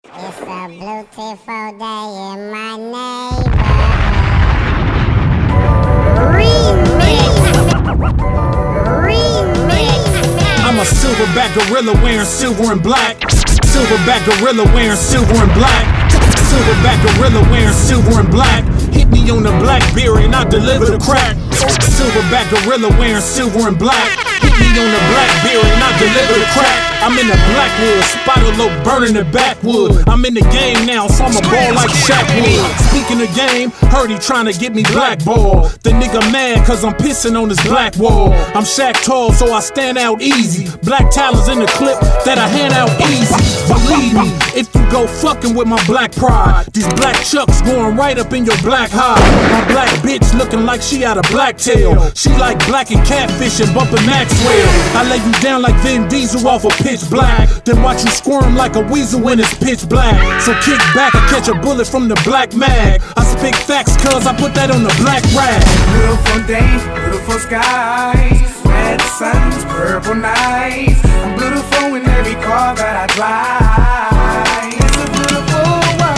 It's a beautiful day in my neighborhood. Remix. I'm a silverback gorilla wearing silver and black. Silverback gorilla wearing silver and black. Silverback gorilla wearing silver and black. Hit me on the Blackberry and I deliver the crack. Silverback gorilla wearing silver and black. Hit me on the Blackberry and I deliver the crack. I'm in the Blackwood, spotted low burning the backwood. I'm in the game now, so I'm a ball like Shaq would. Speaking of game, heard he trying to get me blackballed. The nigga mad cause I'm pissing on his black wall. I'm Shaq tall, so I stand out easy. Black talents in the clip that I hand out easy. Believe me, if you go fucking with my black pride, these black chucks going right up in your black hide. My black bitch looking like she out of Blacktail. She like black and catfish and bumping Maxwell. I lay you down like Vin Diesel off a pitch black, then watch you squirm like a weasel when it's pitch black. So kick back and catch a bullet from the black mag. I speak facts cause I put that on the black rag. Beautiful days, beautiful skies, red suns, purple nights. I'm beautiful in every car that I drive. It's a beautiful world.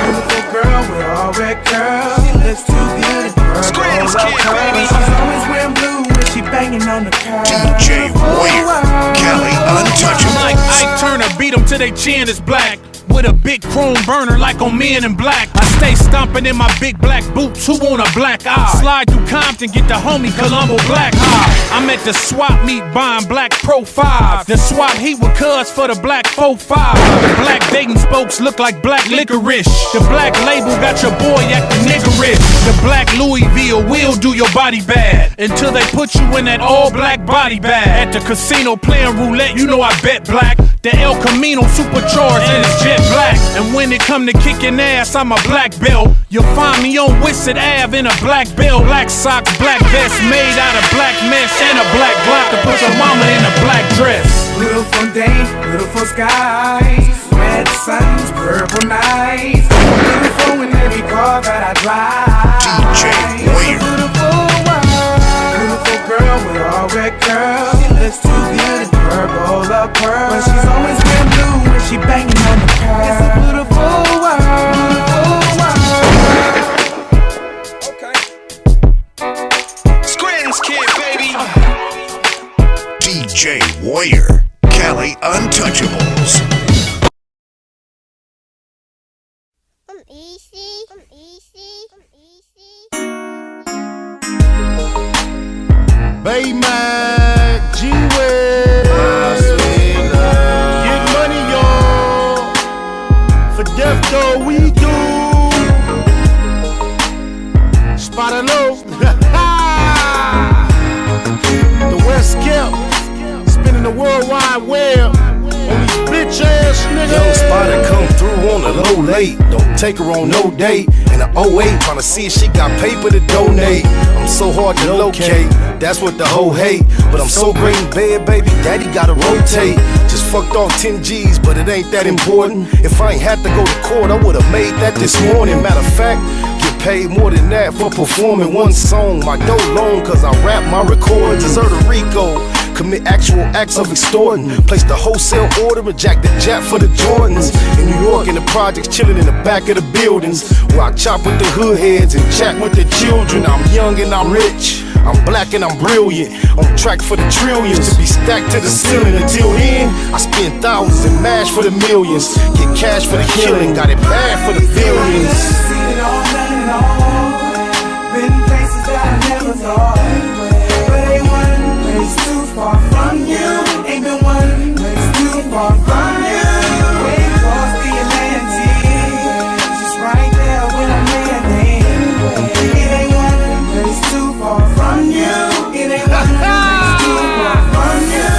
Beautiful girl with all red curls. She looks too good in purple love curls. She's always wearing blue when she banging on the curb. DJ Warrior, Kelly Untouchable. Like Ike Turner, beat them till they chin is black. With a big chrome burner like on Men in Black. I stay stomping in my big black boots, who want a black eye? Slide through Compton, get the homie Colombo black high. I'm at the swap meet buying black Pro 5. The swap heat with cuz for the black 4-5. The black Dayton spokes look like black licorice. The black label got your boy acting niggerish. The black Louisville will do your body bad until they put you in that all black body bag. At the casino playing roulette, you know I bet black. The El Camino supercharged and it's jet black. And when it come to kicking ass, I'm a black belt. You'll find me on Wissett Ave in a black belt. Black socks, black vest made out of black mesh. And a black Glock to put your mama in a black dress. Beautiful day, beautiful skies, red suns, purple nights. Beautiful in every car that I drive. DJ Warrior. Beautiful world. Beautiful girl with all red curls. She looks too good in purple up pearl. But she's always wearing blue when she banging on the curb. It's a beautiful world. Okay. Scrams Kid, baby. DJ Warrior, Kelly Untouchables. Baymax, G-Way, get money, y'all. For death, though, we do. Spot low. The West kept spinning the World Wide Web on these bitch ass niggas. Young Spider come through on a low late. Don't take her on no date. In the 08, tryna see if she got paper to donate. I'm so hard to locate, that's what the hoe hate. But I'm so great in bed, baby, daddy gotta rotate. Just fucked off 10 G's, but it ain't that important. If I ain't had to go to court, I would've made that this morning. Matter of fact, get paid more than that for performing one song. My dough long, cause I rap my records. Deserve a Rico. Commit actual acts of extorting. Place the wholesale order and jack the jet for the Jordans. In New York, in the projects, chilling in the back of the buildings, where I chop with the hood heads and chat with the children. I'm young and I'm rich, I'm black and I'm brilliant. On track for the trillions, to be stacked to the ceiling. Until then, I spend thousands and mash for the millions. Get cash for the killing, got it bad for the billions. Seen it all, done it all. Been places that I never thought. But ain't one place too far from you. Ain't been one place too far from you. Way across the Atlantic, just right there when I'm landing. It ain't one place too far from you. It ain't one place too far from you.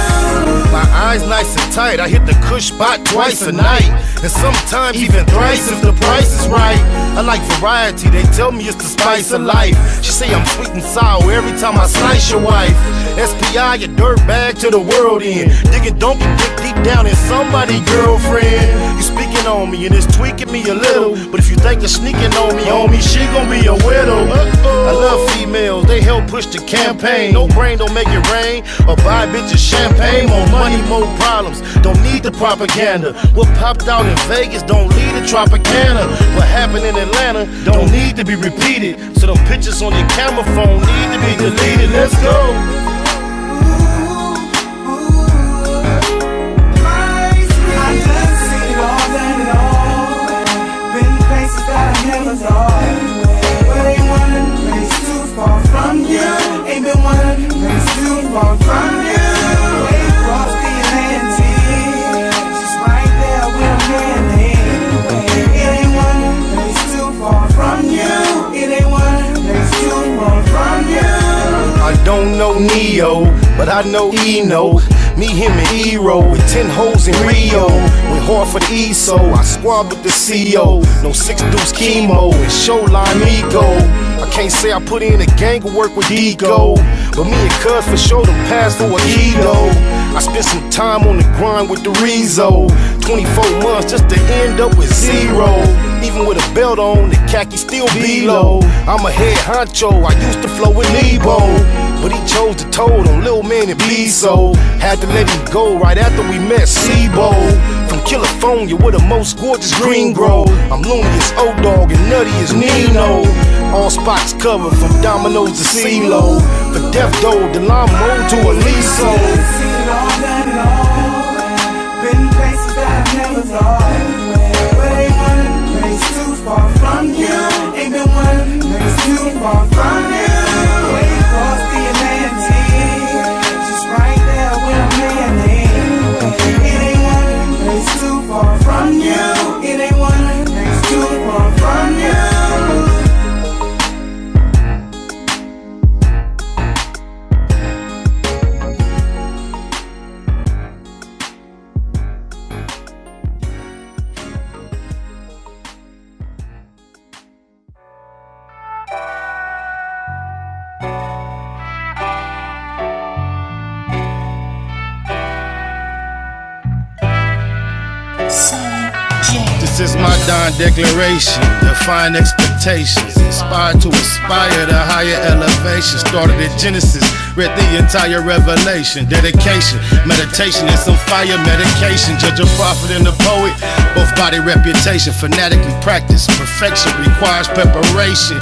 My eyes nice and tight, I hit the kush spot twice a night. And sometimes even thrice if the price is right. I like variety, they tell me it's the spice of life. She say I'm sweet and sour every time I slice your wife. SPI, your dirt bag to the world in. Digging donkey dick deep down in somebody's girlfriend. You speaking on me and it's tweaking me a little. But if you think you're sneaking on me, homie, she gon' be a widow. I love females, they help push the campaign. No brain, don't make it rain. Or buy bitches champagne. More money, more problems. don't need the propaganda. What popped out in Vegas don't lead to Tropicana. What happened in Atlanta don't need to be repeated. So them pictures on your camera phone need to be deleted. Let's go. I done seen it all, done it all. Been places that I never thought. But ain't one place too far from you. Ain't been one place too far from you. Way across the Atlantic, just right there where I'm heading. It ain't one place too far from you. It ain't one place too far from you. I don't know Neo, but I know Eno. Me, him, and Hero with 10 hoes in Rio. Went hard for the ESO, I squad with the CO. No 6 deuce chemo and showline ego. I can't say I put in a gang of work with Digo, but me and Cuz for sure them pass for a keto. I spent some time on the grind with the Rezo. 24 months just to end up with zero. Even with a belt on, the khaki still be low. I'm a head honcho, I used to flow with Nebo, but he chose to told on Lil Man and B-So. Had to let him go right after we met Sebo. From California with the most gorgeous green grow. I'm loony as O-Dog and nutty as Nino. All spots covered from Domino's to CeeLo. For Death Doe, the Lamo to a Liso. Seen it all, done it all. Been places that I never thought. But ain't one place too far from you. Ain't been one place too far from you. Way across the Atlantic, just right there where I'm heading. It ain't one place too far from you. It ain't one place too far from you. This is my dawn declaration, define expectations, inspired to aspire to higher elevation. Started at Genesis, read the entire Revelation, dedication, meditation, and some fire medication. Judge a prophet and a poet, both body reputation, fanatically practice. Perfection requires preparation.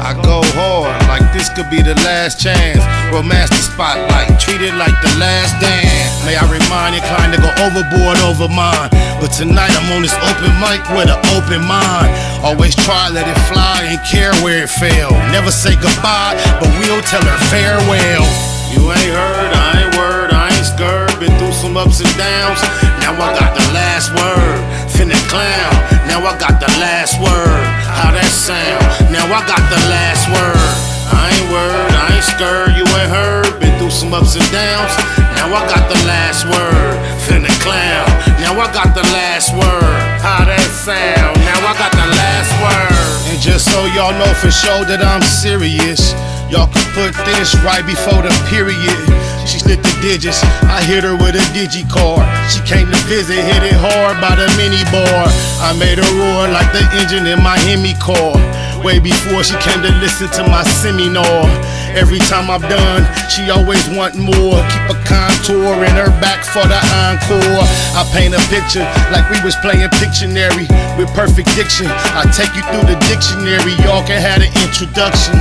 I go hard, like this could be the last chance. Romance the spotlight, treat it like the last dance. May I remind inclined to go overboard over mine, but tonight I'm on this open mic with an open mind. Always try, let it fly, ain't care where it fell. Never say goodbye, but we'll tell her farewell. You ain't heard, I ain't word, I ain't scared. Been through some ups and downs, now I got the last word. Finna clown, now I got the last word. How that sound? Now I got the last word. I ain't word, I ain't scared, you ain't heard. Been through some ups and downs, now I got the last word. Finna clown, now I got the last word. How that sound? Now I got the last word. And just so y'all know for sure that I'm serious, y'all can put this right before the period. She slipped the digits, I hit her with a digi-card. She came to visit, hit it hard by the mini bar. I made her roar like the engine in my Hemi car. Way before she came to listen to my seminar. Every time I'm done, she always want more. Keep a contour in her back for the encore. I paint a picture like we was playing Pictionary with perfect diction. I take you through the dictionary, y'all can have an introduction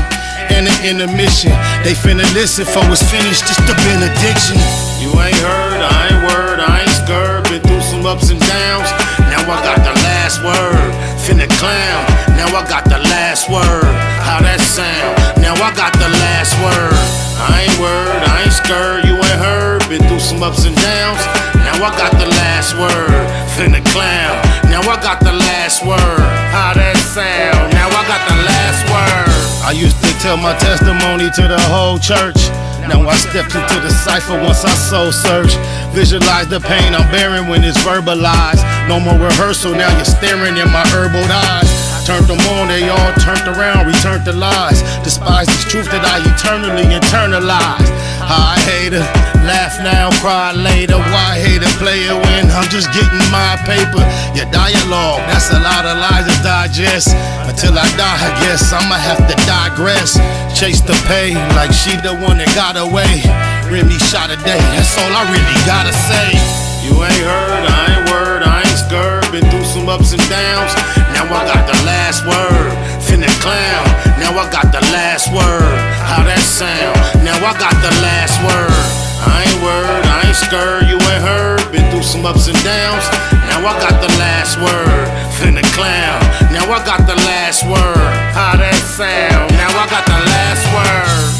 and an intermission. They finna listen for it's finished, just a benediction. You ain't heard, I ain't word, I ain't scared. Been through some ups and downs, now I got the last word. Finna clown, now I got the last word. How that sound? Now I got the last word. I ain't word, I ain't scared, you ain't heard. Been through some ups and downs, now I got the last word. Finna clown, now I got the last word. How that sound? Now I got the last word. I used to tell my testimony to the whole church. Now I stepped into the cipher once I soul search. Visualize the pain I'm bearing when it's verbalized. No more rehearsal, now you're staring in my herbal eyes. Turned them on, they all turned around, returned to lies. Despise this truth that I eternally internalized. I hate her, laugh now, cry later. Why hate a player when I'm just getting my paper? Your dialogue, that's a lot of lies to digest. Until I die, I guess I'ma have to digress. Chase the pay like she the one that got away. Remy shot a day, that's all I really gotta say. You ain't heard, I ain't word, I ain't scared. Been through some ups and downs, now I got the last word. Finna clown, now I got the last word. How that sound? Now I got the last word. I ain't word, I ain't scared, you ain't heard. Been through some ups and downs, now I got the last word. Finna clown, now I got the last word. How that sound? Now I got the last word.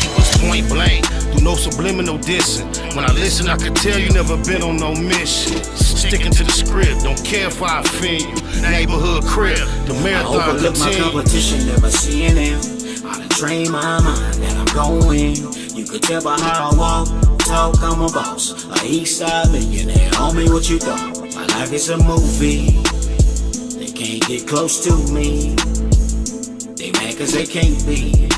It was point blank, through no subliminal dissing. When I listen, I could tell you never been on no mission. Sticking to the script, don't care if I offend you. Neighborhood crib, the marathon I overlook my competition, never seeing them. I done train my mind and I'm going. You could tell by how I walk, talk, I'm a boss. A east side millionaire, homie, what you thought? My life is a movie. They can't get close to me. They mad cause they can't be.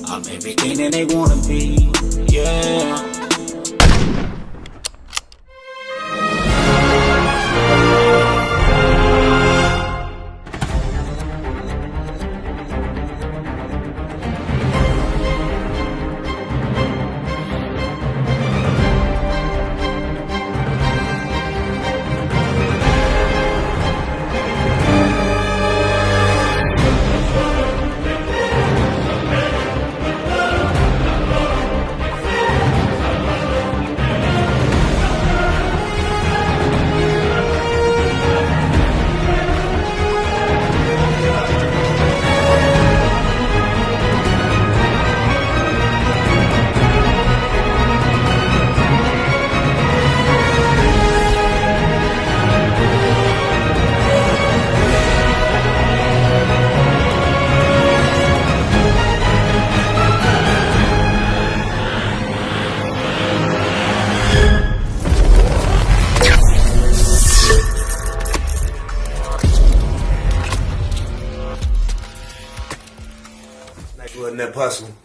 I'm everything that they wanna be, yeah.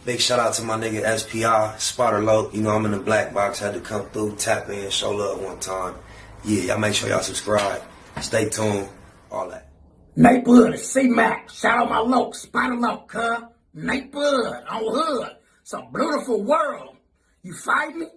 Big shout out to my nigga SPI, Spotter Low. You know I'm in the black box, had to come through, tap in, show love one time. Yeah, y'all make sure y'all subscribe. Stay tuned, all that. Neighborhood, C-Mac, shout out my low, Spotter Low, cuz. Neighborhood, on hood. It's a beautiful world. You fight me?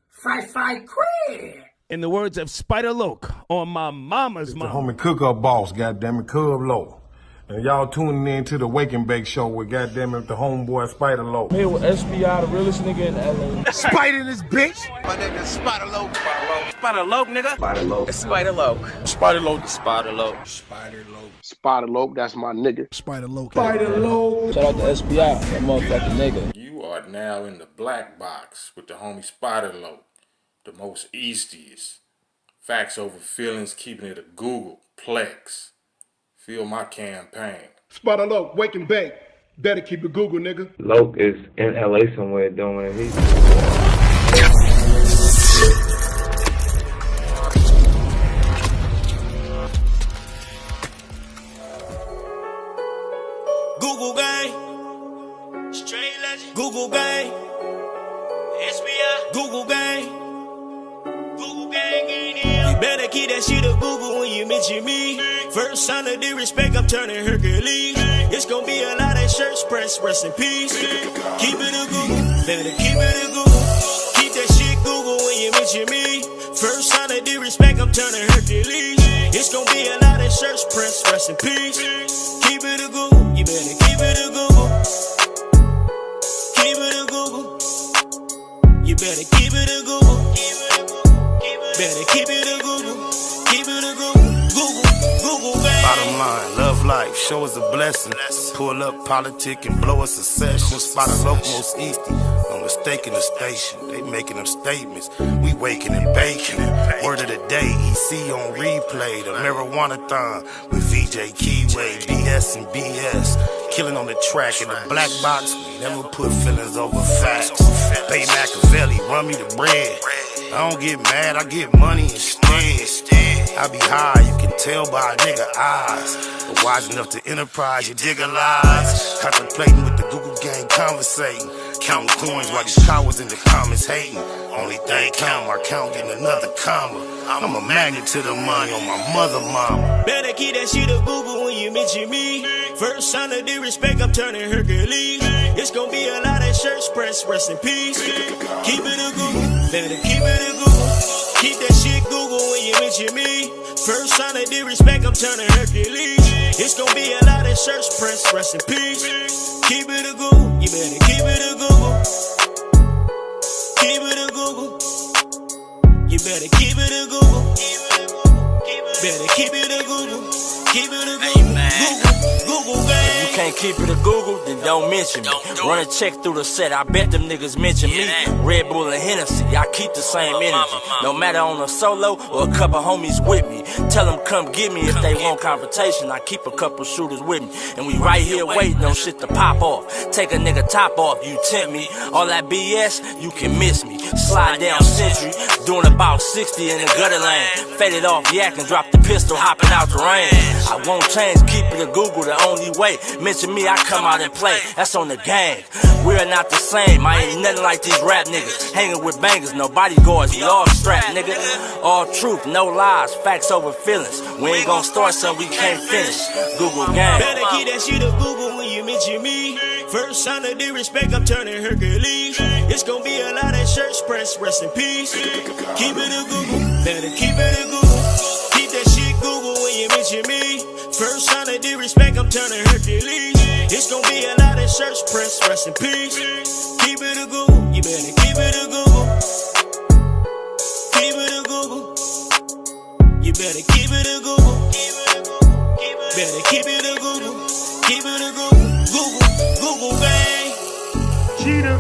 Fight, crib. In the words of Spider Loke on my mama's The mama. homie cook-up boss, goddammit, Cub Low. And y'all tuning in to the Wake and Bake show with goddammit the homeboy Spider Low. Here with SPI, the realest nigga in LA. Spider this bitch. My nigga is Spider Loke. Spider Loke, nigga. Spider Low. Spider Loke. Spider Low. Spider Loke. Spider Low. Spider Loke, that's my nigga. Spider Low. Spider Loke. Shout out to SPI, that motherfucking nigga. You are now in the black box with the homie Spider Loke, the most eastiest. Facts over feelings, keeping it a Google Plex. Feel my campaign. Spider Low, Wake and Bake. Better keep it Google, nigga. Loke is in LA somewhere doing it. Google gang, straight legend. Google gang, SBI. Google gang, Google gang in here. You better keep that shit a Google when you mention me. First sign of disrespect, I'm turning Hercules. It's gonna be a lot of shirts pressed, rest in peace. Keep it a Google, better keep it a Google. Keep that shit Google when you mention me. First sign of disrespect, I'm turning Hercules. It's gonna be a lot of shirts pressed, rest in peace. Keep it a Google, you better keep it a Google. Keep it a Google. You better keep it a Google. Better keep it a Google. Keep it a Google. Google, baby. Bottom line, love life, show us a blessing. Pull up politic and blow us a session. Spot a local most easty. No mistake in the station. They making them statements. We waking and baking. Word of the day, EC on replay. The marijuana-thon with VJ Keyway. BS and BS. Killing on the track in the black box. We never put feelings over facts. Bay Machiavelli, run me the bread. I don't get mad, I get money instead. I be high, you can tell by a nigga eyes. But wise enough to enterprise, you dig a lies. Contemplating with the Google conversating. Counting coins while these cowards in the comments hating. Only thing count, my count getting another comma. I'm a magnet to the money on my mother mama. Better keep that shit a Google when you mention me. First sign of disrespect, I'm turning Hercules. It's gonna be a lot of shirts pressed, rest in peace. Keep it a Google, better keep it a Google. Keep that shit Google when you mention me. First sign of disrespect, I'm turning Hercules. It's gonna be a lot of shirts pressed, rest in peace. Keep it a Google, you better keep it a Google. Keep it a Google. You better keep it a Google. Better keep it a Google. Keep it a Google. Google gang. If you can't keep it a Google, then don't mention me. Run a check through the set, I bet them niggas mention me. Red Bull and Hennessy, I keep the same energy. No matter on a solo or a couple homies with me. Tell them come get me if they want confrontation. I keep a couple shooters with me. And we right here waiting on shit to pop off. Take a nigga top off, you tempt me. All that BS, you can miss me. Slide down Century, doing about 60 in the gutter lane. Faded off yak and drop the pistol, hopping out the rain. I won't change, keep it a Google the only way. Mention me, I come out and play. That's on the gang. We're not the same. I ain't nothing like these rap niggas. Hanging with bangers, no bodyguards. We all strapped, nigga. All truth, no lies. Facts over feelings. We ain't gonna start something we can't finish. Google gang. Better keep that shit a Google when you mention me. First sign of disrespect, I'm turning Hercules. It's gonna be a lot of shirts pressed, rest in peace. Keep it a Google. Better keep it a Google. Keep that shit Google when you mention me. First sign of disrespect, I'm turning Hercules. It's gonna be a lot of shirts pressed, rest in peace. Keep it a Google, you better keep it a Google. Keep it a Google. You better keep it a Google. Better keep it a Google. Keep it a Google. Google bang. Cheater.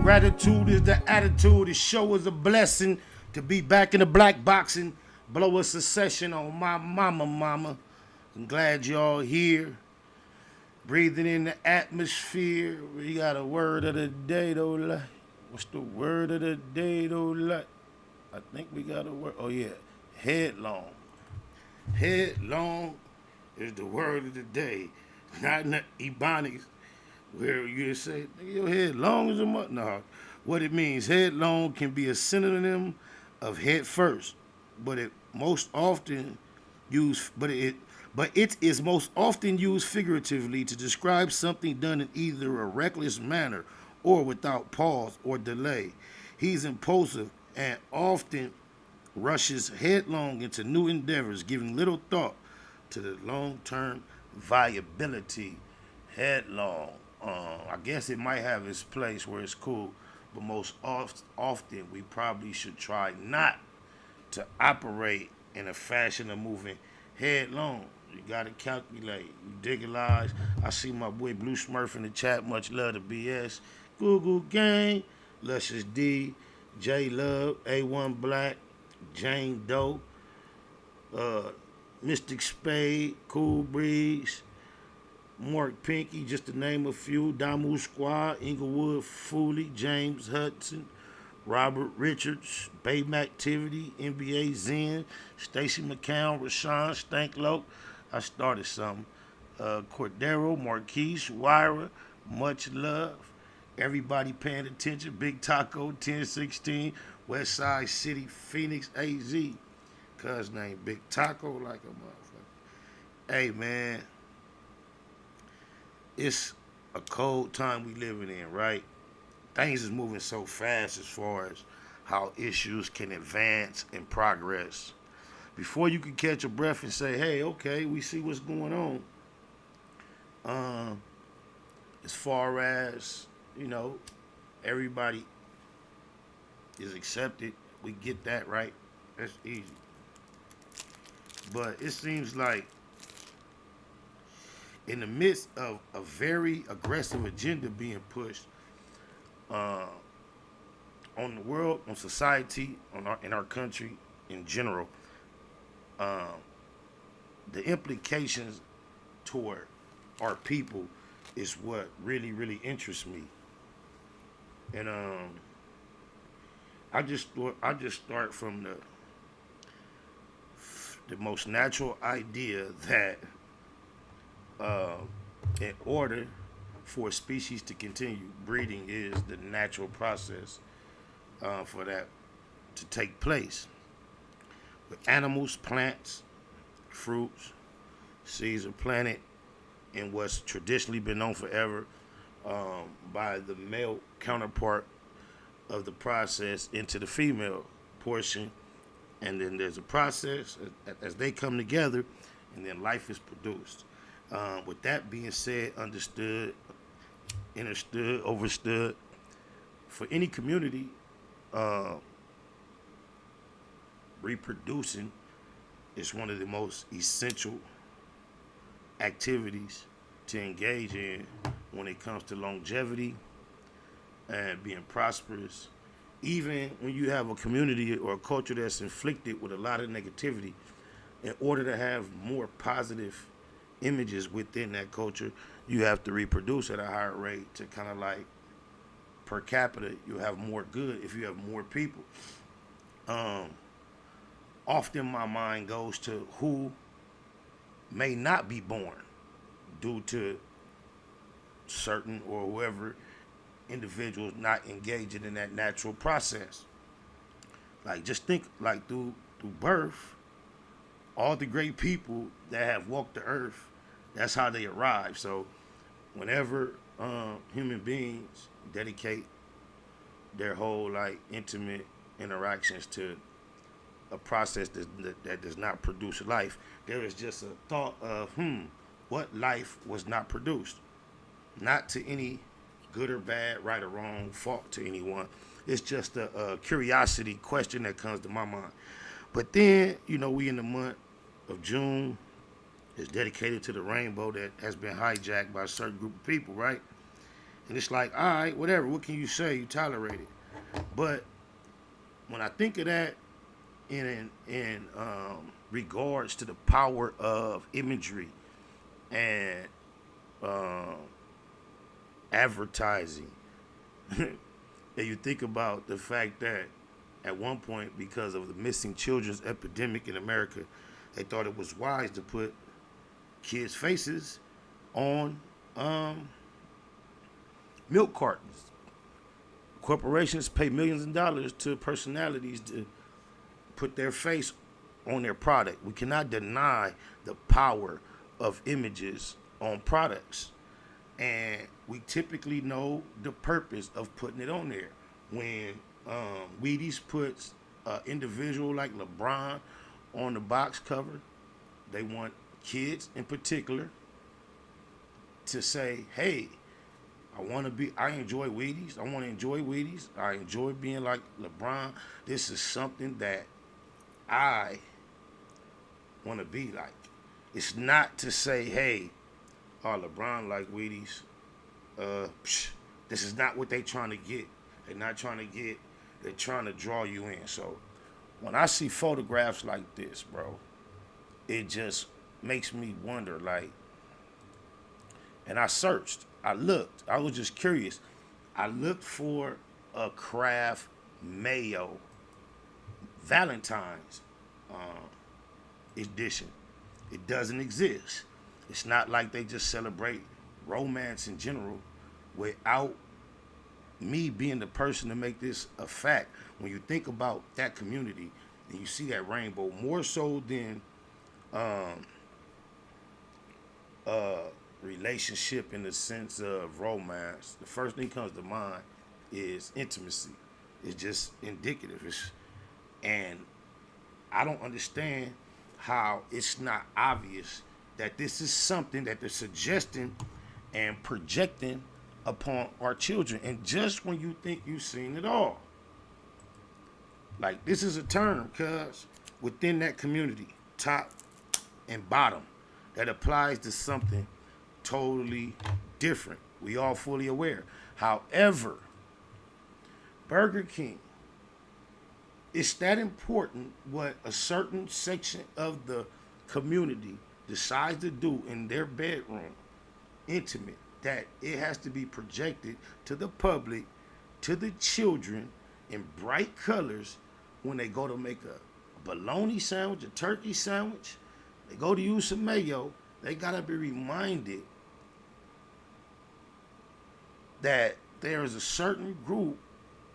Gratitude is the attitude. The show is a blessing. To be back in the black box and blow a secession on my mama. I'm glad y'all here. Breathing in the atmosphere. We got a word of the day though, like. What's the word of the day though, like? I think we got a word. Oh yeah, headlong. Headlong is the word of the day. Not in the Ebonics where you say, nigga, your head long as a mother. No, what it means, headlong can be a synonym of head first, but it is most often used figuratively to describe something done in either a reckless manner or without pause or delay. He's impulsive and often rushes headlong into new endeavors, giving little thought to the long-term viability. Headlong. I guess it might have its place where it's cool, but most often we probably should try not to operate in a fashion of moving headlong. You gotta calculate. You digitalize. I see my boy Blue Smurf in the chat. Much love to BS. Google Gang, Luscious D, J Love, A1 Black, Jane Doe, Mystic Spade, Cool Breeze, Mark Pinky, just to name a few, Damu Squad, Inglewood Fooley, James Hudson, Robert Richards, Babe Activity, NBA Zen, Stacy McCown, Rashawn Stanklow. I started something. Cordero, Marquise, Wyra, much love. Everybody paying attention. Big Taco, 1016, West Side City, Phoenix, AZ. Cuz name Big Taco like a motherfucker. Hey, man. It's a cold time we living in, right? Things is moving so fast as far as how issues can advance and progress. Before you can catch a breath and say, hey, okay, we see what's going on. As far as, you know, everybody is accepted. We get that, right? That's easy. But it seems like in the midst of a very aggressive agenda being pushed on the world, on society, in our country in general, the implications toward our people is what really, really interests me. And I just start from the most natural idea that in order for a species to continue. Breeding is the natural process for that to take place. With animals, plants, fruits, seeds are planted in what's traditionally been known forever by the male counterpart of the process into the female portion, and then there's a process as they come together, and then life is produced. With that being said, understood, understood, overstood, for any community, reproducing is one of the most essential activities to engage in when it comes to longevity and being prosperous. Even when you have a community or a culture that's inflicted with a lot of negativity, in order to have more positive images within that culture, you have to reproduce at a higher rate to kind of like per capita, you have more good if you have more people. Often my mind goes to who may not be born due to certain or whoever individuals not engaging in that natural process. Like, just think, like through birth, all the great people that have walked the earth, that's how they arrive. So whenever human beings dedicate their whole like intimate interactions to a process that does not produce life, there is just a thought of what life was not produced. Not to any good or bad, right or wrong, fault to anyone. It's just a curiosity question that comes to my mind. But then, we in the month of June. It's dedicated to the rainbow that has been hijacked by a certain group of people, right? And it's like, all right, whatever, what can you say? You tolerate it. But when I think of that in regards to the power of imagery and advertising, and you think about the fact that at one point, because of the missing children's epidemic in America, they thought it was wise to put kids' faces on milk cartons. Corporations pay millions of dollars to personalities to put their face on their product. We cannot deny the power of images on products. And we typically know the purpose of putting it on there. When Wheaties puts an individual like LeBron on the box cover, they want kids in particular to say, hey, I enjoy Wheaties. I want to enjoy Wheaties. I enjoy being like LeBron. This is something that I want to be like. It's not to say, hey, LeBron like Wheaties. This is not what they trying to get. They're not trying to get, they're trying to draw you in. So when I see photographs like this, bro, it just makes me wonder, like, and I searched, I looked, I was just curious. I looked for a Kraft mayo Valentine's edition. It doesn't exist. It's not like they just celebrate romance in general without me being the person to make this a fact. When you think about that community and you see that rainbow, more so than relationship in the sense of romance, the first thing comes to mind is intimacy. It's just indicative. And I don't understand how it's not obvious that this is something that they're suggesting and projecting upon our children. And just when you think you've seen it all, like, this is a term, cuz within that community, top and bottom, that applies to something totally different. We all fully aware. However, Burger King, it's that important what a certain section of the community decides to do in their bedroom, intimate, that it has to be projected to the public, to the children, in bright colors when they go to make a bologna sandwich, a turkey sandwich. They go to use some mayo. They gotta be reminded that there is a certain group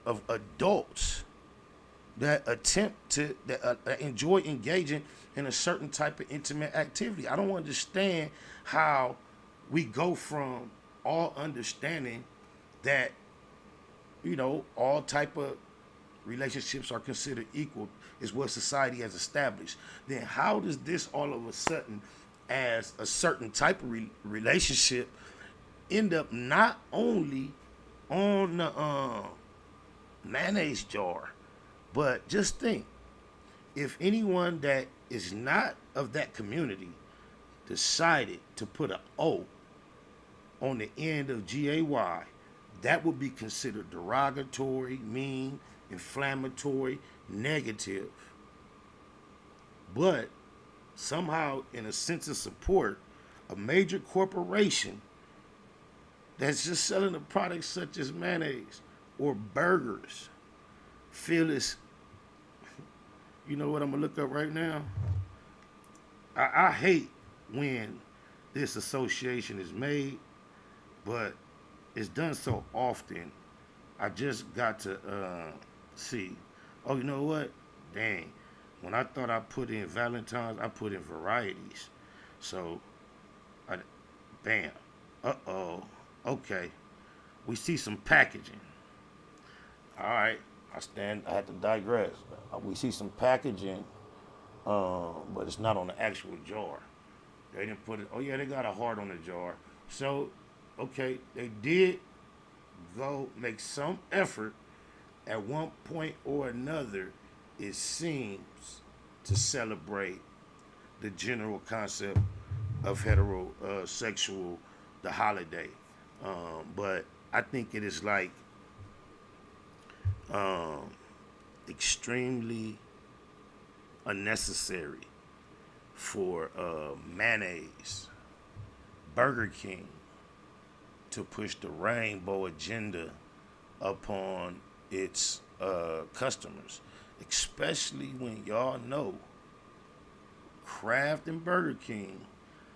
of adults that enjoy engaging in a certain type of intimate activity. I don't understand how we go from all understanding that, all type of relationships are considered equal is what society has established. Then how does this all of a sudden, as a certain type of relationship, end up not only on the mayonnaise jar, but just think, if anyone that is not of that community decided to put an O on the end of GAY, that would be considered derogatory, mean, inflammatory, negative. But somehow, in a sense of support, a major corporation that's just selling a product such as mayonnaise or burgers feel it's, you know what I'm gonna look up right now? I hate when this association is made, but it's done so often. I just got to see. Oh, you know what? Dang. When I thought I put in Valentine's, I put in varieties. So, bam. Uh-oh. Okay. We see some packaging. All right. I had to digress. We see some packaging, but it's not on the actual jar. They didn't put it. Oh, yeah, they got a heart on the jar. So, okay, they did go make some effort at one point or another, it seems, to celebrate the general concept of heterosexual, the holiday. But I think it is like extremely unnecessary for mayonnaise, Burger King, to push the rainbow agenda upon its customers, especially when y'all know Kraft and Burger King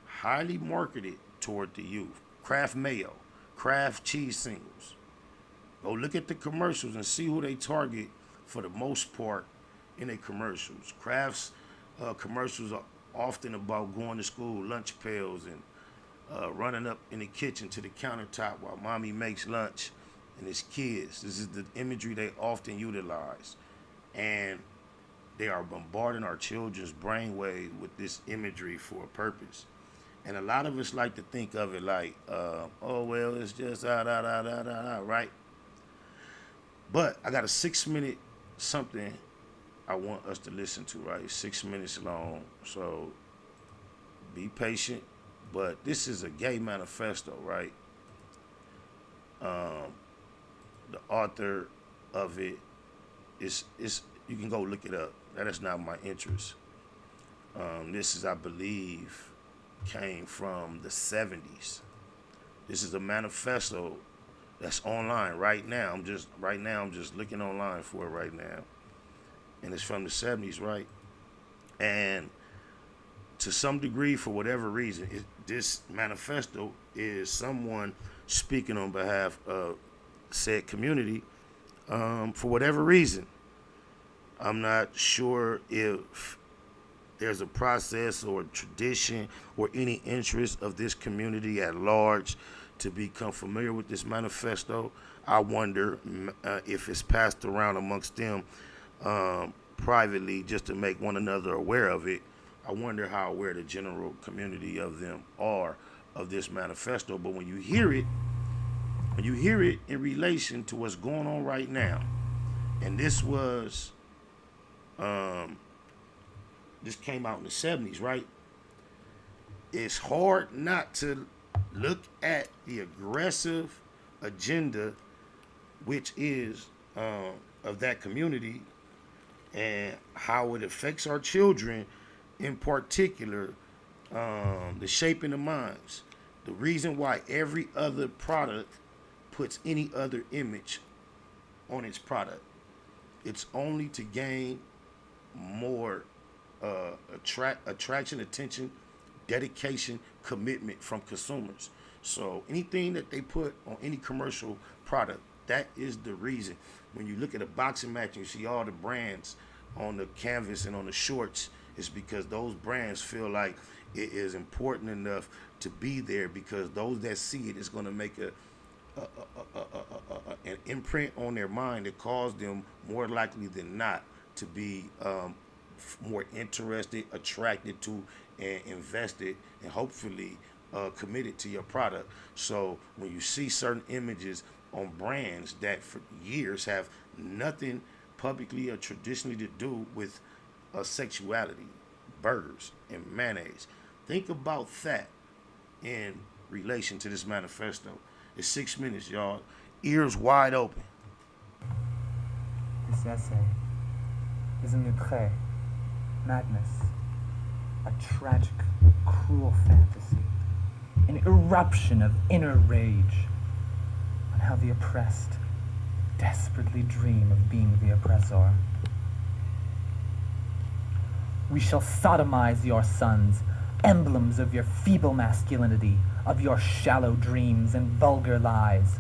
highly marketed toward the youth. Kraft mayo, Kraft cheese singles. Go look at the commercials and see who they target for the most part in their commercials. Kraft's commercials are often about going to school, lunch pails, and running up in the kitchen to the countertop while mommy makes lunch and his kids. This is the imagery they often utilize. And they are bombarding our children's brainwave with this imagery for a purpose. And a lot of us like to think of it like, oh, well, it's just right? But I got a 6-minute something I want us to listen to, right? 6 minutes long. So be patient. But this is a gay manifesto, right? The author of it is you can go look it up. That is not my interest. This is, I believe, came from the 70s. This is a manifesto that's online right now. I'm just looking online for it right now. And it's from the 70s, right? And to some degree, for whatever reason, this manifesto is someone speaking on behalf of said community for whatever reason. I'm not sure if there's a process or a tradition or any interest of this community at large to become familiar with this manifesto. I wonder if it's passed around amongst them privately just to make one another aware of it. I wonder how aware the general community of them are of this manifesto. But when you hear it in relation to what's going on right now, and this was, this came out in the 70s, right? It's hard not to look at the aggressive agenda, which is of that community, and how it affects our children, in particular, the shaping of minds. The reason why every other product puts any other image on its product, it's only to gain more attraction, attention, dedication, commitment from consumers. So anything that they put on any commercial product, that is the reason. When you look at a boxing match and you see all the brands on the canvas and on the shorts, it's because those brands feel like it is important enough to be there, because those that see it is going to make an imprint on their mind that cause them more likely than not to be more interested, attracted to, and invested, and hopefully committed to your product. So when you see certain images on brands that for years have nothing publicly or traditionally to do with sexuality, burgers and mayonnaise, think about that in relation to this manifesto. It's 6 minutes, y'all. Ears wide open. This essay is an outré, madness, a tragic, cruel fantasy, an eruption of inner rage on how the oppressed desperately dream of being the oppressor. We shall sodomize your sons, emblems of your feeble masculinity, of your shallow dreams and vulgar lies.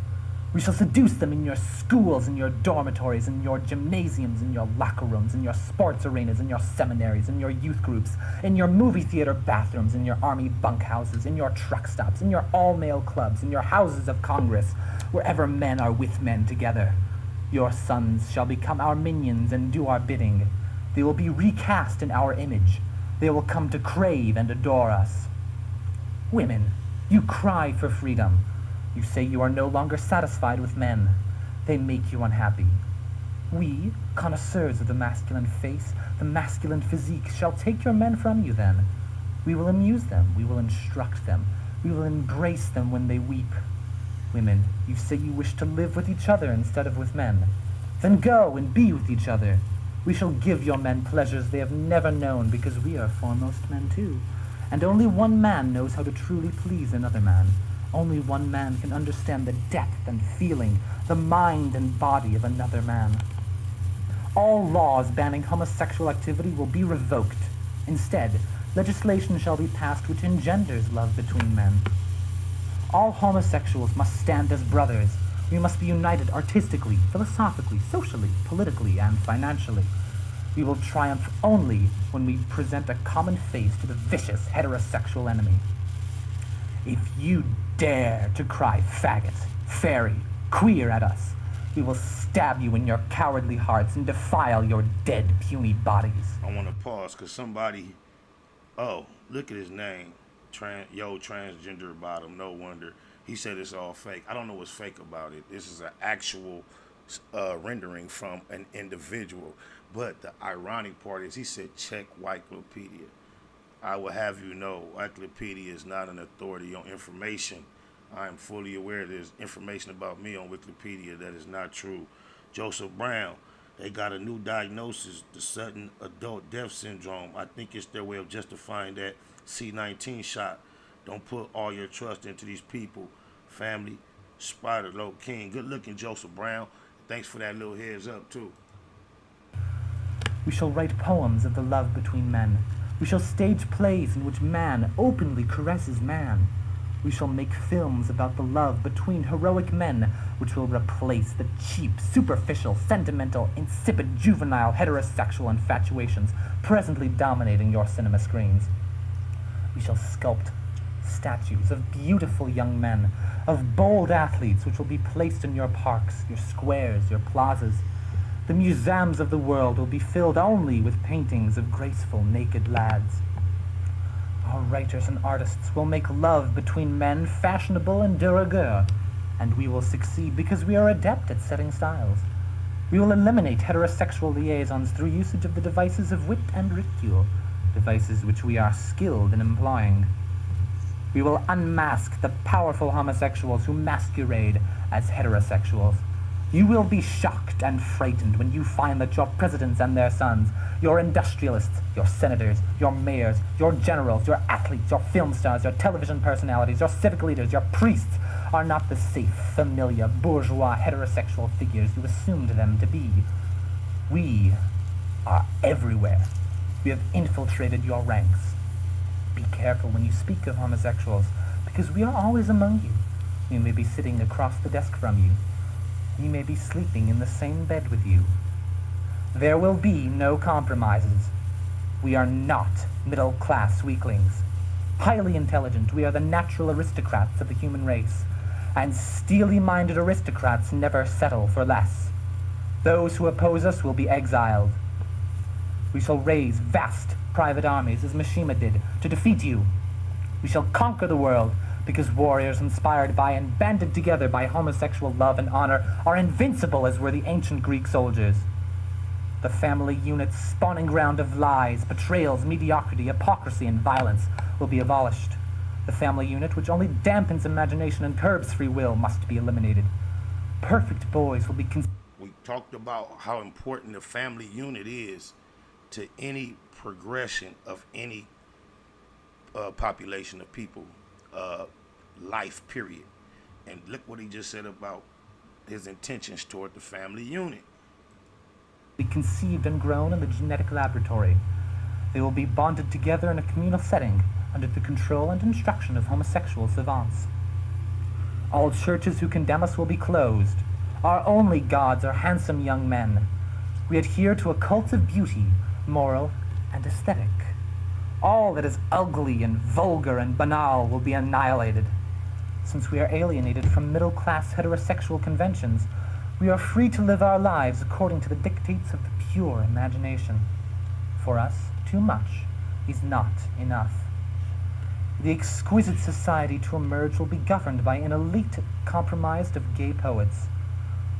We shall seduce them in your schools, in your dormitories, in your gymnasiums, in your locker rooms, in your sports arenas, in your seminaries, in your youth groups, in your movie theater bathrooms, in your army bunkhouses, in your truck stops, in your all-male clubs, in your houses of Congress, wherever men are with men together. Your sons shall become our minions and do our bidding. They will be recast in our image. They will come to crave and adore us. Women, you cry for freedom. You say you are no longer satisfied with men. They make you unhappy. We, connoisseurs of the masculine face, the masculine physique, shall take your men from you then. We will amuse them. We will instruct them. We will embrace them when they weep. Women, you say you wish to live with each other instead of with men. Then go and be with each other. We shall give your men pleasures they have never known, because we are foremost men too. And only one man knows how to truly please another man. Only one man can understand the depth and feeling, the mind and body of another man. All laws banning homosexual activity will be revoked. Instead, legislation shall be passed which engenders love between men. All homosexuals must stand as brothers. We must be united artistically, philosophically, socially, politically, and financially. We will triumph only when we present a common face to the vicious heterosexual enemy. If you dare to cry faggot, fairy, queer at us, we will stab you in your cowardly hearts and defile your dead, puny bodies. I want to pause because somebody, oh, look at his name, transgender bottom, no wonder. He said it's all fake. I don't know what's fake about it. This is an actual rendering from an individual. But the ironic part is he said, check Wikipedia. I will have you know, Wikipedia is not an authority on information. I am fully aware there's information about me on Wikipedia that is not true. Joseph Brown, they got a new diagnosis, the sudden adult death syndrome. I think it's their way of justifying that C-19 shot. Don't put all your trust into these people. Family, Spider, Low King. Good looking, Joseph Brown. Thanks for that little heads up, too. We shall write poems of the love between men. We shall stage plays in which man openly caresses man. We shall make films about the love between heroic men, which will replace the cheap, superficial, sentimental, insipid, juvenile, heterosexual infatuations presently dominating your cinema screens. We shall sculpt statues of beautiful young men, of bold athletes, which will be placed in your parks, your squares, your plazas. The museums of the world will be filled only with paintings of graceful, naked lads. Our writers and artists will make love between men fashionable and de rigueur, and we will succeed because we are adept at setting styles. We will eliminate heterosexual liaisons through usage of the devices of wit and ridicule, devices which we are skilled in employing. We will unmask the powerful homosexuals who masquerade as heterosexuals. You will be shocked and frightened when you find that your presidents and their sons, your industrialists, your senators, your mayors, your generals, your athletes, your film stars, your television personalities, your civic leaders, your priests, are not the safe, familiar, bourgeois, heterosexual figures you assumed them to be. We are everywhere. We have infiltrated your ranks. Be careful when you speak of homosexuals, because we are always among you. We may be sitting across the desk from you. We may be sleeping in the same bed with you. There will be no compromises. We are not middle-class weaklings. Highly intelligent, we are the natural aristocrats of the human race, and steely-minded aristocrats never settle for less. Those who oppose us will be exiled. We shall raise vast private armies, as Mishima did, to defeat you. We shall conquer the world, because warriors inspired by and banded together by homosexual love and honor are invincible as were the ancient Greek soldiers. The family unit's spawning ground of lies, betrayals, mediocrity, hypocrisy, and violence will be abolished. The family unit, which only dampens imagination and curbs free will, must be eliminated. Perfect boys will be We talked about how important the family unit is to any progression of any population of people, life, period. And look what he just said about his intentions toward the family unit. Be conceived and grown in the genetic laboratory. They will be bonded together in a communal setting under the control and instruction of homosexual savants. All churches who condemn us will be closed. Our only gods are handsome young men. We adhere to a cult of beauty, moral and aesthetic. All that is ugly and vulgar and banal will be annihilated. Since we are alienated from middle-class heterosexual conventions, we are free to live our lives according to the dictates of the pure imagination. For us, too much is not enough. The exquisite society to emerge will be governed by an elite comprised of gay poets.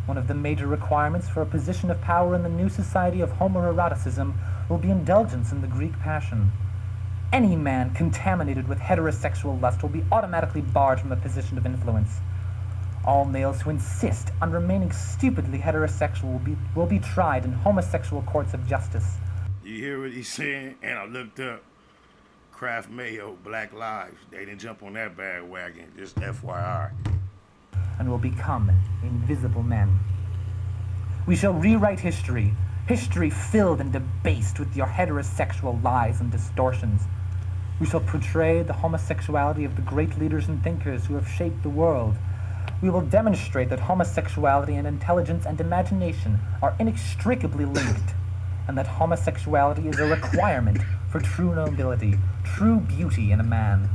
One of the major requirements for a position of power in the new society of homoeroticism will be indulgence in the Greek passion. Any man contaminated with heterosexual lust will be automatically barred from a position of influence. All males who insist on remaining stupidly heterosexual will be tried in homosexual courts of justice. You hear what he's saying? And I looked up Kraft Mayo, Black Lives. They didn't jump on that bandwagon, just FYI. And will become invisible men. We shall rewrite history, history filled and debased with your heterosexual lies and distortions. We shall portray the homosexuality of the great leaders and thinkers who have shaped the world. We will demonstrate that homosexuality and intelligence and imagination are inextricably linked, and that homosexuality is a requirement for true nobility, true beauty in a man.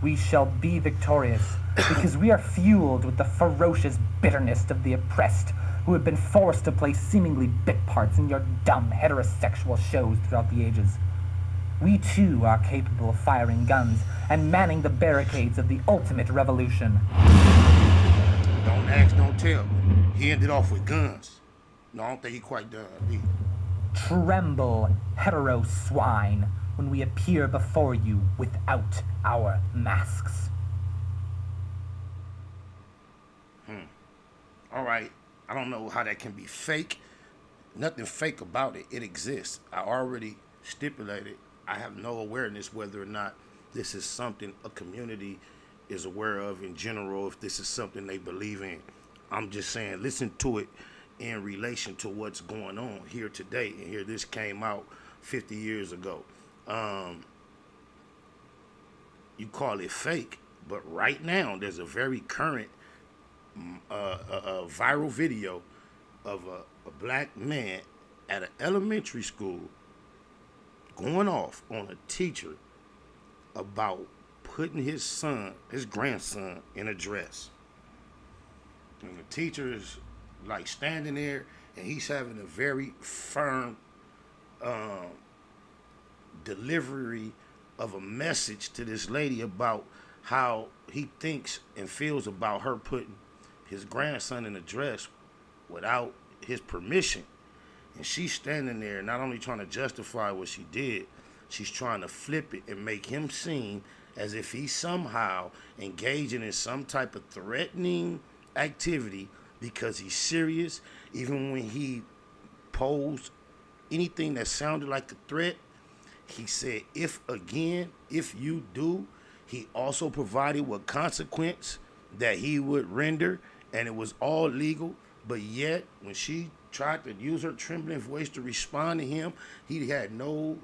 We shall be victorious because we are fueled with the ferocious bitterness of the oppressed who have been forced to play seemingly bit parts in your dumb heterosexual shows throughout the ages. We too are capable of firing guns and manning the barricades of the ultimate revolution. Don't ask, don't tell. He ended off with guns. No, I don't think he quite done. Tremble, hetero swine, when we appear before you without our masks. All right, I don't know how that can be fake. Nothing fake about it. It exists. I already stipulated. I have no awareness whether or not this is something a community is aware of in general, if this is something they believe in. I'm just saying, listen to it in relation to what's going on here today. And here this came out 50 years ago. You call it fake, but right now there's a very current viral video of a black man at an elementary school going off on a teacher about putting his grandson in a dress. And the teacher is like standing there and he's having a very firm delivery of a message to this lady about how he thinks and feels about her putting his grandson in a dress without his permission. And she's standing there not only trying to justify what she did, she's trying to flip it and make him seem as if he's somehow engaging in some type of threatening activity because he's serious. Even when he posed anything that sounded like a threat, he said, if you do, he also provided what consequence that he would render, and it was all legal. But yet, when she tried to use her trembling voice to respond to him, he had more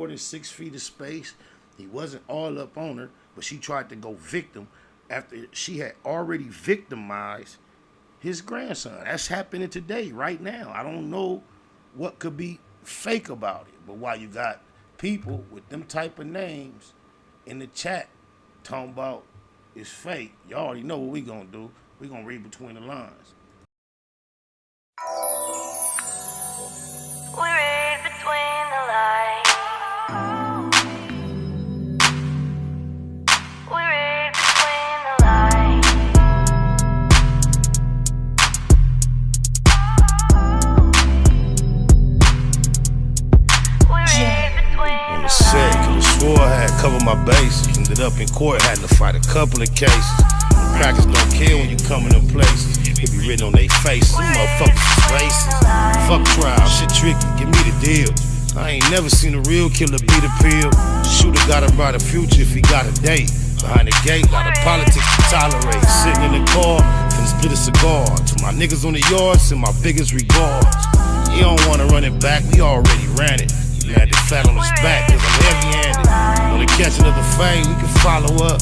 than 6 feet of space. He wasn't all up on her. but she tried to go victim after she had already victimized his grandson. That's happening today, right now. I don't know what could be fake about it, but while you got people with them type of names in the chat talking about it's fake, you already know what we gonna do. We gonna read between the lines. We read between the lines. We read between the lines. We read between On the set, could've swore I had covered my bases. Ended up in court, had to fight a couple of cases. Crackers don't care when you come into places. It be written on their faces. Them motherfuckers is racist. Fuck trial, shit tricky, give me the deal. I ain't never seen a real killer beat a pill. Shooter got a brighter future if he got a date. Behind the gate, lot of politics to tolerate. Sitting in the car, finna split a cigar. To my niggas on the yard, send my biggest regards. You don't wanna run it back, we already ran it. You landed flat on his back, cause I'm heavy-handed. Wanna catch another fade, we can follow up.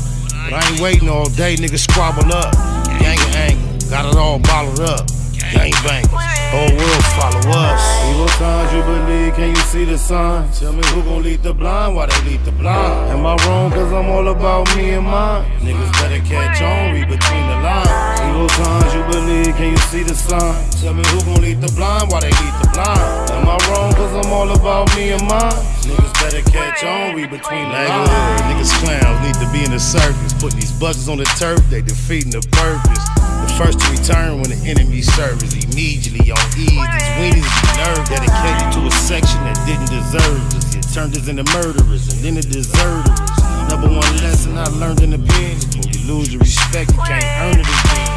But I ain't waiting all day, niggas squabble up. Gang of anger, got it all bottled up. Gang bangers, whole world follow us. Evil times you believe, can you see the sign? Tell me who gon' lead the blind, why they lead the blind? Am I wrong, cause I'm all about me and mine? Niggas better catch on, read between the lines. Evil times you believe, can you see the sign? Tell me who gon' lead the blind, why they lead the blind? Am I wrong, cause I'm all about me and mine? Niggas better catch on, read between the lines. Niggas clowns need to be in the circus. Putting these buzzers on the turf, they defeating the purpose. The first to return when the enemy serves immediately on ease. These weenies be nerve dedicated to a section that didn't deserve us. It turned us into murderers and then it deserted us. Number one lesson I learned in the pen: when you lose your respect, you can't earn it again.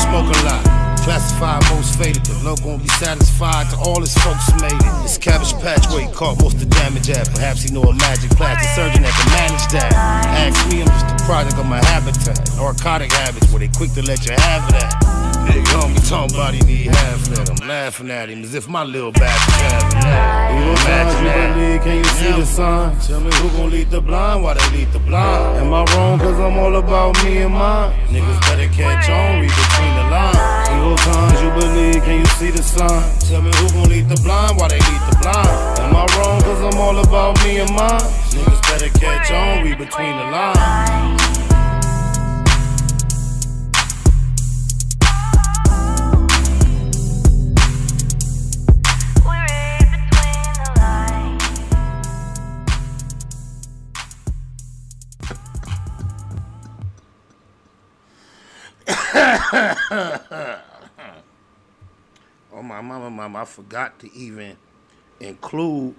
Smoke a lot, classified most faded. The local won't be satisfied till all his folks made it. This Cabbage Patch where he caught most of the damage at. Perhaps he know a magic plastic surgeon that can manage that. Ask me, I'm just a product of my habitat. Narcotic habits where they quick to let you have it at. Big homie talking about he need half that. I'm laughing at him as if my little bastard having that. Evil times you believe, can you see the sign? Tell me who gon' lead the blind, why they lead the blind? Am I wrong, cause I'm all about me and mine? Niggas better catch on, read between the lines. Evil times you believe, can you see the sign? Tell me who gon' lead the blind, why they lead the blind? Am I wrong, cause I'm all about me and mine? Niggas better catch on, read between the lines. Oh my mama, I forgot to even include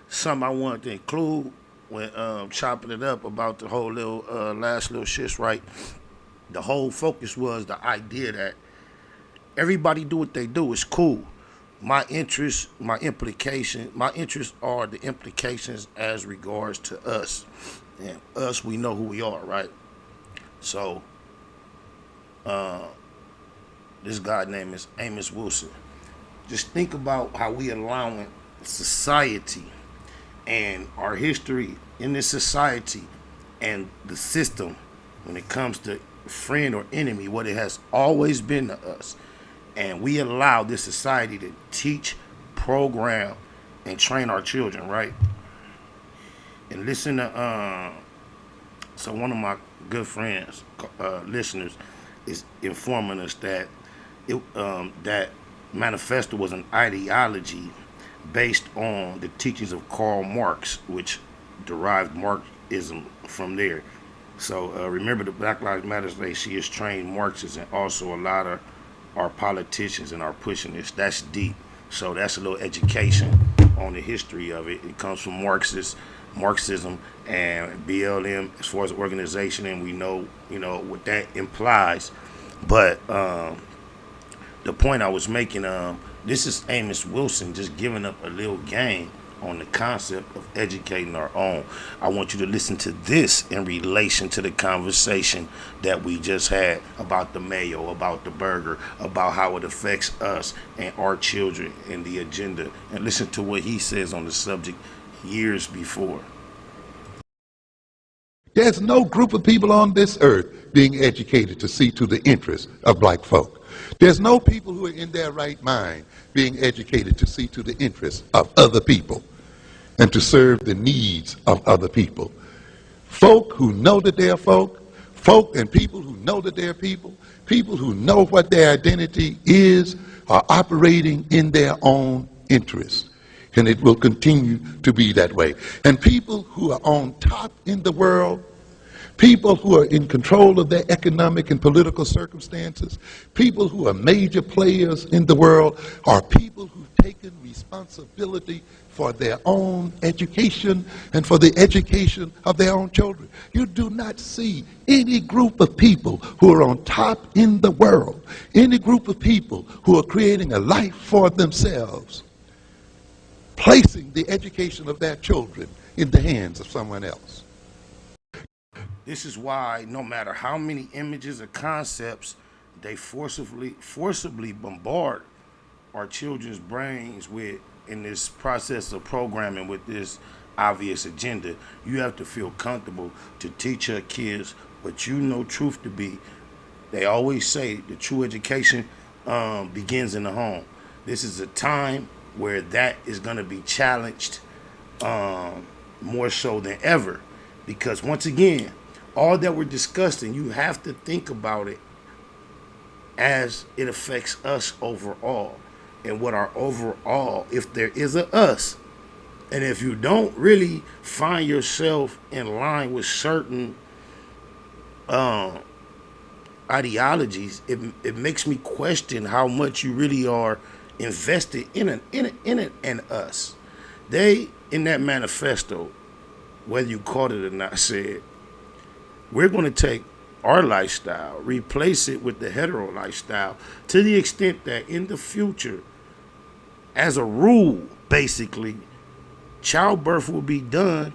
something I wanted to include when chopping it up about the whole little last little shits, right? The whole focus was the idea that everybody do what they do. It's cool. My interests are the implications as regards to us. And us, we know who we are, right? So this guy name is Amos Wilson. Just think about how we allowing society and our history in this society and the system when it comes to friend or enemy, what it has always been to us. And we allow this society to teach, program, and train our children, right? And listen to, so one of my good friends, listeners, is informing us that that manifesto was an ideology based on the teachings of Karl Marx, which derived Marxism from there. So remember the Black Lives Matter, she is trained Marxists, and also a lot of our politicians and are pushing this. That's deep. So that's a little education on the history of it. It comes from Marxism and BLM as far as organization, and we know, what that implies. But the point I was making, this is Amos Wilson just giving up a little game on the concept of educating our own. I want you to listen to this in relation to the conversation that we just had about the mayo, about the burger, about how it affects us and our children and the agenda. And listen to what he says on the subject years before. There's no group of people on this earth being educated to see to the interests of black folk. There's no people who are in their right mind being educated to see to the interests of other people and to serve the needs of other people. Folk who know that they're folk and people who know that they're people who know what their identity is, are operating in their own interests. And it will continue to be that way. And people who are on top in the world, people who are in control of their economic and political circumstances, people who are major players in the world, are people who've taken responsibility for their own education and for the education of their own children. You do not see any group of people who are on top in the world, any group of people who are creating a life for themselves, placing the education of their children in the hands of someone else. This is why no matter how many images or concepts they forcibly bombard our children's brains with in this process of programming with this obvious agenda, you have to feel comfortable to teach your kids what you know truth to be. They always say the true education begins in the home. This is a time where that is going to be challenged more so than ever, because once again, all that we're discussing, you have to think about it as it affects us overall, and what our overall, if there is a us, and if you don't really find yourself in line with certain ideologies, it makes me question how much you really are invested in an us. They, in that manifesto, whether you caught it or not, said, we're going to take our lifestyle, replace it with the hetero lifestyle, to the extent that in the future, as a rule, basically, childbirth will be done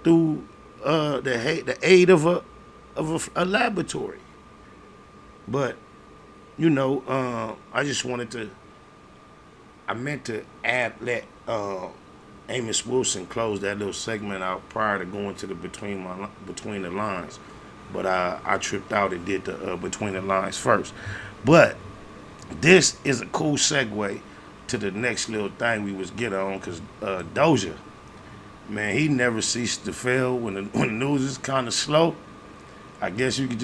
through the aid of a laboratory. But you know, I meant to let Amos Wilson close that little segment out prior to going to the between the lines, but I tripped out and did the between the lines first. But this is a cool segue to the next little thing we was getting on, because Doja, man, he never ceased to fail when the news is kind of slow. I guess we can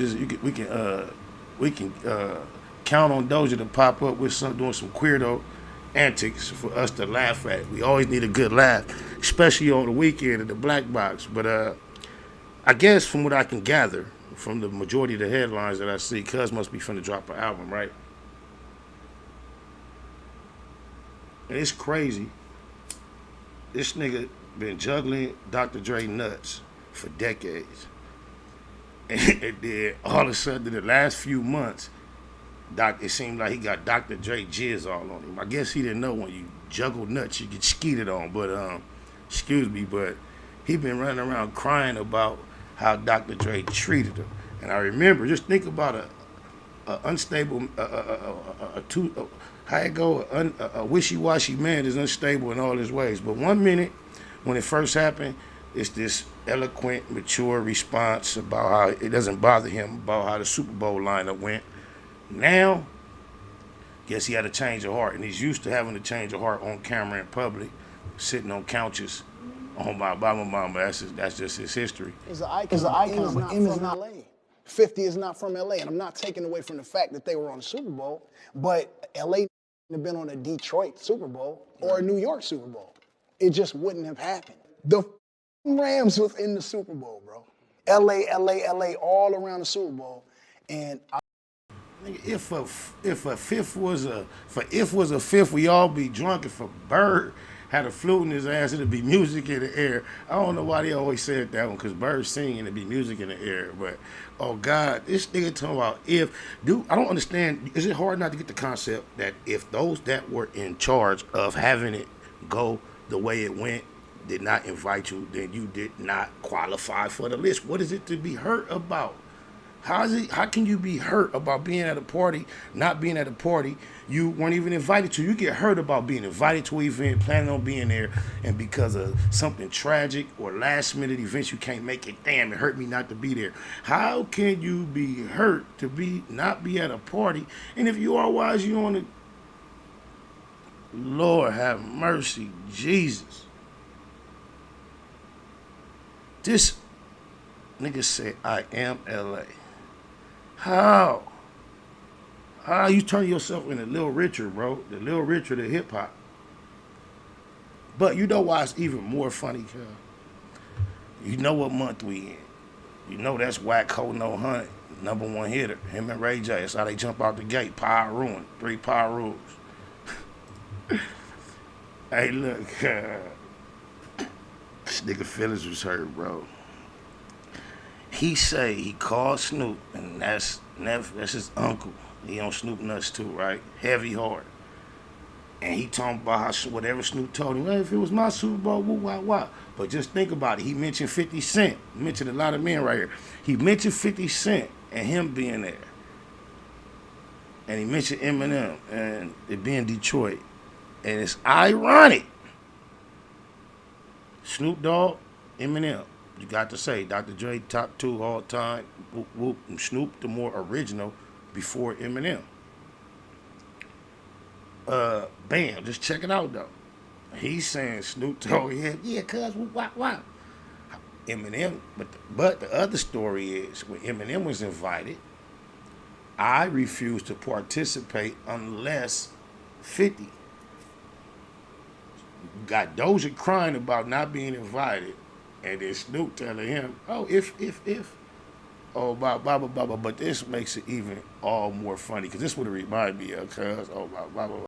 count on Doja to pop up with doing some queerdo antics for us to laugh at. We always need a good laugh, especially on the weekend at the Black Box. But I guess from what I can gather from the majority of the headlines that I see, Cuz must be finna drop an album, right? And it's crazy. This nigga been juggling Dr. Dre nuts for decades. And then all of a sudden, in the last few months, it seemed like he got Dr. Dre jizz all on him. I guess he didn't know when you juggle nuts, you get skeeted on. But, excuse me, but he been running around crying about how Dr. Dre treated him. And I remember, just think about a unstable, a wishy-washy man is unstable in all his ways. But one minute, when it first happened, it's this eloquent, mature response about how it doesn't bother him about how the Super Bowl lineup went. Now, guess he had a change of heart, and he's used to having a change of heart on camera in public, sitting on couches on my mama. That's just his history. It's an icon, but M is not LA. 50 is not from LA, and I'm not taking away from the fact that they were on the Super Bowl, but LA have been on a Detroit Super Bowl or a New York Super Bowl. It just wouldn't have happened. The Rams was in the Super Bowl, bro. LA, all around the Super Bowl, and if a fifth was a fifth, we all be drunk. If a bird had a flute in his ass, it'd be music in the air. I don't know why they always said that one, because birds sing and it'd be music in the air. But oh God, this nigga talking about I don't understand. Is it hard not to get the concept that if those that were in charge of having it go the way it went did not invite you, then you did not qualify for the list? What is it to be hurt about? How can you be hurt about being at a party, not being at a party you weren't even invited to? You get hurt about being invited to an event, planning on being there, and because of something tragic or last minute events you can't make it. Damn, it hurt me not to be there. How can you be hurt to not be at a party? And if you are wise, you on the Lord have mercy, Jesus. This nigga said, I am LA. How? How you turn yourself into Lil Richard, bro? The Lil Richard of hip hop. But you know why it's even more funny, cuz? You know what month we in. You know that's Whack Ho No Hunt, #1 hitter. Him and Ray J. That's how they jump out the gate. Power ruin. 3 power rules. Hey, look, this nigga feelings was hurt, bro. He say he called Snoop, and that's his uncle. He on Snoop nuts too, right? Heavy heart. And he talking about how whatever Snoop told him, hey, if it was my Super Bowl, woo, wah, wah. But just think about it. He mentioned 50 Cent. He mentioned a lot of men right here. He mentioned 50 Cent and him being there. And he mentioned Eminem and it being Detroit. And it's ironic. Snoop Dogg, Eminem. You got to say, Dr. Dre, top 2 all time. Whoop, whoop. And Snoop, the more original, before Eminem. Bam, just check it out, though. He's saying Snoop told him, yeah, cuz, why? Eminem, but the other story is, when Eminem was invited, I refused to participate unless 50. Got Doja crying about not being invited. And then Snoop telling him, oh, if. Oh, blah, blah, blah, blah. But this makes it even all more funny, because this would remind me of, cuz, oh, blah, blah, blah.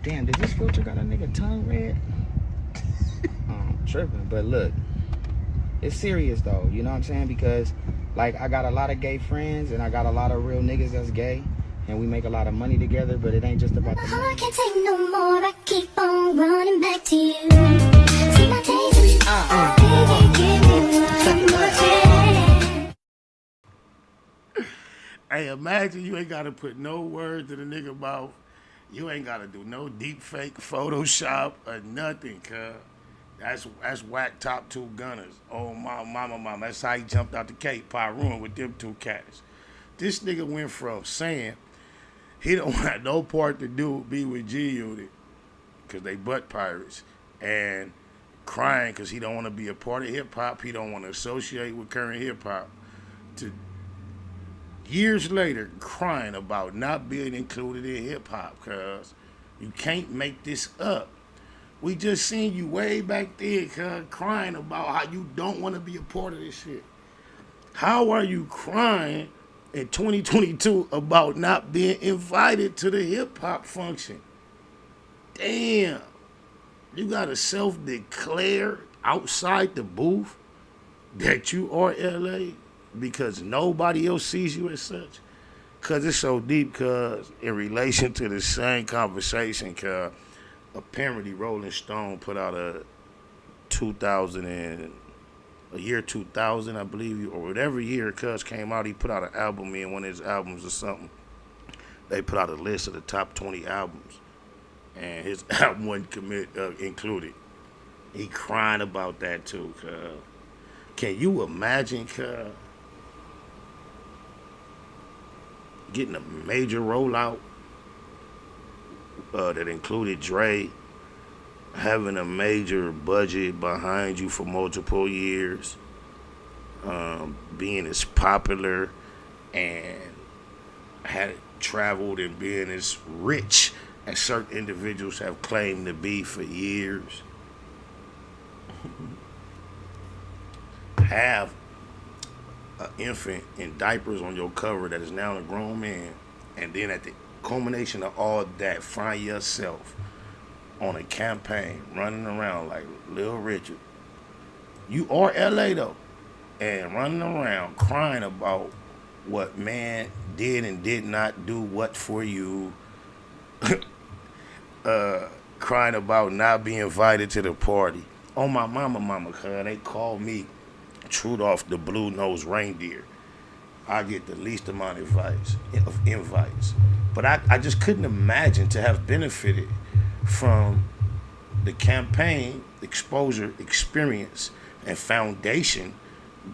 Damn, did this filter got a nigga tongue red? I'm tripping, but look, it's serious though, you know what I'm saying? Because, like, I got a lot of gay friends and I got a lot of real niggas that's gay, and we make a lot of money together, but it ain't just about the money. I can't take no more, I keep on running back to you. See my days, baby, give me one more chance. Hey, imagine you ain't got to put no words in a nigga mouth. You ain't got to do no deep fake Photoshop or nothing, cuz. That's Whack top 2 gunners. Oh, my mama. That's how he jumped out the Cape Pyroon with them 2 cats. This nigga went from saying he don't want no part to do with be with G Unit because they butt pirates, and crying because he don't want to be a part of hip-hop. He don't want to associate with current hip-hop. To years later, crying about not being included in hip-hop, cuz you can't make this up. We just seen you way back there, cuz, crying about how you don't want to be a part of this shit. How are you crying in 2022 about not being invited to the hip-hop function? Damn. You gotta self-declare outside the booth that you are LA because nobody else sees you as such? Cause it's so deep, cuz, in relation to the same conversation, cuz, apparently Rolling Stone put out a 2000, I believe, or whatever year cuz came out, he put out an album in one of his albums or something. they put out a list of the top 20 albums, and his album wasn't included. He crying about that too, cuz. Can you imagine, cuz, getting a major rollout that included Dre, having a major budget behind you for multiple years, being as popular and had traveled and being as rich as certain individuals have claimed to be for years. Have an infant in diapers on your cover that is now a grown man, and then at the culmination of all that, find yourself on a campaign running around like Lil Richard. You are LA though, and running around crying about what man did and did not do what for you. Crying about not being invited to the party. Oh, my mama, cuz they call me Trudolph the Blue-Nosed Reindeer. I get the least amount of invites. But I just couldn't imagine to have benefited from the campaign, exposure, experience, and foundation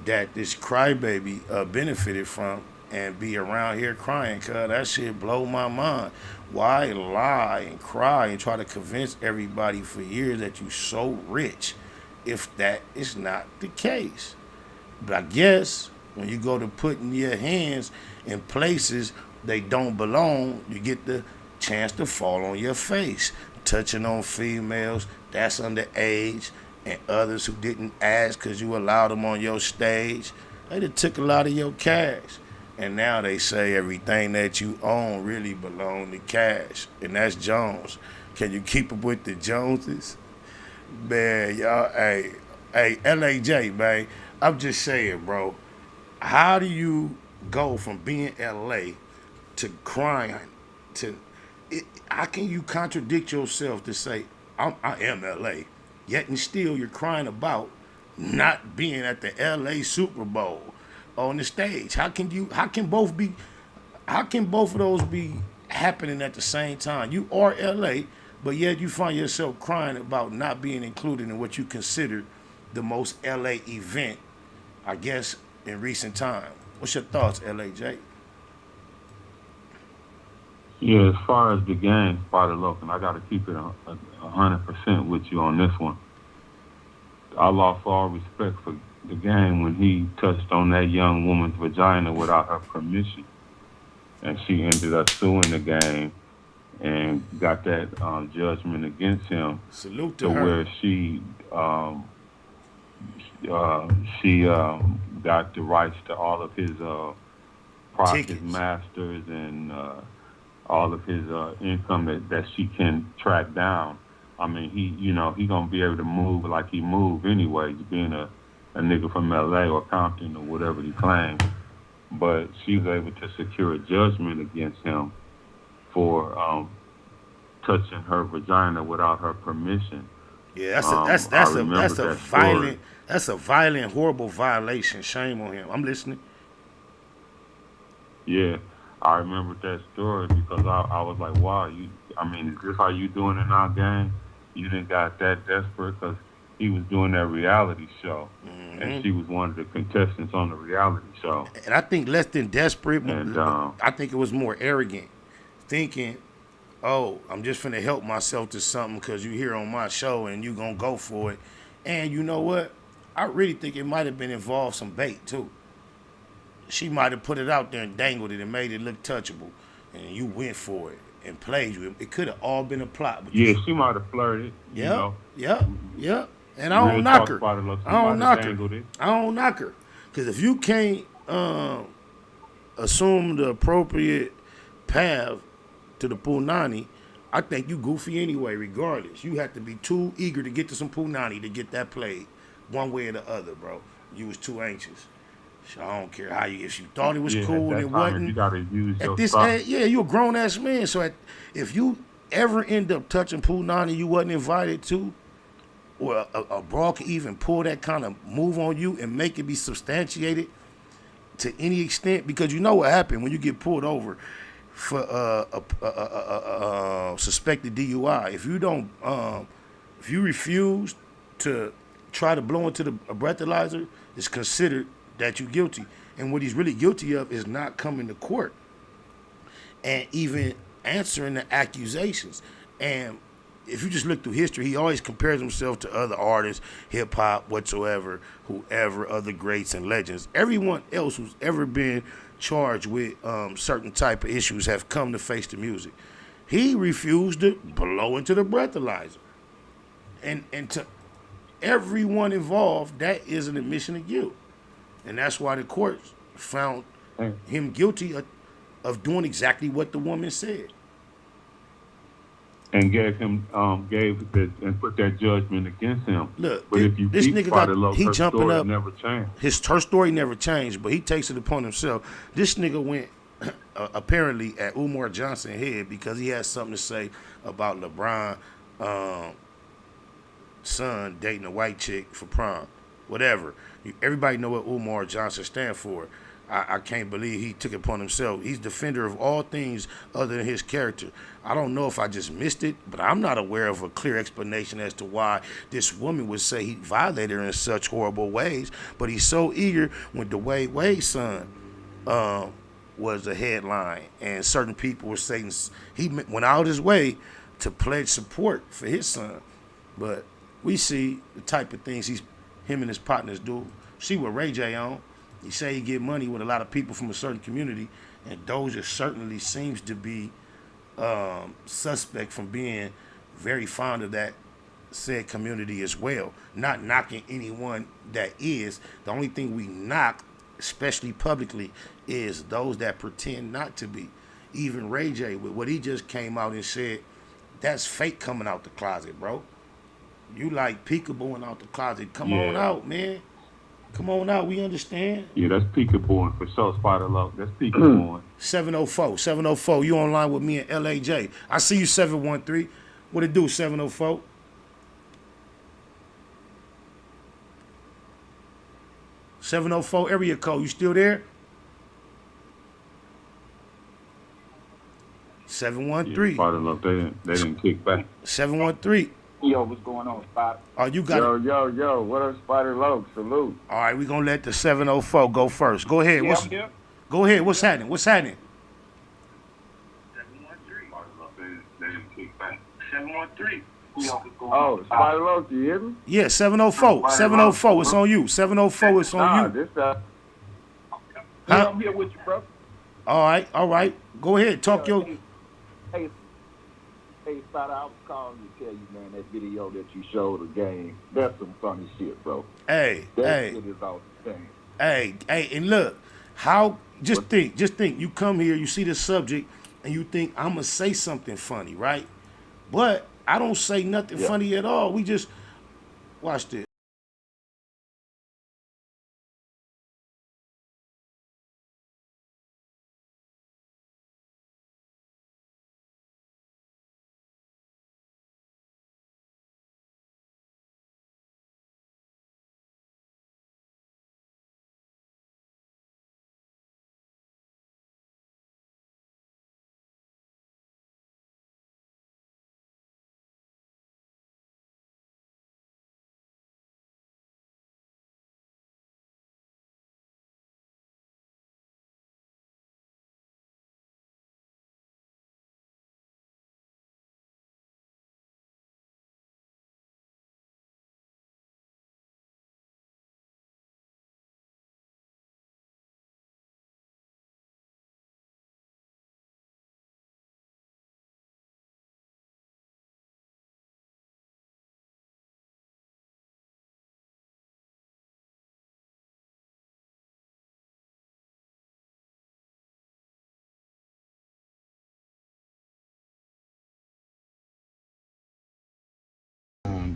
that this crybaby benefited from, and be around here crying, cuz that shit blow my mind. Why lie and cry and try to convince everybody for years that you so rich if that is not the case? But I guess when you go to putting your hands in places they don't belong, you get the chance to fall on your face. Touching on females that's underage and others who didn't ask because you allowed them on your stage. They done took a lot of your cash. And now they say everything that you own really belong to Cash. And that's Jones. Can you keep up with the Joneses? Man, y'all, hey, LAJ, man. I'm just saying, bro. How do you go from being LA to crying to... how can you contradict yourself to say, I am LA, yet and still you're crying about not being at the LA Super Bowl on the stage? How can both of those be happening at the same time? You are LA, but yet you find yourself crying about not being included in what you consider the most LA event, I guess, in recent time. What's your thoughts, LAJ? Yeah, as far as the game, Spider Locan, I got to keep it 100% with you on this one. I lost all respect for the game when he touched on that young woman's vagina without her permission, and she ended up suing the game and got that judgment against him. Salute to her. Where she got the rights to all of his profit masters and all of his income that she can track down. I mean, he gonna be able to move like he moved anyway, being a nigga from LA or Compton or whatever he claimed. But she was able to secure a judgment against him for touching her vagina without her permission. Yeah, that's a violent, horrible violation. Shame on him. I'm listening. Yeah, I remembered that story because I was like, wow, is this how you doing in our game? You didn't got that desperate because he was doing that reality show, and she was one of the contestants on the reality show. And I think less than desperate, and I think it was more arrogant, thinking, oh, I'm just finna help myself to something because you here on my show and you gonna go for it. And you know what? I really think it might have been involved some bait too. She might have put it out there and dangled it and made it look touchable, and you went for it and played you. It could have all been a plot. But yeah, she might have flirted. Yeah. And I don't knock her. I don't knock her. Because if you can't assume the appropriate path to the punani, I think you goofy anyway, regardless. You have to be too eager to get to some punani to get that played one way or the other, bro. You was too anxious. So I don't care how if you thought it was cool and it wasn't. You gotta use at this age, you a grown ass man. So if you ever end up touching punani you wasn't invited to, or a broad can even pull that kind of move on you and make it be substantiated to any extent, because you know what happened when you get pulled over. for suspected DUI. If you don't, if you refuse to try to blow into a breathalyzer, it's considered that you're guilty. And what he's really guilty of is not coming to court and even answering the accusations. And if you just look through history, he always compares himself to other artists, hip hop, whatsoever, whoever, other greats and legends. Everyone else who's ever been charged with certain type of issues have come to face the music. He refused to blow into the breathalyzer. And to everyone involved, that is an admission of guilt. And that's why the courts found him guilty of doing exactly what the woman said. And gave him, and put that judgment against him. Look, but if you this keep nigga he jumping up. Never changed. Her story never changed, but he takes it upon himself. This nigga went apparently at Umar Johnson's head because he had something to say about LeBron son dating a white chick for prom, whatever. Everybody know what Umar Johnson stand for. I can't believe he took it upon himself. He's defender of all things other than his character. I don't know if I just missed it, but I'm not aware of a clear explanation as to why this woman would say he violated her in such horrible ways. But he's so eager when Dwayne Wade's son was a headline, and certain people were saying he went out his way to pledge support for his son. But we see the type of things him and his partners do. See what Ray J on. He say he get money with a lot of people from a certain community, and Doja certainly seems to be suspect from being very fond of that said community as well. Not knocking anyone that is. The only thing we knock, especially publicly, is those that pretend not to be. Even Ray J, with what he just came out and said, that's fake coming out the closet, bro. You like peekabooing out the closet. Come on out, man. Come on out, we understand. Yeah, that's peekabooing for sure, Spider Low. That's peekabooing. 704, you online with me and LAJ. I see you, 713. What it do, 704? Area code, you still there? 713. Yeah, Spider Low, they didn't kick back. 713. Yo, what's going on, Spot? Oh, you got it. Yo, what up, Spider Low? Salute. All right, we're going to let the 704 go first. Go ahead. Yeah, I'm here. Go ahead. What's happening? 713. They didn't kick back. 713. Oh, Spider Low, you hear me? Yeah, 704. 704, it's on you. 704, it's on you. This Huh? I'm here with you, bro. All right. Go ahead. Talk your... Hey, Spider, I was calling you to tell you, man, that video that you showed the game, that's some funny shit, bro. That shit is outstanding. Hey, and look, just think, you come here, you see this subject, and you think, I'm going to say something funny, right? But I don't say nothing funny at all. We just, watch this.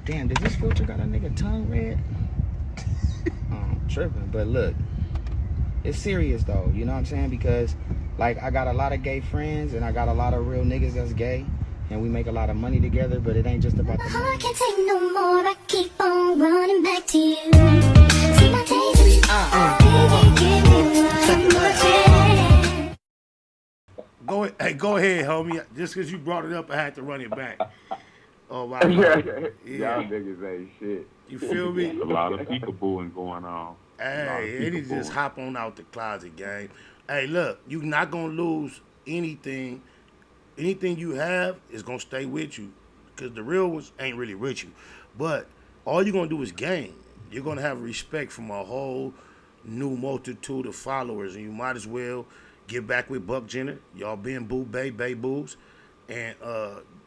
Damn, did this filter got a nigga tongue red? I'm tripping, but look, it's serious though, you know what I'm saying? Because, like, I got a lot of gay friends and I got a lot of real niggas that's gay, and we make a lot of money together, but it ain't just about the money. I can't take no more, I keep on running back to you. See my days, baby, give me one more chance. go ahead, homie. Just because you brought it up, I had to run it back. Oh, my Y'all God. niggas ain't shit. You feel me? A lot of peekabooing going on. Hey, they need to just hop on out the closet, gang. Hey, look, you're not going to lose anything. Anything you have is going to stay with you because the real ones ain't really with you. But all you're going to do is gain. You're going to have respect from a whole new multitude of followers, and you might as well get back with Buck Jenner. Y'all being Boo Bay, Bay Boos, and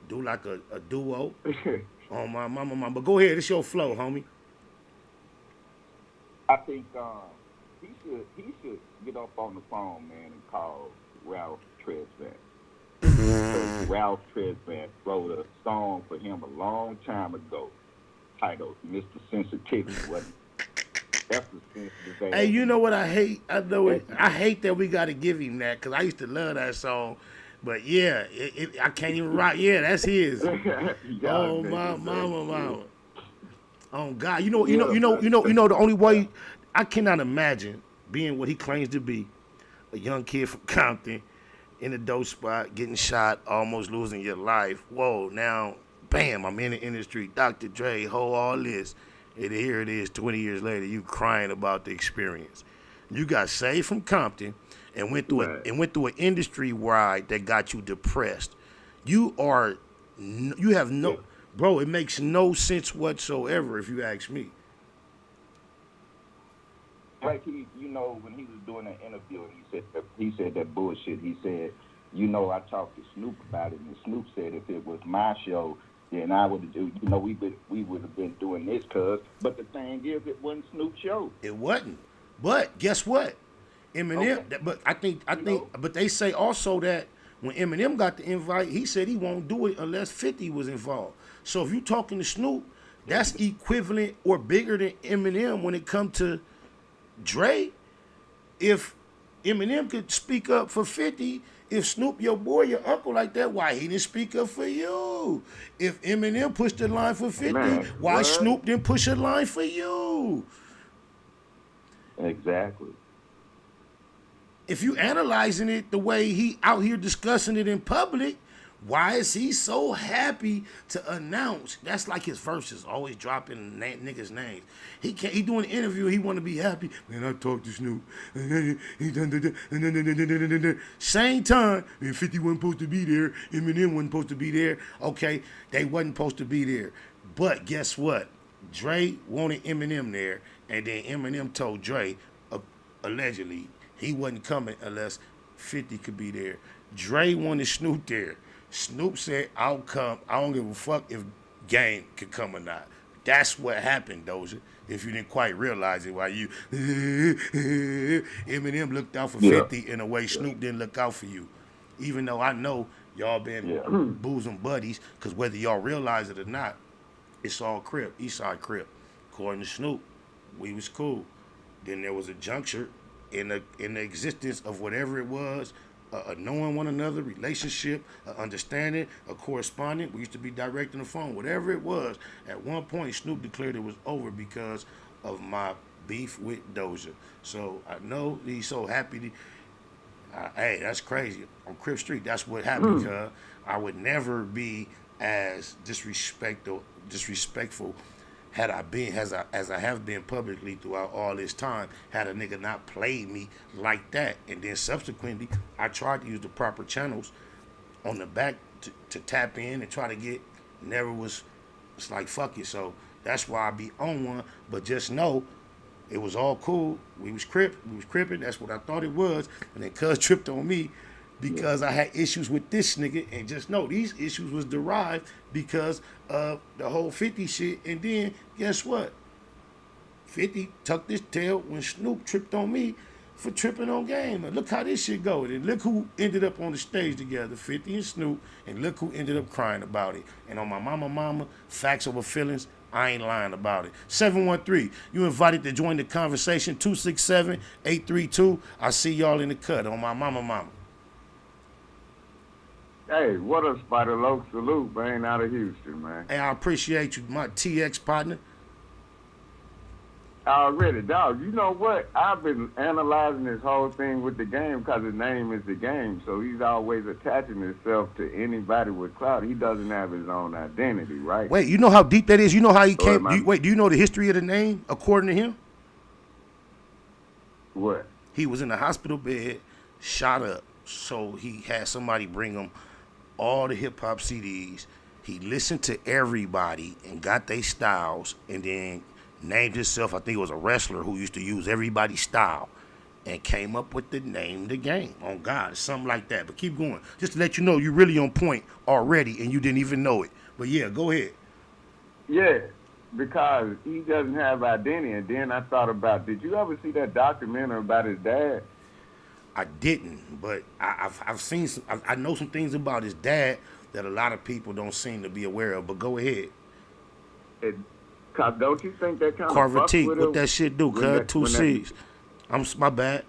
do like a duo on my mama. But go ahead, it's your flow, homie. I think he should get up on the phone, man, and call Ralph Tresvant. Ralph Tresvant wrote a song for him a long time ago titled Mr. Sensitivity, wasn't it? That's the sensitive. Hey, you know what I hate? I know it. I hate that we got to give him that because I used to love that song. But yeah, I can't even write. Yeah, that's his. Oh my mama. Oh God, you know. The only way I cannot imagine being what he claims to be, a young kid from Compton, in a dope spot, getting shot, almost losing your life. Whoa, now, bam, I'm in the industry. Dr. Dre, all this. And here it is, 20 years later, you crying about the experience. You got saved from Compton and went through an industry ride that got you depressed. You have no, bro, it makes no sense whatsoever if you ask me. Like when he was doing that interview, he said that bullshit. He said, I talked to Snoop about it, and Snoop said if it was my show, then I would have we would have been doing this, but the thing is, it wasn't Snoop's show. It wasn't. But guess what? Eminem. Okay. But I think. But they say also that when Eminem got the invite, he said he won't do it unless 50 was involved. So if you're talking to Snoop, that's equivalent or bigger than Eminem when it comes to Dre. If Eminem could speak up for 50, if Snoop, your boy, your uncle like that, why he didn't speak up for you? If Eminem pushed the line for 50, why Snoop didn't push a line for you? Exactly. If you analyzing it the way he out here discussing it in public, why is he so happy to announce? That's like his verses, always dropping niggas' names. He doing an interview, he want to be happy. Man, I talked to Snoop. Same time, 50 wasn't supposed to be there. Eminem wasn't supposed to be there. Okay, they wasn't supposed to be there. But guess what? Dre wanted Eminem there, and then Eminem told Dre, allegedly, he wasn't coming unless 50 could be there. Dre wanted Snoop there. Snoop said, I'll come. I don't give a fuck if GaYme could come or not. That's what happened, Doja. If you didn't quite realize it, why you Eminem looked out for 50 in a way Snoop didn't look out for you. Even though I know y'all been bosom buddies, because whether y'all realize it or not, it's all Crip, Eastside Crip. According to Snoop, we was cool. Then there was a juncture in the existence of whatever it was, a knowing one another, relationship, a understanding, a corresponding. We used to be direct on the phone, whatever it was. At one point, Snoop declared it was over because of my beef with Doja. So I know he's so happy. Hey, that's crazy. On Crip Street, that's what happened. Because I would never be as disrespectful had I been, as I have been publicly throughout all this time, had a nigga not played me like that. And then subsequently, I tried to use the proper channels on the back to tap in and try to get, never was, it's like, fuck it. So that's why I be on one. But just know, it was all cool. We was cripping. That's what I thought it was. And then Cuz tripped on me because I had issues with this nigga, and just know these issues was derived because of the whole 50 shit. And then guess what? 50 tucked his tail when Snoop tripped on me for tripping on GaYme. And look how this shit go. And look who ended up on the stage together, 50 and Snoop, and look who ended up crying about it. And on my mama, facts over feelings, I ain't lying about it. 713, you invited to join the conversation, 267-832. I see y'all in the cut on my mama. Hey, what up, Spider Loc? Salute, man, out of Houston, man. Hey, I appreciate you, my TX partner. Already, dog. You know what? I've been analyzing this whole thing with the game because his name is the game. So he's always attaching himself to anybody with clout. He doesn't have his own identity, right? Wait, you know how deep that is? You know how he So came? Do you know the history of the name according to him? What? He was in a hospital bed, shot up. So he had somebody bring him all the hip hop CDs. He listened to everybody and got their styles, and then named himself. I think it was a wrestler who used to use everybody's style, and came up with the name The Game. On God, something like that. But keep going, just to let you know you're really on point already, and you didn't even know it. But yeah, go ahead. Yeah, because he doesn't have identity. And then I thought about, did you ever see that documentary about his dad? I didn't, but I've seen some. I know some things about his dad that a lot of people don't seem to be aware of. But go ahead. Cause don't you think that kind Carver of T, with what him? that shit do, cuz? 2 C's. My bad.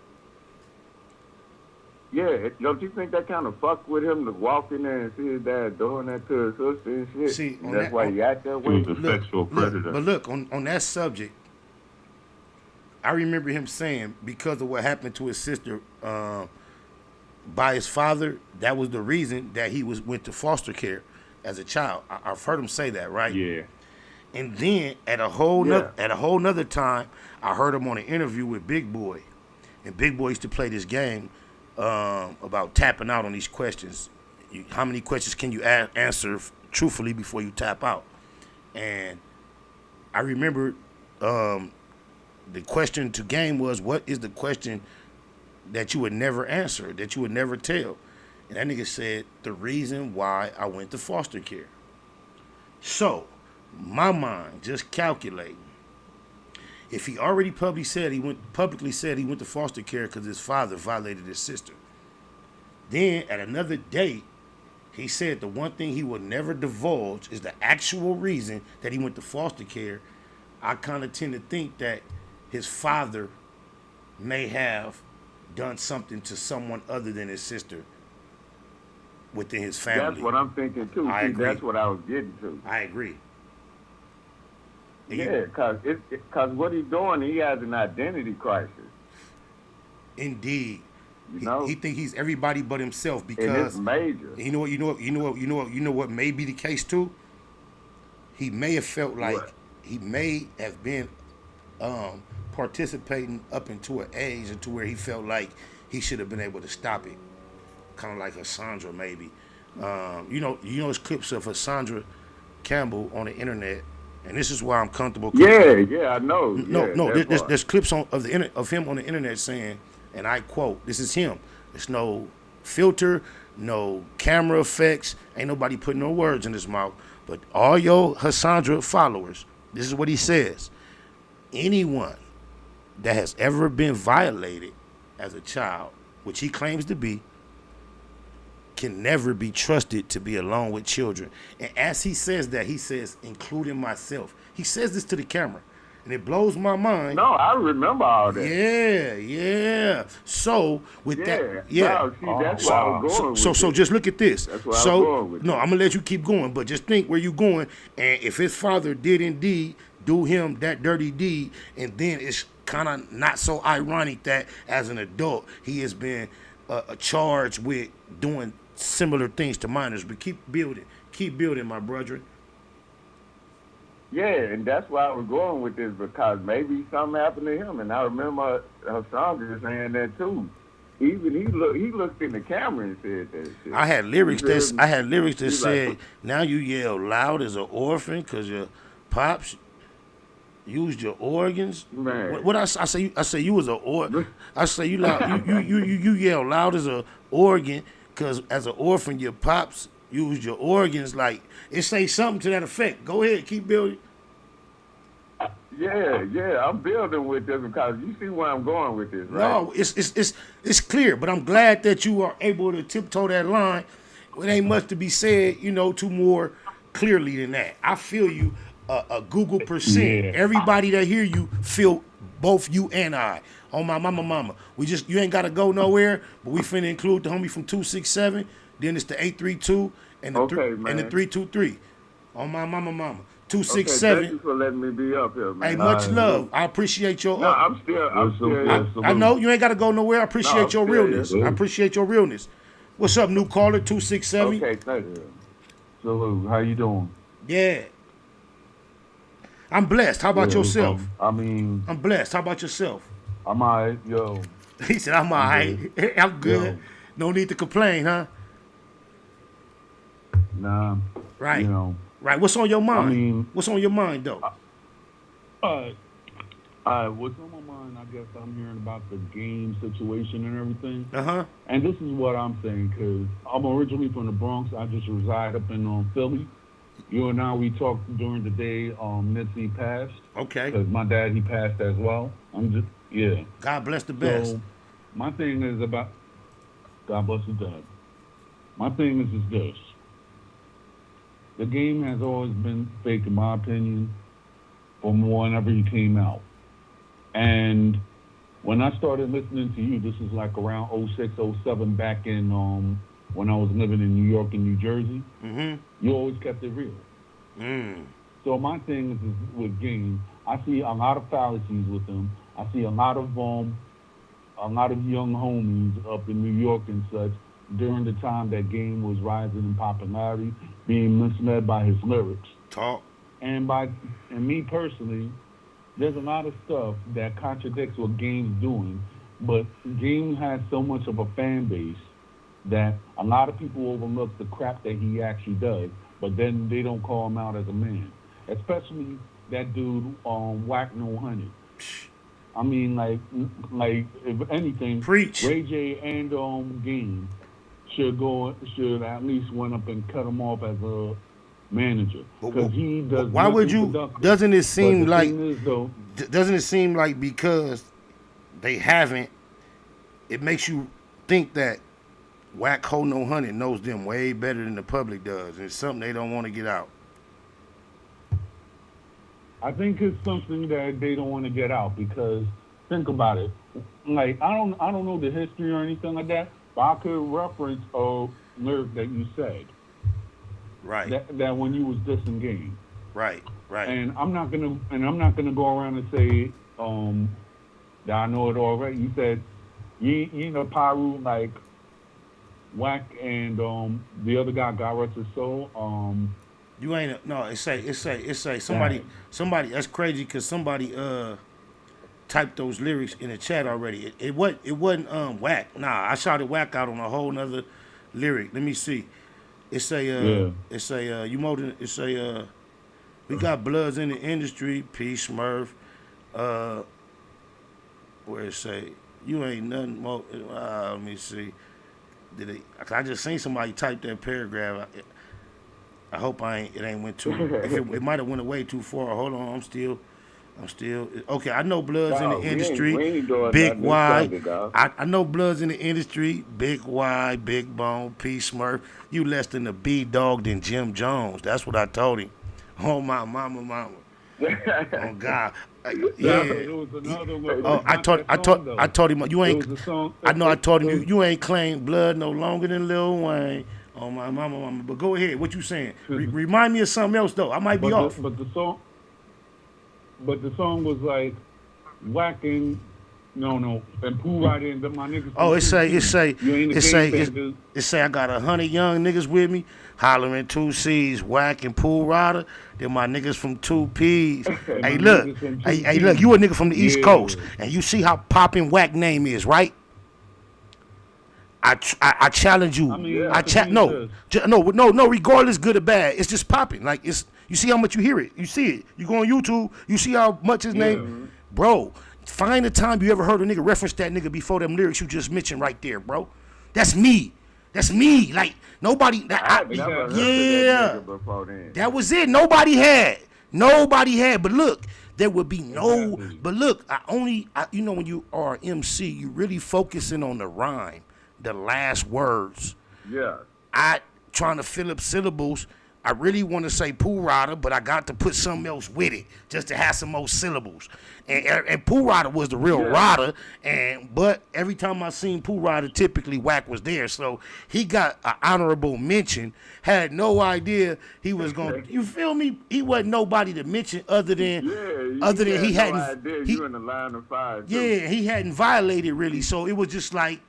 Yeah, don't you think that kind of fuck with him to walk in there and see his dad doing that to his sister and shit? See, and that's why he act that way. He was a sexual predator. But look, on that subject, I remember him saying because of what happened to his sister by his father, that was the reason that he went to foster care as a child. I've heard him say that, right? Yeah. And then at a whole nother time, I heard him on an interview with Big Boy, and Big Boy used to play this game about tapping out on these questions. How many questions can you answer truthfully before you tap out? And I remember the question to GaYme was, what is the question that you would never answer, that you would never tell? And that nigga said, the reason why I went to foster care. So, my mind just calculating, if he already publicly said he went to foster care because his father violated his sister, then at another date, he said the one thing he would never divulge is the actual reason that he went to foster care. I kind of tend to think that his father may have done something to someone other than his sister within his family. That's what I'm thinking too. I agree. That's what I was getting to. I agree. Yeah, because what he's doing, he has an identity crisis. Indeed. You know? He think he's everybody but himself because and it's major. You know what may be the case too? He may have felt like he may have been participating up into an age into where he felt like he should have been able to stop it. Kind of like Hassandra maybe. You know there's clips of Hassandra Campbell on the internet. And this is why I'm comfortable. Yeah, I know. There's clips of him on the internet saying, and I quote, this is him. There's no filter, no camera effects, ain't nobody putting no words in his mouth. But all your Hassandra followers, this is what he says. Anyone that has ever been violated as a child, which he claims to be, can never be trusted to be alone with children. And as he says that, he says, including myself. He says this to the camera, and it blows my mind. No, I remember all that. Yeah. So with that, that's where I was going so just look at this. That's where I was going with I'm gonna let you keep going, but just think where you going. And if his father did indeed do him that dirty deed, and then it's kind of not so ironic that as an adult he has been charged with doing similar things to minors. But keep building, my brother. Yeah, and that's why I was going with this, because maybe something happened to him, and I remember Hassandra saying that too. Even he looked in the camera and said that shit. I had lyrics that said, like, now you yell loud as an orphan because your pops used your organs. Man. What I say you was a I say you loud. you yell loud as a organ because as an orphan your pops used your organs. Like it say something to that effect. Go ahead, keep building. Yeah, I'm building with this because you see where I'm going with this, right? No, it's clear, but I'm glad that you are able to tiptoe that line. It ain't much to be said, too more clearly than that. I feel you a Google %. Yeah. Everybody that hear you feel both you and I. Oh my mama. You ain't gotta go nowhere, but we finna include the homie from 267. Then it's the 832 and the 323. On my mama. 267. Thank you for letting me be up here, man. Hey, much love. I appreciate your. No, I'm still. I know you ain't got to go nowhere. I appreciate your realness. Here. I appreciate your realness. What's up, new caller? 267. Okay, thank you. Salute. How you doing? Yeah. I'm blessed. How about yourself? I'm blessed. How about yourself? I'm alright, yo. He said, I'm alright. I'm good. No need to complain, huh? Nah. Right. You know. Right. What's on your mind? What's on your mind, though? What's on my mind? I guess I'm hearing about the game situation and everything. Uh-huh. And this is what I'm saying, because I'm originally from the Bronx. I just reside up in Philly. You and I, we talked during the day. Nipsey passed. Okay. Because my dad, he passed as well. Yeah. God bless the best. So my thing is about God bless his dad. My thing is this. The game has always been fake, in my opinion, from whenever he came out. And when I started listening to you, this is like around 06, 07, back in when I was living in New York and New Jersey. Mm-hmm. You always kept it real. So my thing is with game, I see a lot of fallacies with him. I see a lot of young homies up in New York and such during the time that game was rising in popularity, being misled by his lyrics. Talk. And me personally, there's a lot of stuff that contradicts what Game's doing, but Game has so much of a fan base that a lot of people overlook the crap that he actually does, but then they don't call him out as a man. Especially that dude Whack No Honey. I mean, like if anything, preach. Ray J and Game should at least went up and cut him off as a manager, because he does. Why would you? Doesn't it seem like? Doesn't it seem like because they haven't? It makes you think that Whack Ho No Honey knows them way better than the public does, and it's something they don't want to get out. I think it's something that they don't want to get out, because think about it. Like I don't know the history or anything like that, but I could reference a lyric that you said. Right. That when you was dissing Game. Right. And I'm not gonna go around and say that I know it already. You said you know Pyru, like Whack and the other guy, God rest his soul. You ain't no. It say somebody. That's crazy, because somebody typed those lyrics in the chat already. It wasn't Whack. Nah, I shouted Whack out on a whole nother lyric. Let me see. It say you more than it say we got bloods in the industry. P Smurf. Where it say you ain't nothing more. Let me see. I just seen somebody type that paragraph. I hope it ain't went too. It might have went away too far. Hold on, I'm still. Okay, I know bloods in the industry. We ain't doing Big Y. nothing, I know bloods in the industry. Big Y, Big Bone, P Smurf. You less than a B dog than Jim Jones. That's what I told him. Oh my mama. Oh God. Yeah. Oh, I told him you ain't. I know I told him you ain't claimed blood no longer than Lil Wayne. Oh my mama. But go ahead. What you saying? Remind me of something else though. I might be off. But the song was like whacking. No, and Pooh right in. My niggas. Oh, it say I got 100 young niggas with me, hollering 2 C's, Whack and Pool Rider. Then my niggas from 2 P's. Hey, look, you a nigga from the East Coast, and you see how poppin' Whack name is, right? I challenge you. No. Regardless, good or bad, it's just popping. Like it's. You see how much you hear it. You see it. You go on YouTube. You see how much his name, bro. Find the time you ever heard a nigga reference that nigga before them lyrics you just mentioned right there, bro. That's me. Like nobody. That was it. Nobody had. But look, there would be no. But look, you know when you are MC, you really focusing on the rhyme, the last words. Yeah. I trying to fill up syllables. I really want to say Pooh Rider, but I got to put something else with it just to have some more syllables. And Pooh Rider was the real rider, but every time I seen Pooh Rider, typically Wack was there. So he got an honorable mention. Had no idea he was going to, you feel me? He wasn't nobody to mention other than he hadn't. You in the line of fire. Too. Yeah, he hadn't violated really. So it was just like,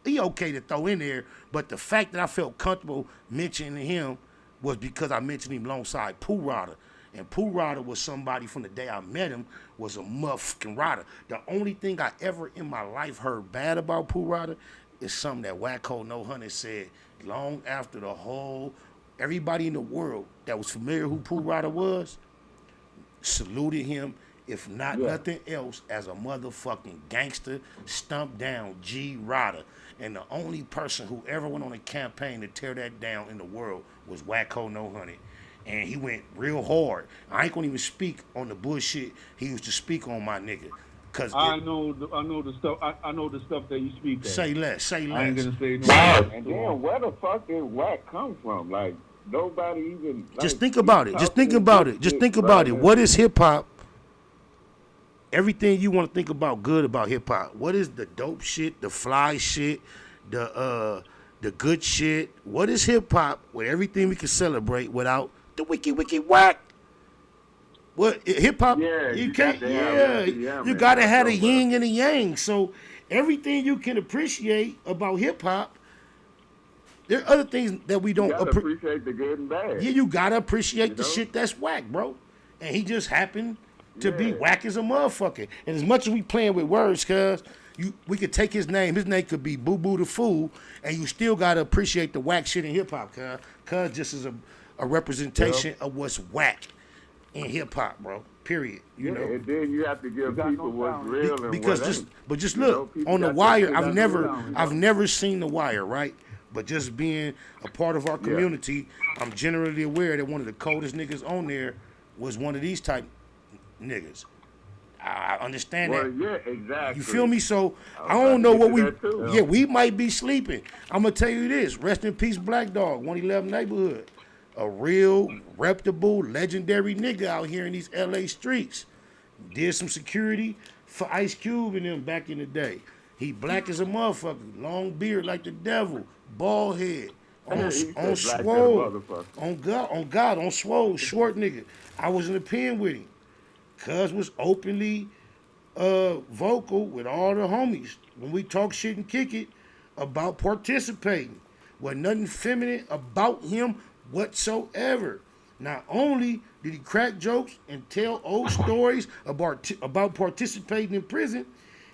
he okay to throw in there. But the fact that I felt comfortable mentioning him was because I mentioned him alongside Pooh Rider. And Pooh Rider was somebody from the day I met him was a motherfucking rider. The only thing I ever in my life heard bad about Pooh Rider is something that Wacko No Honey said long after everybody in the world that was familiar who Pooh Rider was saluted him, if not nothing else, as a motherfucking gangster, stumped down G Rider. And the only person who ever went on a campaign to tear that down in the world was Wacko No Honey. And he went real hard. I ain't gonna even speak on the bullshit he used to speak on, my nigga. Cause I know the stuff. I know the stuff that you speak. Say less. I ain't gonna say no. And then where the fuck did Wack come from? Like nobody even. Just think about it. Just think about it. Just think about it. What is hip hop? Everything you want to think about good about hip hop. What is the dope shit, the fly shit, the good shit? What is hip hop with everything we can celebrate without the wiki whack? What hip hop? Yeah, you can't. You gotta have a yin and a yang. So everything you can appreciate about hip hop, there are other things that we don't appreciate the good and bad. Yeah, you gotta appreciate the shit that's whack, bro. And he just happened to be whack as a motherfucker. And as much as we playing with words, cuz we could take his name could be Boo Boo the Fool, and you still gotta appreciate the whack shit in hip hop, cuz just is a representation of what's whack in hip hop, bro. Period. You know. And then you have to give people what's real and what ain't. But just look on The Wire. I've never seen The Wire, right? But just being a part of our community, I'm generally aware that one of the coldest niggas on there was one of these type niggas. I understand that. Yeah, exactly. You feel me? So I don't know what we might be sleeping. I'm gonna tell you this. Rest in peace, Black Dog, 111 neighborhood. A real, reputable, legendary nigga out here in these LA streets. Did some security for Ice Cube and them back in the day. He black as a motherfucker, long beard like the devil, bald head, on swole, on God, on swole, short nigga. I was in the pen with him. Cuz was openly vocal with all the homies when we talk shit and kick it about participating. Wasn't nothing feminine about him whatsoever. Not only did he crack jokes and tell old stories about participating in prison,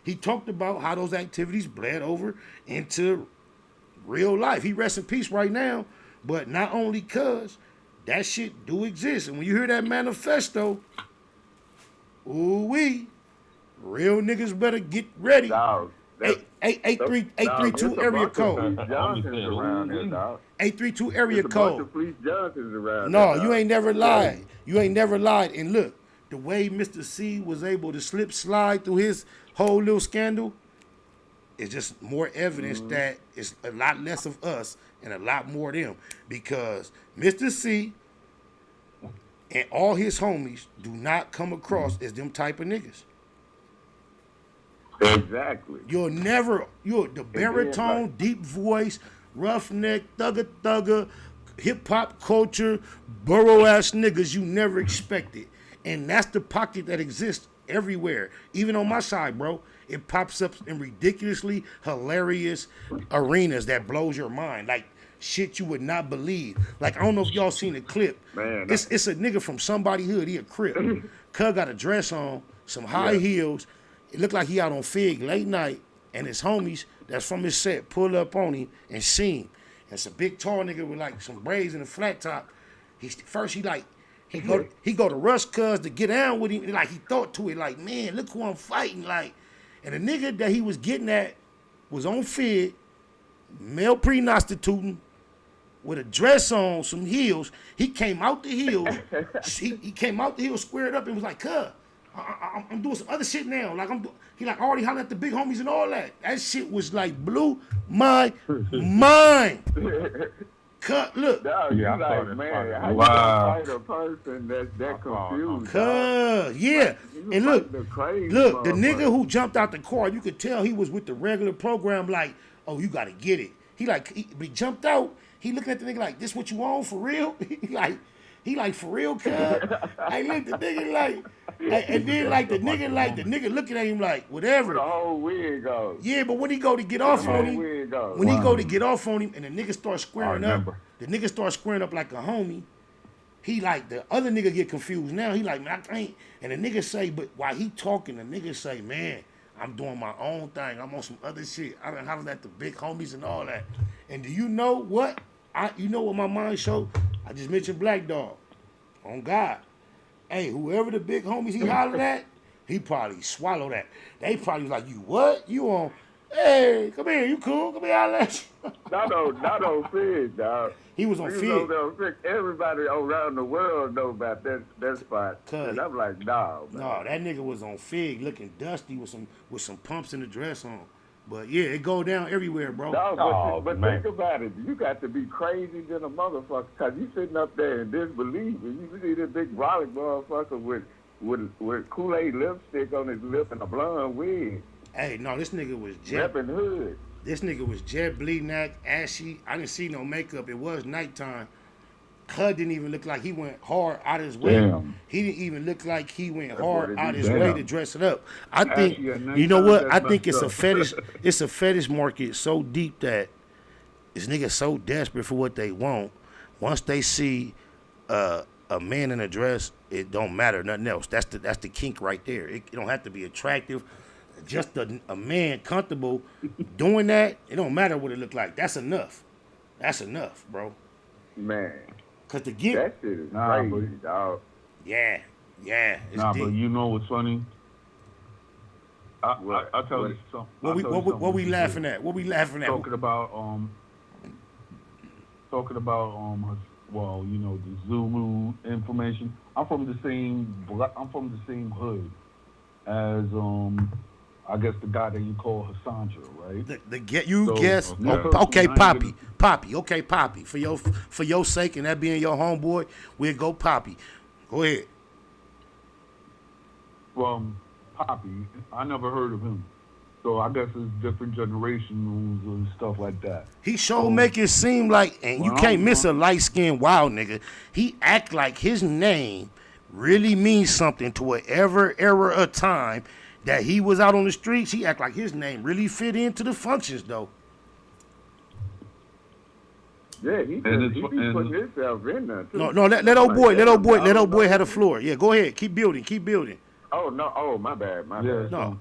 he talked about how those activities bled over into real life. He rests in peace right now, but not only cuz that shit do exist. And when you hear that manifesto, ooh-wee, real niggas better get ready. 832 area code. 832 area code. No, you ain't never lied. You ain't never lied. And look, the way Mr. C was able to slide through his whole little scandal is just more evidence that it's a lot less of us and a lot more of them. Because Mr. C and all his homies do not come across as them type of niggas. Exactly. You're the baritone, deep voice, roughneck, thugger, hip hop culture, borough ass niggas you never expected. And that's the pocket that exists everywhere. Even on my side, bro. It pops up in ridiculously hilarious arenas that blows your mind. Like shit you would not believe. Like, I don't know if y'all seen the clip. Man, it's a nigga from somebody hood. He a Crip. Cuz got a dress on, some high heels. It looked like he out on Fig late night, and his homies that's from his set pull up on him and see him. And it's a big tall nigga with like some braids and a flat top. He go to Russ Cuz to get down with him, and like he thought to it, like, man, look who I'm fighting, like. And the nigga that he was getting at was on Fig, male pre-prostituting, with a dress on, some heels. He came out the heels. he came out the heels, squared up, and was like, "Cuz, I'm doing some other shit now. Like he like already hollering at the big homies and all that. That shit was like blew my mind. Cut, look. No, Yeah, you I saw like, that man, funny. how you Wow. gonna fight a person that confused? Cuz, yeah. Like, you And look, fighting a crazy the nigga motherfucker. who jumped out the car, you could tell he was with the regular program, like, oh, you gotta get it. But he jumped out, he looking at the nigga like, this what you on for real? he like, for real, cuz? I look, the nigga like, and then like the nigga looking at him like, Where whatever. the whole wig goes. Yeah, but when he go to get Where off the on whole him, wig goes. when he go to get off on him, and the nigga starts I squaring up, remember. the nigga starts squaring up like a homie. He like, the other nigga get confused now. He like, man, I can't. And the nigga say, but while he talking, the nigga say, man, I'm doing my own thing. I'm on some other shit. I done hollered at the big homies and all that. And do you know what? You know what my mind showed? I just mentioned Black Dog. On God. Hey, whoever the big homies he hollered at, he probably swallowed that. They probably was like, you what? You on, hey, come here, you cool? Come here, I'll let you. Not on Fig, dog. He was on He Fig. over there on Fig. Everybody around the world know about that spot. And I'm like, nah, man. No, that nigga was on Fig looking dusty with some pumps in the dress on. But yeah, it go down everywhere, bro. No, but think about it. You got to be crazy than a motherfucker, because you sitting up there in disbelief, and you see this big brolic motherfucker with Kool-Aid lipstick on his lip and a blonde wig. Hey, no, this nigga was jet. Repping hood. This nigga was jet, bleeding neck, ashy. I didn't see no makeup. It was nighttime. Cud didn't even look like he went hard out of his way. Damn. He didn't even look like he went That hard boy out did his damn. way to dress it up. I think, Ashy at you know nighttime, what? I that's think it's messed a up. fetish. It's a fetish market so deep that this nigga so desperate for what they want. Once they see a man in a dress, it don't matter nothing else. That's the kink right there. It don't have to be attractive. Just a man comfortable doing that, it don't matter what it look like. That's enough. That's enough, bro. Man. Cause to get that shit is crazy, dog. Yeah. It's Nah, deep. but you know what's funny? I'll tell you something. What we laughing at? What we laughing at? Talking about well, you know, the Zulu information. I'm from the same hood as I guess the guy that you call Hassandra, right? Guess. Okay, Poppy. Okay, Poppy. For your sake and that being your homeboy, we'll go Poppy. Go ahead. Poppy, I never heard of him. So I guess it's different generations and stuff like that. He sure make it seem like, and you can't miss a light-skinned wild nigga. He act like his name really means something to whatever era of time that he was out on the streets. He act like his name really fit into the functions, though. Yeah, he be putting himself in there too. No, let old boy have the floor. Yeah, go ahead, keep building. Oh no, my bad. No.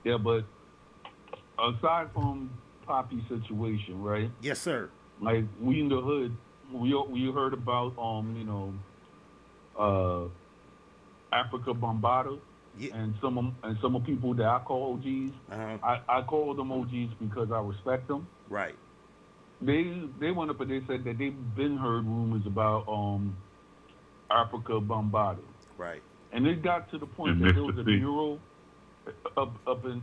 Yeah, but aside from Poppy's situation, right? Yes, sir. Like we in the hood, we heard about Africa Bombada, and some of people that I call OGs. I call them OGs because I respect them. Right. They went up and they said that they've been heard rumors about Africa Bombada. Right. And it got to the point that there was a mural up in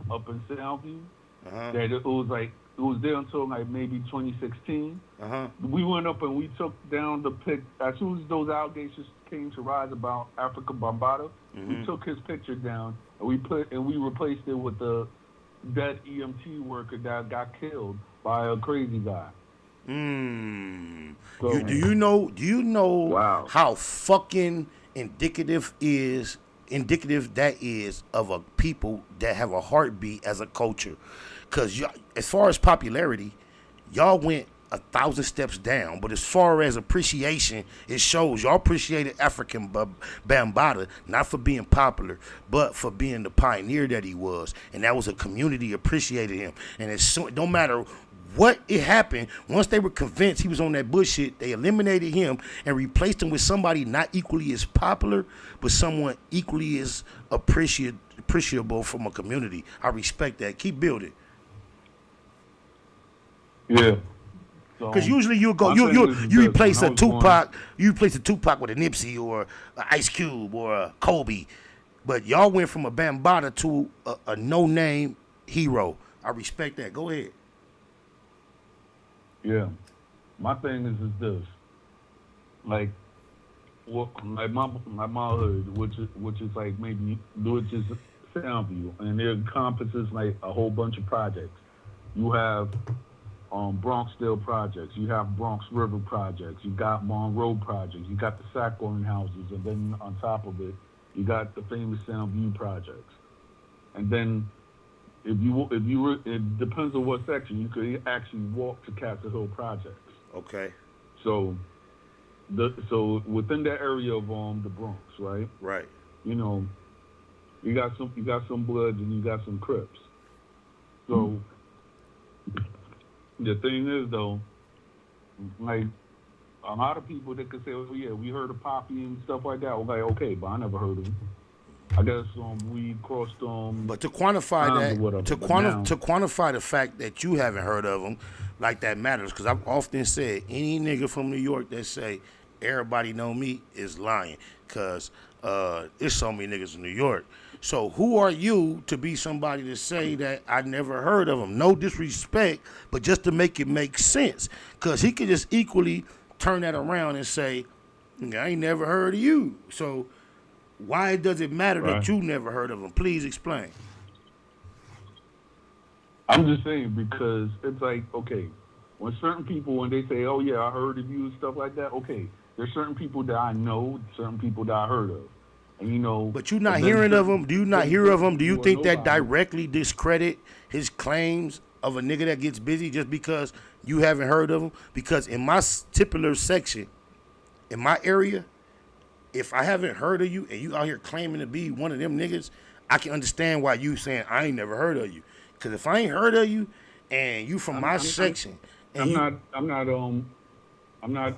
Soundview that it was there until like maybe 2016. We went up and we took down the pic as soon as those allegations came to rise about Africa Bombada. We took his picture down and we replaced it with the dead EMT worker that got killed by a crazy guy. So, do you know how fucking indicative that is of a people that have a heartbeat as a culture? Because as far as popularity, y'all went 1,000 steps down, but as far as appreciation, it shows y'all appreciated African Bambaataa not for being popular, but for being the pioneer that he was, and that was a community appreciated him. And it don't matter what it happened, once they were convinced he was on that bullshit, they eliminated him and replaced him with somebody not equally as popular, but someone equally as appreciable from a community. I respect that. Keep building. Yeah. Because usually you replace a Tupac, you replace a Tupac with a Nipsey or an Ice Cube or a Kobe, but y'all went from a Bambaataa to a no-name hero. I respect that. Go ahead. Yeah. my thing is this, like, like my hood, which is like maybe which is Soundview, and it encompasses like a whole bunch of projects. You have Bronxdale projects, you have Bronx River projects, you got Monroe projects, you got the Sackgorn houses, and then on top of it, you got the famous Soundview projects. And then it depends on what section. You could actually walk to Castle Hill projects. Okay. So within that area of the Bronx, right? Right. You know, you got some Bloods and you got some Crips. So the thing is though, like a lot of people that could say, oh yeah, we heard of Poppy and stuff like that. We're like, okay, but I never heard of him. I guess we crossed But to quantify that, to quantify the fact that you haven't heard of them, like that matters. Because I've often said any nigga from New York that say everybody know me is lying. Because there's so many niggas in New York. So who are you to be somebody to say that I never heard of him? No disrespect, but just to make it make sense. Because he could just equally turn that around and say, I ain't never heard of you. So why does it matter that you never heard of him? Please explain. I'm just saying because it's like, okay, when certain people, when they say, oh yeah, I heard of you and stuff like that, okay, there's certain people that I know, certain people that I heard of. And you know, but you're not hearing of them. Do you not hear of them? Do you think that directly discredit his claims of a nigga that gets busy just because you haven't heard of him? Because in my particular section, in my area, if I haven't heard of you and you out here claiming to be one of them niggas, I can understand why you saying I ain't never heard of you. Because if I ain't heard of you and you from my section, I'm not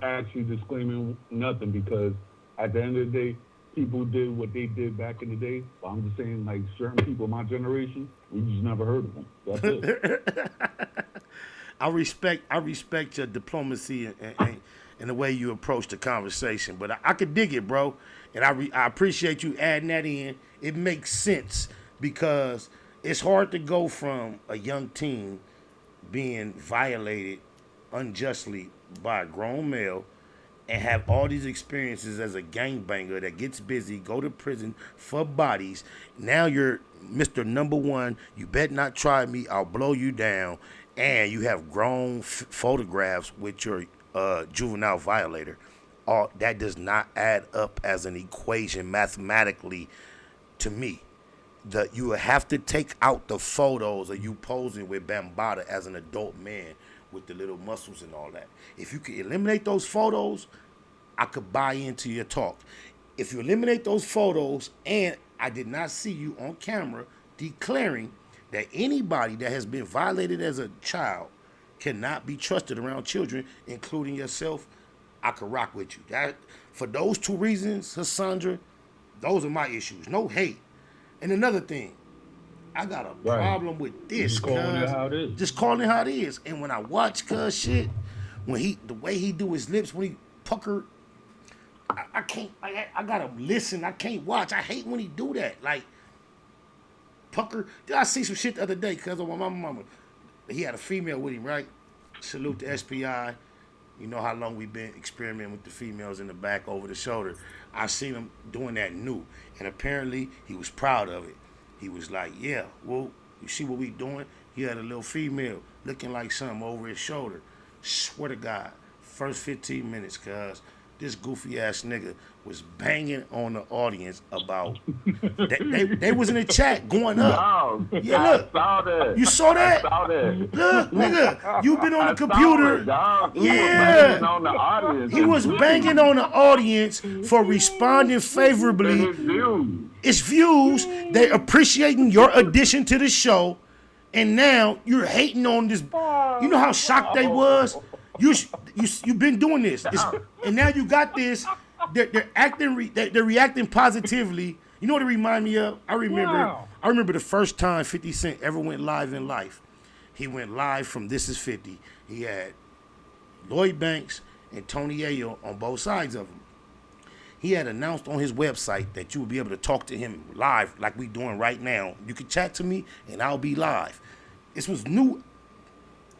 actually disclaiming nothing because at the end of the day, people did what they did back in the day. But I'm just saying, like certain people in my generation, we just never heard of them. That's it. I respect your diplomacy and the way you approach the conversation, but I could dig it, bro, and I appreciate you adding that in. It makes sense because it's hard to go from a young teen being violated unjustly by a grown male and have all these experiences as a gangbanger that gets busy, go to prison for bodies. Now you're Mr. Number One. You better not try me. I'll blow you down. And you have grown photographs with your juvenile violator. That does not add up as an equation mathematically to me. You have to take out the photos of you posing with Bambaataa as an adult man with the little muscles and all that. If you could eliminate those photos, I could buy into your talk. If you eliminate those photos and I did not see you on camera declaring that anybody that has been violated as a child cannot be trusted around children, including yourself, I could rock with you. That for those two reasons, Hassandra, those are my issues. No hate. And another thing, I got a problem with this. Just calling it how it is. Just calling it how it is. And when I watch cuz shit, the way he do his lips when he pucker, I can't. I gotta listen. I can't watch. I hate when he do that. Like pucker. Did I see some shit the other day? Cause of my mama, he had a female with him, right? Salute to SPI. You know how long we've been experimenting with the females in the back over the shoulder. I seen him doing that new, and apparently he was proud of it. He was like, yeah, well, you see what we doing? He had a little female looking like something over his shoulder. Swear to God, first 15 minutes, cuz this goofy ass nigga was banging on the audience about they was in the chat going up. Yeah, look. I saw that. You saw that? I saw that. Look, nigga, you been on the computer. Yeah. On the audience. He was banging on the audience for responding favorably. It's views. They appreciating your addition to the show. And now you're hating on this. You know how shocked they was? You've been doing this. And now you got this. They're reacting positively. You know what it remind me of? I remember the first time 50 Cent ever went live in life. He went live from This Is 50. He had Lloyd Banks and Tony Ayo on both sides of him. He had announced on his website that you would be able to talk to him live like we doing right now. You can chat to me and I'll be live. This was new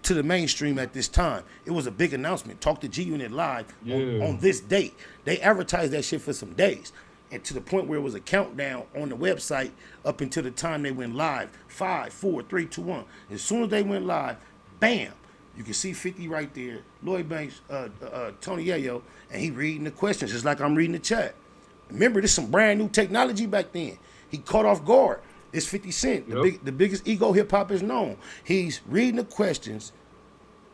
to the mainstream at this time. It was a big announcement. Talk to G Unit live on this date. They advertised that shit for some days. And to the point where it was a countdown on the website up until the time they went live. 5, 4, 3, 2, 1. As soon as they went live, bam, you can see 50 right there, Lloyd Banks, Tony Yayo, and he reading the questions just like I'm reading the chat. Remember, this is some brand new technology back then. He caught off guard. It's 50 Cent, the biggest ego hip hop is known. He's reading the questions,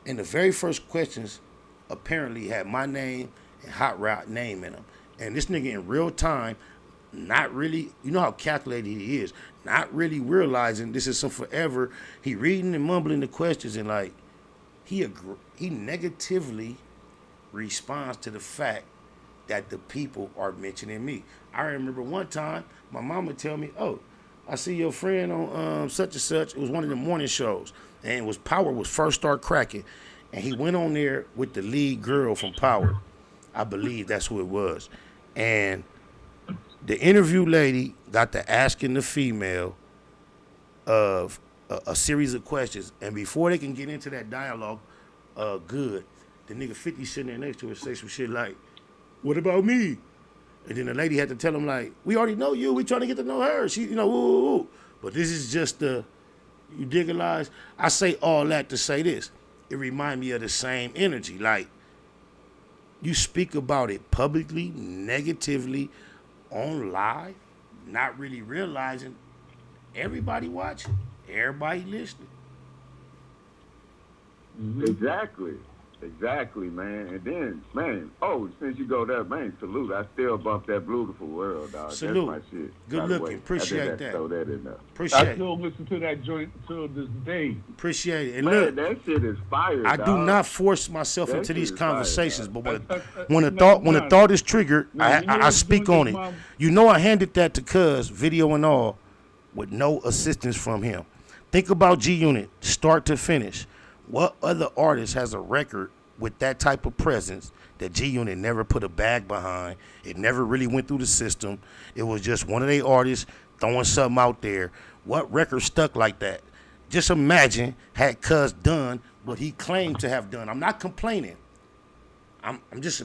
and the very first questions apparently had my name and Hot Rod name in them. And this nigga in real time, not really, you know how calculated he is, not really realizing this is some forever. He reading and mumbling the questions, and like he negatively responds to the fact that the people are mentioning me. I remember one time my mama tell me, "Oh, I see your friend on such and such." It was one of the morning shows, and it was Power was first start cracking, and he went on there with the lead girl from Power. I believe that's who it was, and the interview lady got to asking the female of a series of questions, and before they can get into that dialogue, the nigga 50 sitting there next to her say some shit like, "What about me?" And then the lady had to tell him like, "We already know you. We trying to get to know her. She, woo. But this is just you digitalize." I say all that to say this. It remind me of the same energy. Like, you speak about it publicly, negatively, on live, not really realizing everybody watching, everybody listening. Exactly, man. And then, man, since you go there, man, salute. I still bump that Beautiful World, dog. Salute. That's my shit. Good looking. Appreciate that. Throw that in there. I still listen to that joint till this day. Appreciate it. And man, look, that shit is fire. I dog. do not force myself into these conversations, fire, but when a thought is triggered, I speak on it. You know, I handed that to Cuz, video and all, with no assistance from him. Think about G Unit, start to finish. What other artist has a record with that type of presence that G Unit never put a bag behind? It never really went through the system. It was just one of their artists throwing something out there. What record stuck like that? Just imagine had Cuz done what he claimed to have done. I'm not complaining. I'm just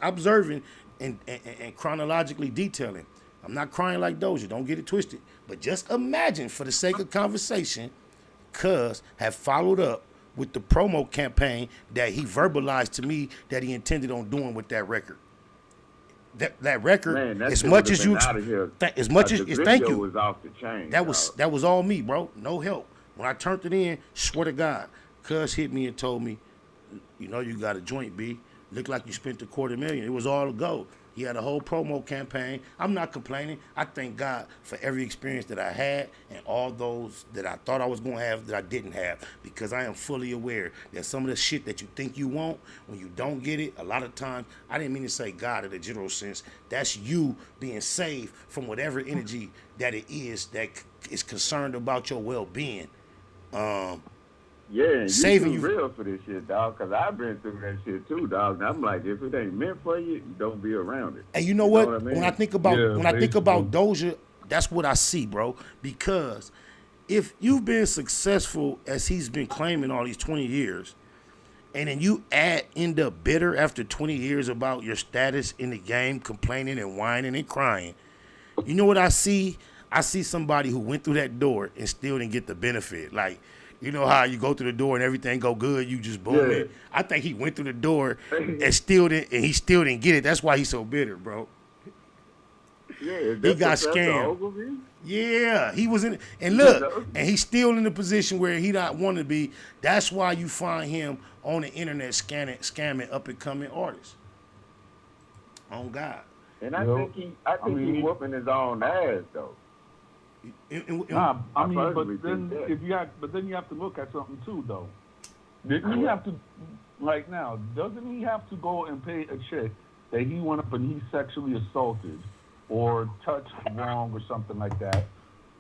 observing and chronologically detailing. I'm not crying like Doja. Don't get it twisted. But just imagine, for the sake of conversation, Cuz have followed up with the promo campaign that he verbalized to me that he intended on doing with that record. That record, man, that as much as you, as much as thank you, was off the chain. That was all me, bro. No help. When I turned it in, swear to God, Cuz hit me and told me, "You know you got a joint, B. Looked like you spent $250,000. It was all a go." He had a whole promo campaign. I'm not complaining. I thank God for every experience that I had and all those that I thought I was going to have that I didn't have, because I am fully aware that some of the shit that you think you want, when you don't get it, a lot of times, I didn't mean to say God in a general sense, that's you being saved from whatever energy that it is that is concerned about your well-being. Yeah, and saving you real for this shit, dog, because I've been through that shit too, dog. And I'm like, if it ain't meant for you, don't be around it. And you know what? I mean? When I think about Doja, that's what I see, bro. Because if you've been successful as he's been claiming all these 20 years, and then you end up bitter after 20 years about your status in the game, complaining and whining and crying, you know what I see? I see somebody who went through that door and still didn't get the benefit. Like, you know how you go through the door and everything go good, you just boom it. I think he went through the door and he still didn't get it. That's why he's so bitter, bro. Yeah, he got scammed. Yeah, he was in, and look, and he's still in the position where he not want to be. That's why you find him on the internet scamming up and coming artists. On God. And I think he's whooping his own ass though. But then you have to look at something too, though. Didn't he have to, like now? Doesn't he have to go and pay a chick that he went up and he sexually assaulted or touched wrong or something like that,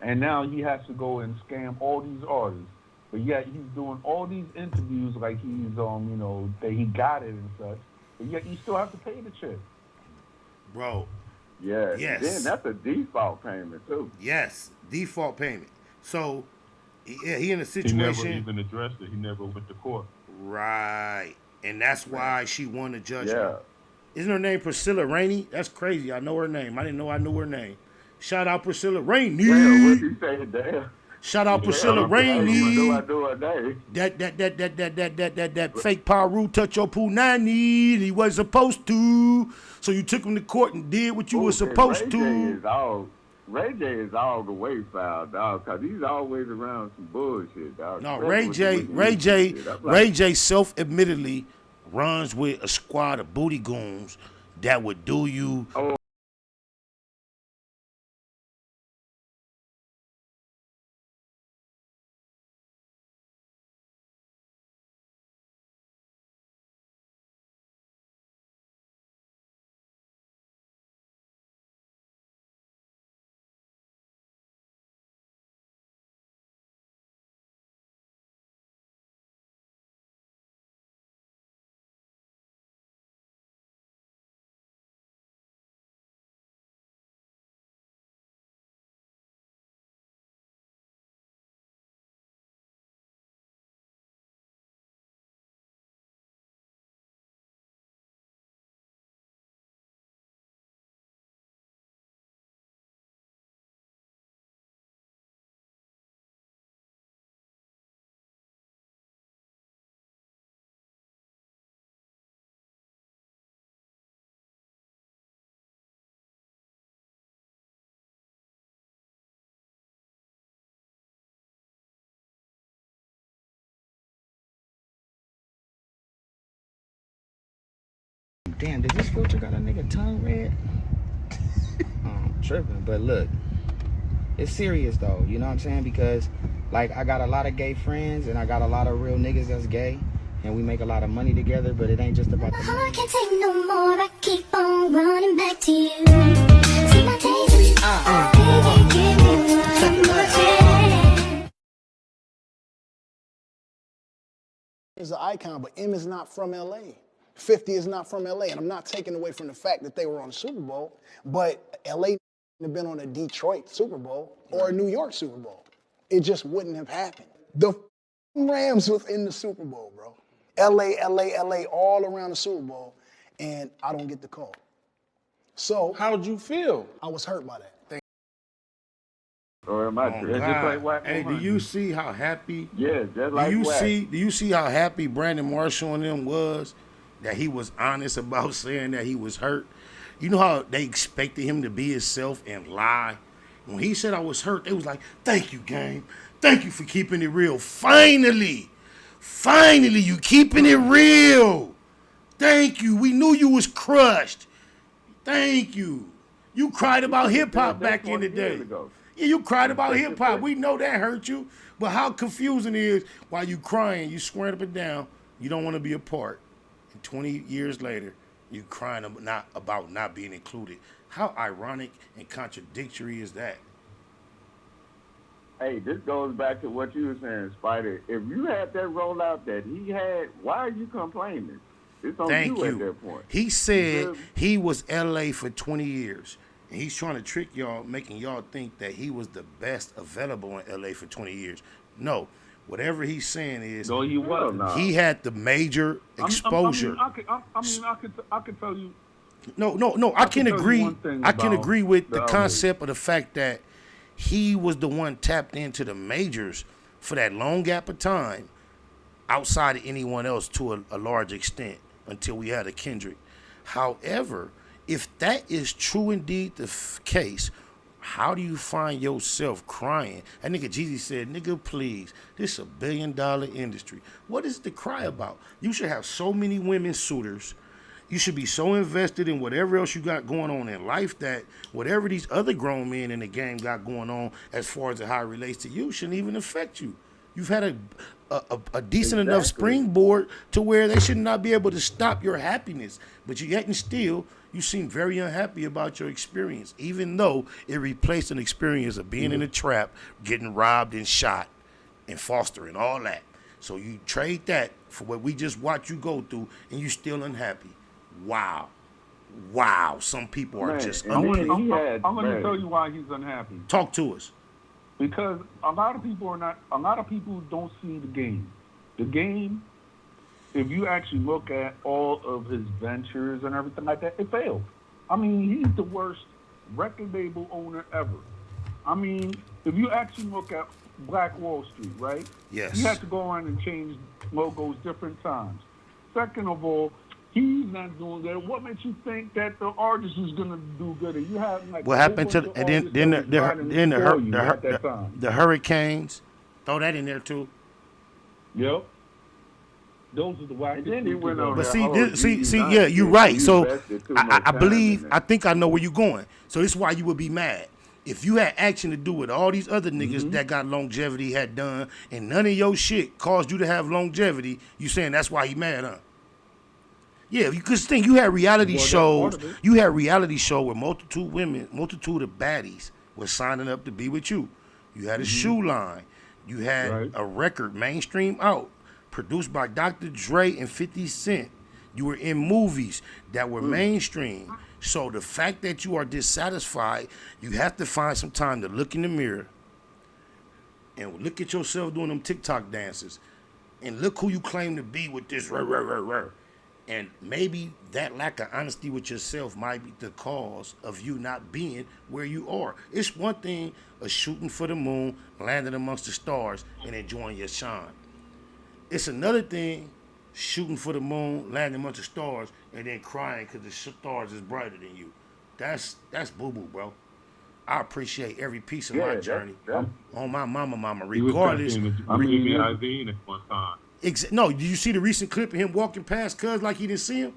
and now he has to go and scam all these artists, but yet he's doing all these interviews like he's that he got it and such, but yet you still have to pay the chick, bro. Yeah. Yes. Then that's a default payment too. Yes, default payment. So Yeah, he in a He never situation. even addressed it. He never went to court. Right. And that's why she won the judgment. Yeah. Isn't her name Priscilla Rainey? That's crazy. I know her name. I didn't know I knew her name. Shout out Priscilla Rainey. Damn, what you say, damn? Shout out Priscilla I Rainey. know her name. That fake Paru touch your punani. He wasn't supposed to. So you took him to court and did what you were supposed to. Ray J is all the way foul, dog, because he's always around some bullshit, dog. No, Ray J self-admittedly runs with a squad of booty goons that would do you. Damn, did this filter got a nigga tongue red? I'm tripping, but look, it's serious though, you know what I'm saying? Because, like, I got a lot of gay friends and I got a lot of real niggas that's gay, and we make a lot of money together, but it ain't just about the money. I can't take no more, I keep on running back to you. See my days, baby, give me one more chance. Is an icon, but M is not from LA. 50 is not from LA, and I'm not taking away from the fact that they were on the Super Bowl, but LA have been on a Detroit Super Bowl or a New York Super Bowl. It just wouldn't have happened. The Rams was in the Super Bowl, bro. LA, all around the Super Bowl, and I don't get the call. So how'd you feel? I was hurt by that. Or am I Hey, do you see how happy? Yeah, just like Do you see how happy Brandon Marshall and them was that he was honest about saying that he was hurt? You know how they expected him to be himself and lie? When he said I was hurt, they was like, "Thank you, GaYme. Thank you for keeping it real. Finally, you keeping it real. Thank you. We knew you was crushed. Thank you. You cried about hip hop back in the day. Yeah, you cried about hip hop. We know that hurt you. But how confusing it is while you crying, you swearing up and down, you don't want to be a part. And 20 years later, you crying about not being included. How ironic and contradictory is that? Hey, this goes back to what you were saying, Spider. If you had that rollout that he had, why are you complaining? It's on Thank you you. at that point. He said he was LA for 20 years. And he's trying to trick y'all, making y'all think that he was the best available in LA for 20 years. No. Whatever he's saying is he had the major exposure. I can tell you. No. I can agree. I can agree with the concept of the fact that he was the one tapped into the majors for that long gap of time outside of anyone else to a large extent until we had a Kendrick. However, if that is true indeed the case, how do you find yourself crying? That nigga Jeezy said, "Nigga, please, this is $1 billion industry. What is to cry about? You should have so many women suitors. You should be so invested in whatever else you got going on in life that whatever these other grown men in the game got going on as far as how it relates to you shouldn't even affect you. You've had a decent enough springboard to where they should not be able to stop your happiness. But yet and still, you seem very unhappy about your experience, even though it replaced an experience of being in a trap, getting robbed and shot, and fostering all that. So you trade that for what we just watched you go through, and you still unhappy. Wow. Some people are just I'm unhappy. going to tell you why he's unhappy. Talk to us. Because a lot of people don't see the game. The game, if you actually look at all of his ventures and everything like that, it failed. I mean, he's the worst record label owner ever. I mean, if you actually look at Black Wall Street, right? Yes. You have to go on and change logos different times. Second of all, he's not doing good. What makes you think that the artist is gonna do good? You have like What happened to the, and then the Hurricanes? Throw that in there too. Yep. Those are the wackest. And then he went on. But see, yeah, you're right. So I believe, I think I know where you're going. So this is why you would be mad. If you had action to do with all these other niggas that got longevity had done, and none of your shit caused you to have longevity, you saying that's why he mad, huh? Yeah, because think you had reality shows. You had reality show where multitude of baddies were signing up to be with you. You had a shoe line. You had a record, mainstream out, produced by Dr. Dre and 50 Cent. You were in movies that were mainstream. So the fact that you are dissatisfied, you have to find some time to look in the mirror and look at yourself doing them TikTok dances and look who you claim to be with this rah. And maybe that lack of honesty with yourself might be the cause of you not being where you are. It's one thing of shooting for the moon, landing amongst the stars, and enjoying your shine. It's another thing shooting for the moon, landing amongst the stars, and then crying because the stars is brighter than you. That's boo-boo, bro. I appreciate every piece of my journey. On my mama, regardless. I mean, IV at one time. No, did you see the recent clip of him walking past Cuz like he didn't see him?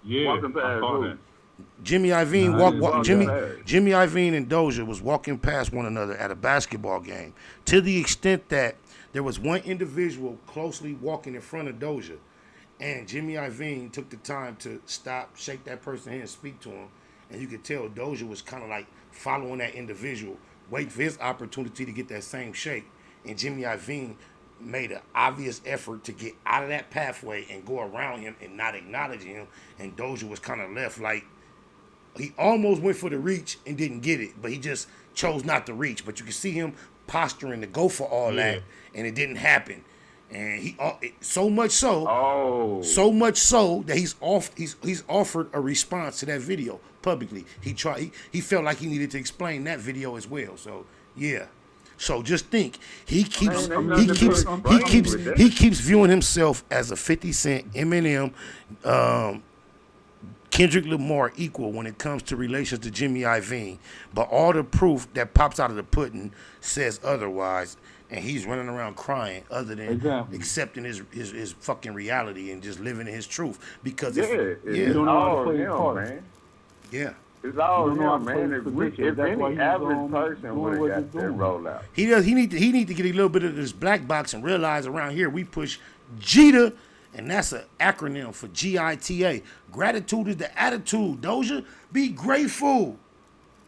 Yeah, walking past who? Jimmy Iovine Jimmy Iovine and Doja was walking past one another at a basketball game to the extent that there was one individual closely walking in front of Doja, and Jimmy Iovine took the time to stop, shake that person's hand, and speak to him, and you could tell Doja was kind of like following that individual, waiting for his opportunity to get that same shake, and Jimmy Iovine made an obvious effort to get out of that pathway and go around him and not acknowledge him, and Doja was kind of left like he almost went for the reach and didn't get it, but he just chose not to reach. But you can see him posturing to go for all that, and it didn't happen. And he so much so that he's offered a response to that video publicly. He felt like he needed to explain that video as well. So yeah. So just think, he keeps viewing himself as a 50 Cent, Eminem, Kendrick Lamar equal when it comes to relations to Jimmy Iovine. But all the proof that pops out of the pudding says otherwise, and he's running around crying other than accepting his fucking reality and just living in his truth. Because it's all him, man. Yeah. It's all him, man. If any average person would have got that rollout. He need to get a little bit of this black box and realize around here we push JITA, and that's an acronym for GITA. Gratitude is the attitude. Doja, be grateful.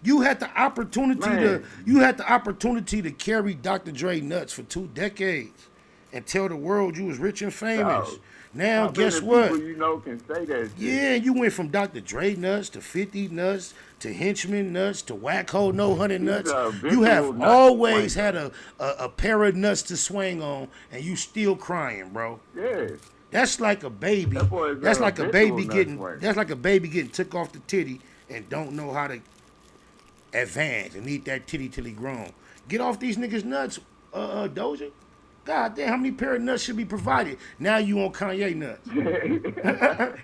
You had the opportunity to carry Dr. Dre nuts for 2 decades and tell the world you was rich and famous. Now, guess what? People you know can say that shit. Yeah, you went from Dr. Dre nuts to 50 nuts to Henchman nuts to Wacko No 100 nuts. You have always had a pair of nuts to swing on, and you still crying, bro. Yeah. That's like a baby. That's like a baby getting took off the titty and don't know how to advance and eat that titty till he grown. Get off these niggas nuts, Doja. God damn, how many pair of nuts should be provided? Now you on Kanye nuts.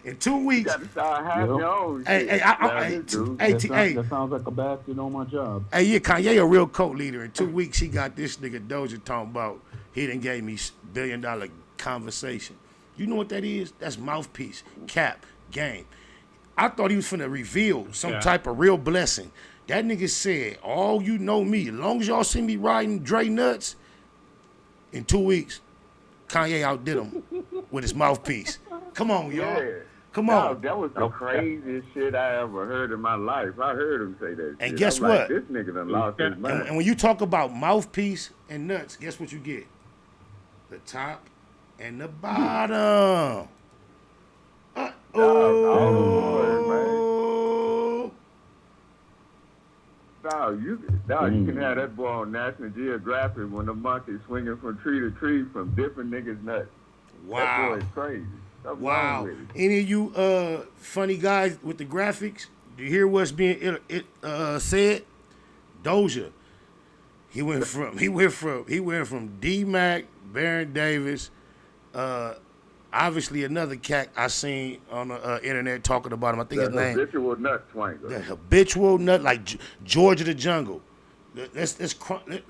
In 2 weeks. You got to start having your own shit. That sounds like a bastard on my job. Hey, yeah, Kanye a real cult leader. In 2 weeks, he got this nigga Doja talking about he done gave me $1 billion conversation. You know what that is? That's mouthpiece, cap, GaYme. I thought he was finna reveal some type of real blessing. That nigga said, all you know me, as long as y'all see me riding Dre nuts, in 2 weeks, Kanye outdid him with his mouthpiece. Come on, y'all. Yeah. Come on. That was the craziest shit I ever heard in my life. I heard him say that and shit. guess I'm what? Like, this nigga done lost his mind. And when you talk about mouthpiece and nuts, guess what you get? The top and the bottom. You can have that boy on National Geographic when the monkey's swinging from tree to tree from different niggas' nuts. Wow. That boy is crazy. Something wrong with it. Any of you funny guys with the graphics? Do you hear what's being said? Doja. He went from D-Mac, Baron Davis, obviously another cat I seen on the internet talking about him. I think his name. Habitual nut swanger. The habitual nut, like George of the Jungle. Let's just swinging from that to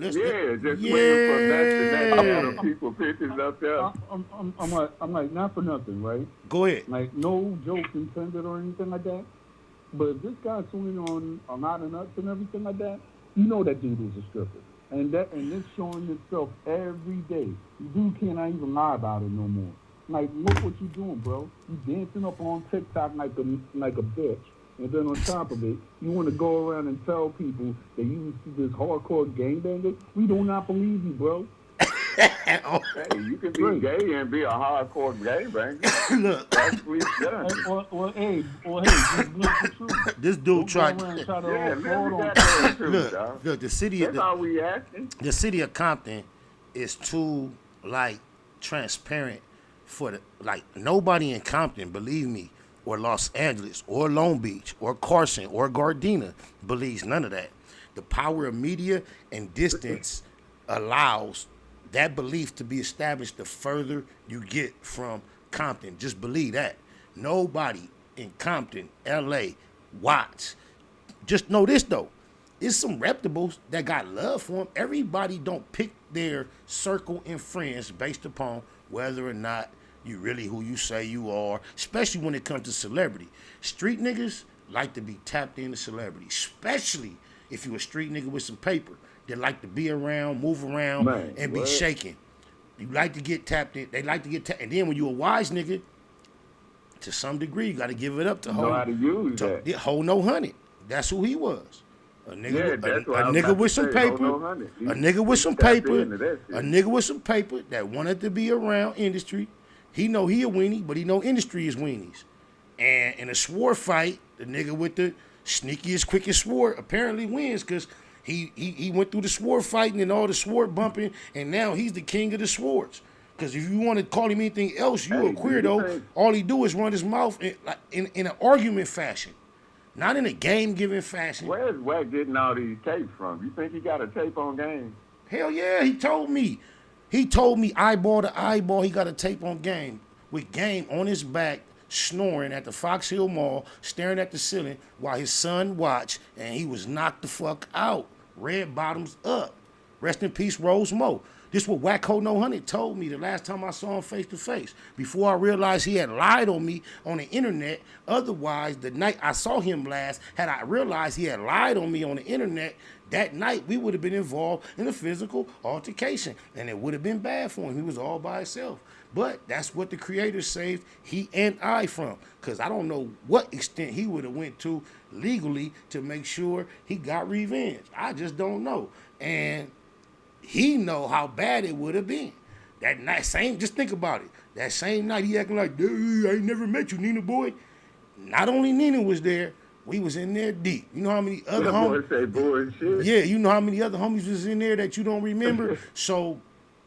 that. People pictures up there. I'm like, not for nothing, right? Go ahead. Like, no jokes intended or anything like that. But if this guy's swinging on a lot of nuts and everything like that, you know that dude is a stripper. And it's showing itself every day. Dude cannot even lie about it no more. Like, look what you doing, bro. You dancing up on TikTok like a bitch. And then on top of it, you want to go around and tell people that you this hardcore gangbanger? We do not believe you, bro. Hey, you can be gay and be a hardcore gangbanger. Look. That's what he's done. Hey, just look the truth. This dude tried. Look, the city. That's all we asking. The city of Compton is too transparent for nobody in Compton, believe me, or Los Angeles, or Long Beach, or Carson, or Gardena believes none of that. The power of media and distance allows that belief to be established the further you get from Compton. Just believe that. Nobody in Compton, LA, Watts. Just know this though. It's some reputables that got love for him. Everybody don't pick their circle and friends based upon whether or not you really who you say you are, especially when it comes to celebrity. Street niggas like to be tapped into celebrity, especially if you a street nigga with some paper. They like to be around, move around, and be shaking. You like to get tapped in. They like to get tapped. And then when you a wise nigga, to some degree, you got to give it up to know how to use that. Ho No Honey. That's who he was. A nigga, a nigga with some paper. A nigga with some paper. A nigga with some paper that wanted to be around industry. He know he a weenie, but he know industry is weenies. And in a sword fight, the nigga with the sneakiest, quickest sword apparently wins because he went through the sword fighting and all the sword bumping, and now he's the king of the swords. Because if you want to call him anything else, you a queerdo. All he do is run his mouth in an argument fashion, not in a game-giving fashion. Where's Wack getting all these tapes from? You think he got a tape on GaYme? Hell yeah, he told me. He told me eyeball to eyeball he got a tape on GaYme with GaYme on his back, snoring at the Fox Hill Mall, staring at the ceiling while his son watched, and he was knocked the fuck out. Red bottoms up. Rest in peace, Rose Mo. This is what Wacko No Honey told me the last time I saw him face to face. Before I realized he had lied on me on the internet. Otherwise, the night I saw him last, had I realized he had lied on me on the internet, that night we would have been involved in a physical altercation. And it would have been bad for him. He was all by himself. But that's what the creator saved he and I from. Because I don't know what extent he would have went to legally to make sure he got revenge. I just don't know. And he know how bad it would have been. That night, just think about it. That same night he acting like, dude, I ain't never met you, Nina boy. Not only Nina was there, we was in there deep. You know how many other homies? Yeah, you know how many other homies was in there that you don't remember? So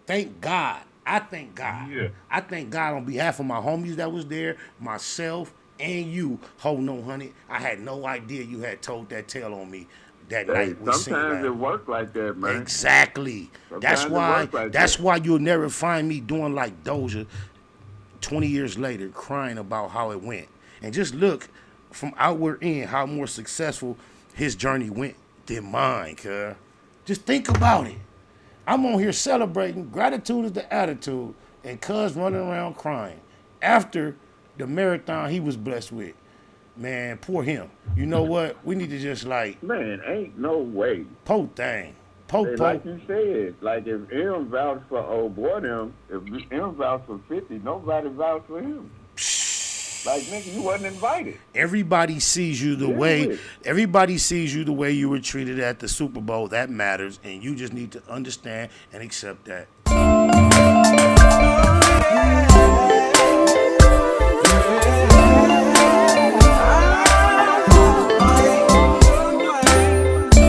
thank God. I thank God. Yeah. I thank God on behalf of my homies that was there, myself, and you, Ho No Honey. I had no idea you had told that tale on me that night. Sometimes it works like that, man. Exactly. That's why you'll never find me doing like Doja 20 years later, crying about how it went. And just look from outward in how more successful his journey went than mine, cuz. Just think about it. I'm on here celebrating. Gratitude is the attitude. And cuz running around crying. After the marathon he was blessed with. Man, poor him. You know what? We need to just Man, ain't no way. Po thing. Po. Like you said, like if M vouched for old boy them, if M vouched for 50, nobody vouched for him. Like, nigga, you wasn't invited. Everybody sees you the way you were treated at the Super Bowl. That matters, and you just need to understand and accept that.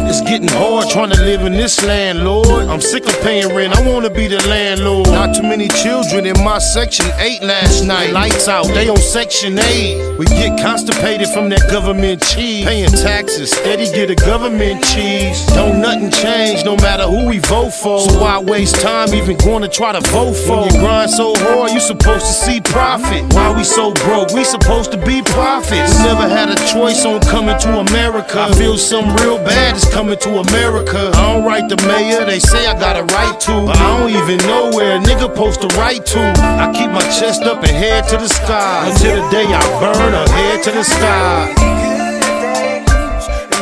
It's getting hard trying to live in this land, Lord. I'm sick of paying rent, I wanna be the landlord. Not too many children in my section 8 last night. Lights out, they on section 8. We get constipated from that government cheese. Paying taxes, steady get a government cheese. Don't nothing change, no matter who we vote for. So why waste time even going to try to vote for? When you grind so hard, you supposed to see profit. Why we so broke? We supposed to be prophets. We never had a choice on coming to America. I feel something real bad is coming to America. I don't write the mayor, they say I got a right to, but I don't even know where a nigga supposed to write to. I keep my chest up and head to the sky until the day I burn or head to the sky.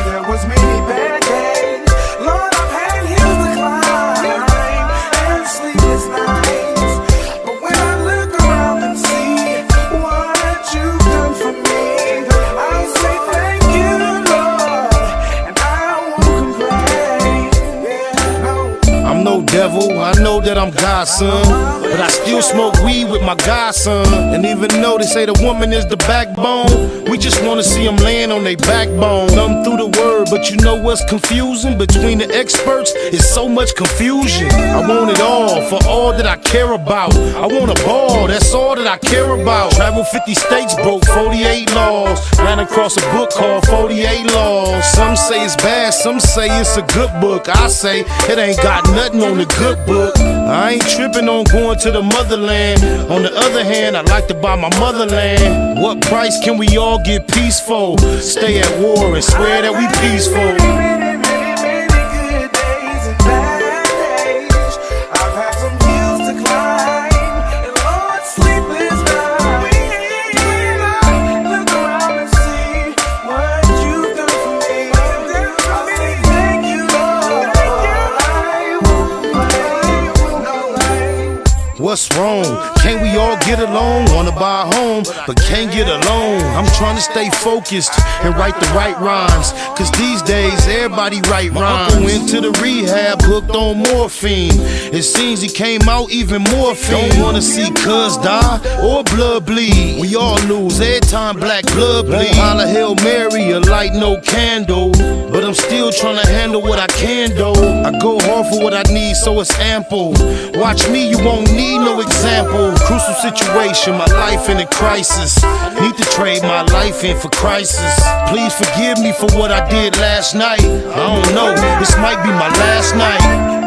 There was many bad days. Lord, I've had hills to climb and sleepless nights. But when I look around and see what you've done for me, I'll say thank you, Lord, and I won't complain. Yeah, no. I'm no devil, I know that I'm God's son, but I still smoke weed with my godson. And even though they say the woman is the backbone, we just wanna see them laying on their backbone. Thumb through the word, but you know what's confusing? Between the experts, is so much confusion. I want it all, for all that I care about. I want a ball, that's all that I care about. Travel 50 states, broke 48 laws. Ran across a book called 48 Laws. Some say it's bad, some say it's a good book. I say it ain't got nothing on the good book. I ain't tripping on going to the motherland. On the other hand, I like to buy my motherland. What price can we all get peaceful? Stay at war and swear that we peaceful. What's wrong? Can't we all get along? Wanna buy a home, but can't get along. I'm trying to stay focused and write the right rhymes, cause these days everybody write rhymes. My uncle went to the rehab, hooked on morphine. It seems he came out even more fiend. Don't wanna see cuz die or blood bleed. We all lose every time black blood bleed. Holla Hail Mary, a light no candle, but I'm still trying to handle what I can do. I go hard for what I need, so it's ample. Watch me, you won't need no example. Crucial situation, my life in a crisis. Need to trade my life in for crisis. Please forgive me for what I did last night. I don't know, this might be my last night.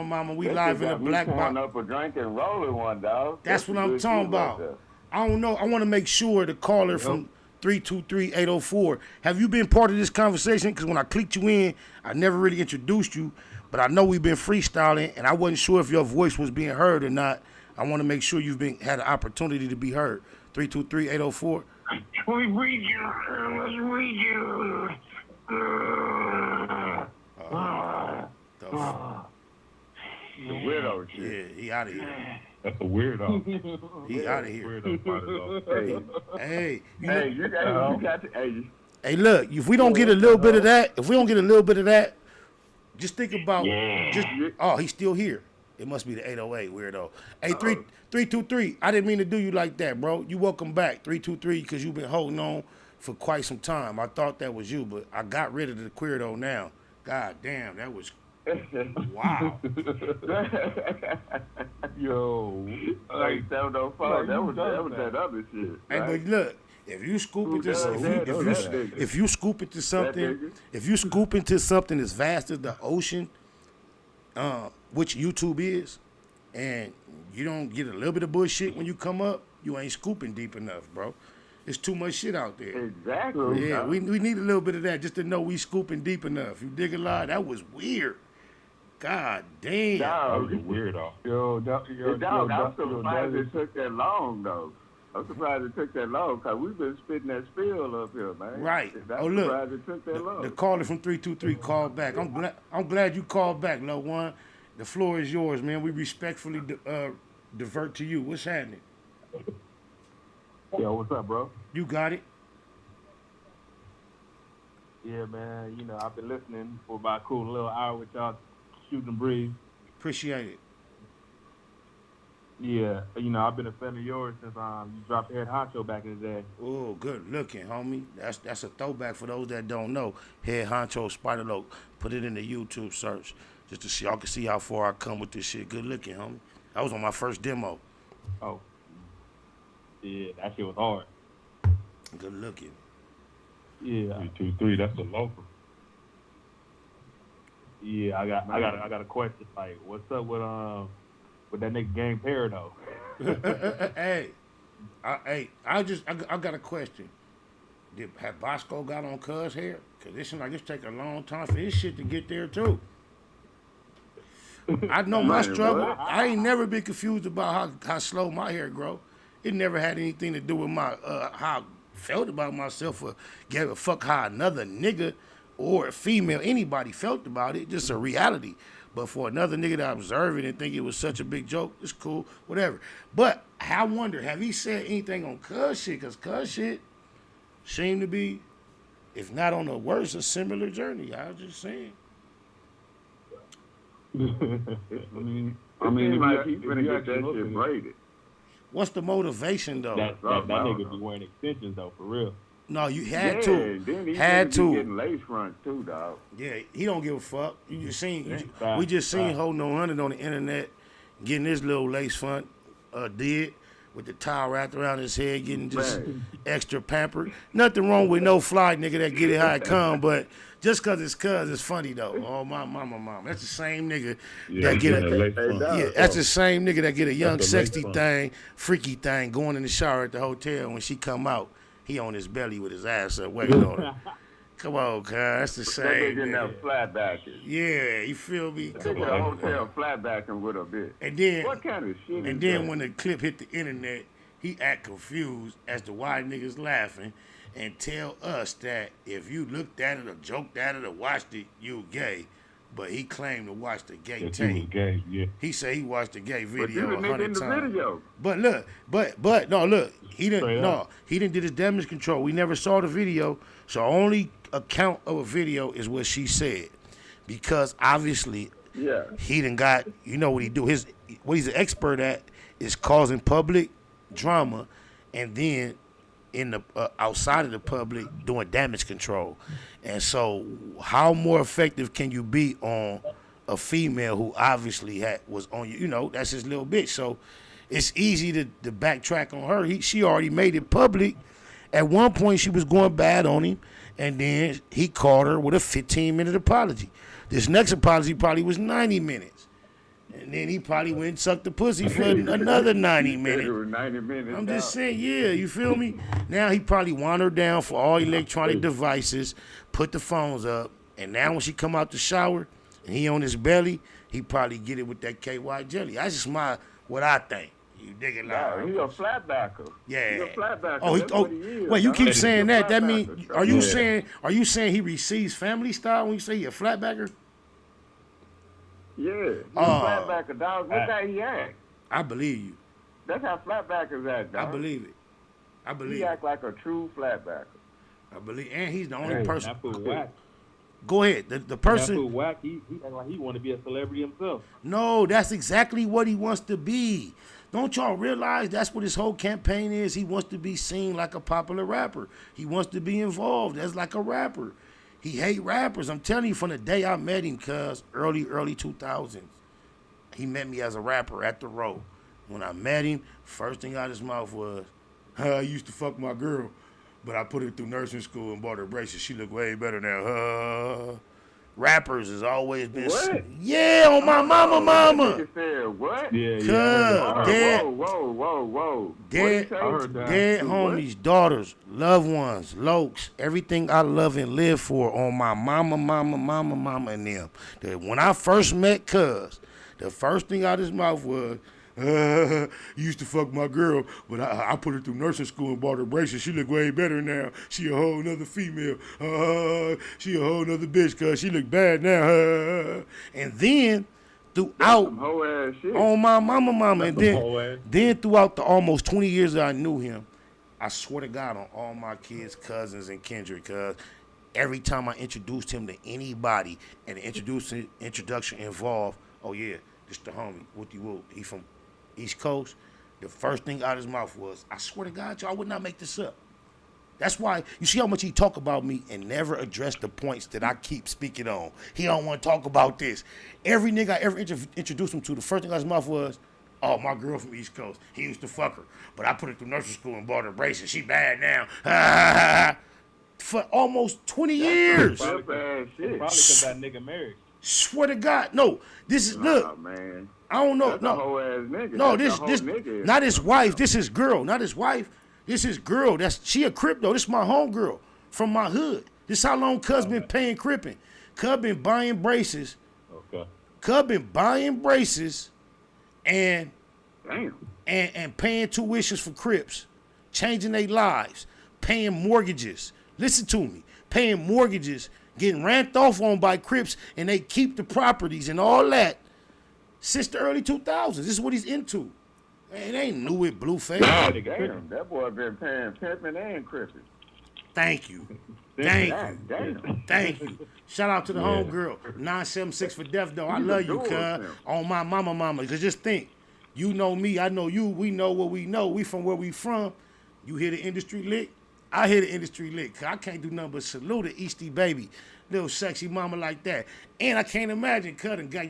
Mama, we live in the black box. Up a drink and rolling one, dog. That's what I'm talking about. I don't know. I want to make sure the caller from 323-804, have you been part of this conversation? Because when I clicked you in, I never really introduced you, but I know we've been freestyling, and I wasn't sure if your voice was being heard or not. I want to make sure you've had an opportunity to be heard. 323-804. Can we read you? Let's read you. The weirdo shit. Yeah, he out of here. That's a weirdo. He out of here. Hey, you got to. Hey, look, if we don't get a little bit of that, just think about. Oh, he's still here. It must be the 808 weirdo. Hey, 323. I didn't mean to do you like that, bro. You welcome back, 323, because you've been holding on for quite some time. I thought that was you, but I got rid of the queerdo now. God damn, that was. Wow. Yo. Like 704. That was that other shit. Hey, right? but look, if you scoop into something as vast as the ocean, which YouTube is, and you don't get a little bit of bullshit when you come up, you ain't scooping deep enough, bro. There's too much shit out there. Exactly. Yeah, we need a little bit of that just to know we scooping deep enough. You dig a lot? That was weird. God damn. That was a weirdo. Dog, I'm surprised it took that long, though. I'm surprised it took that long, because we've been spitting that spill up here, man. Right. I'm surprised it took that long. The caller from 323 called back. I'm glad you called back, Lil One. The floor is yours, man. We respectfully divert to you. What's happening? Yo, what's up, bro? You got it. Yeah, man. You know, I've been listening for about a cool little hour with y'all shooting the breeze. Appreciate it. Yeah, you know, I've been a fan of yours since you dropped Head Honcho back in the day. Oh, good looking, homie. That's a throwback for those that don't know. Head Honcho Spider Loc. Put it in the YouTube search just to see y'all can see how far I come with this shit. Good looking, homie. That was on my first demo. Oh. Yeah, that shit was hard. Good looking. Yeah. 323, that's the local. Yeah, I got a question. Like, what's up with that nigga GaYme Parado? Hey, I got a question. Have Bosco got on Cuz hair? Cause this seems like it's taking a long time for this shit to get there too. I know my struggle. I ain't never been confused about how slow my hair grow. It never had anything to do with my how I felt about myself or gave a fuck how another nigga or a female, anybody felt about it. Just a reality. But for another nigga to observe it and think it was such a big joke, it's cool, whatever. But I wonder, have he said anything on Cuz shit? Because Cuz shit seemed to be, if not on the worst, a similar journey. I was just saying. I mean, if he's gonna get that shit braided. What's the motivation though? That nigga be wearing extensions though, for real. No, you had to. Then he had to. Getting lace fronts too, dog. Yeah, he don't give a fuck. You just seen. We just seen Ho No 100 on the internet getting his little lace front did with the towel wrapped around his head, getting just extra pampered. Nothing wrong with no fly nigga that get it how it come, but just cause it's Cuz, it's funny though. Oh my mama. That's the same nigga that get that's the same nigga that get a young sexy thing, freaky thing going in the shower at the hotel. When she come out, he on his belly with his ass up waiting on her. Come on, cuz. That's the same. They have flatbackers. Yeah, you feel me? Come on. Hotel flatbacking with a bit. And then what kind of shit? And then when the clip hit the internet, he act confused as to why niggas laughing and tell us that if you looked at it or joked at it or watched it, you gay. But he claimed to watch the gay tape. He said he watched the gay video 100 times. But look, look, he didn't did his damage control. We never saw the video, so only account of a video is what she said, because obviously, he done got, you know what he do. What he's an expert at is causing public drama, and then in the outside of the public doing damage control. And so how more effective can you be on a female who obviously was on you? You know, that's his little bitch. So it's easy to backtrack on her. She already made it public. At one point she was going bad on him, and then he caught her with a 15-minute apology. This next apology probably was 90 minutes. And then he probably went and sucked the pussy for another 90 minutes. 90 minutes. I'm just saying, yeah, you feel me? Now he probably wandered down for all electronic devices, put the phones up, and now when she come out the shower and he on his belly, he probably get it with that KY jelly. That's just what I think. You dig it, like? He's a flatbacker. Yeah. He's a flatbacker. Wait, you keep saying that. That means are you saying he receives family style when you say he a flatbacker? Yeah, he's a flatbacker, dog. Look how he act. I believe you. That's how flatbackers act, dog. I believe it. He act like a true flatbacker. I believe, and he's the only person. That fool whack. Go ahead. The person. That fool whack. He act like he want to be a celebrity himself. No, that's exactly what he wants to be. Don't y'all realize that's what his whole campaign is? He wants to be seen like a popular rapper. He wants to be involved as like a rapper. He hate rappers. I'm telling you, from the day I met him, cuz early 2000s, he met me as a rapper at the Row. When I met him, first thing out of his mouth was, I used to fuck my girl, but I put her through nursing school and bought her braces. She look way better now. rappers has always been. What? Yeah, on my mama. That nigga said what? Whoa. Dead homies, daughters, loved ones, lokes, everything I love and live for on my mama, and them. When I first met Cuz, the first thing out of his mouth was, you used to fuck my girl, but I put her through nursing school and bought her braces. She look way better now. She a whole nother female. She a whole nother bitch, cuz she look bad now. And then throughout on my mama, and then throughout the almost 20 years that I knew him, I swear to God on all my kids, cousins, and kindred, cuz every time I introduced him to anybody and the introduction involved, oh yeah, this the homie, Wooty Woo, he from East Coast. The first thing out of his mouth was, I swear to God, y'all, I would not make this up. That's why you see how much he talk about me and never address the points that I keep speaking on. He don't want to talk about this. Every nigga I ever introduced him to, the first thing out of his mouth was, oh, my girl from East Coast. He used to fuck her, but I put her through nursing school and bought her braces. She bad now. For almost 20 years. Probably because that nigga married. Swear to God, no. This is look. Man. I don't know. That's No, a whole ass nigga. no. That's This a whole nigga. not his wife. This is girl. Not his wife. This is girl. She a crip though. This is my homegirl from my hood. This how long Cuz been paying cripping. Cuz been buying braces. Okay. Cuz been buying braces, and damn, and paying tuitions for crips, changing their lives, paying mortgages. Listen to me. Paying mortgages, getting ramped off on by Crips, and they keep the properties and all that since the early 2000s. This is what he's into. Man, it ain't new with Blueface. Damn, that boy been paying pimping and cripping. Thank you. Thank you. Shout out to the homegirl. 976 for death, though. I love you, cuz. On my mama. Because just think, you know me, I know you, we know what we know. We from where we from. You hear the industry lick? I hear the industry lick. Cause I can't do nothing but salute a Eastie baby, little sexy mama like that. And I can't imagine cutting got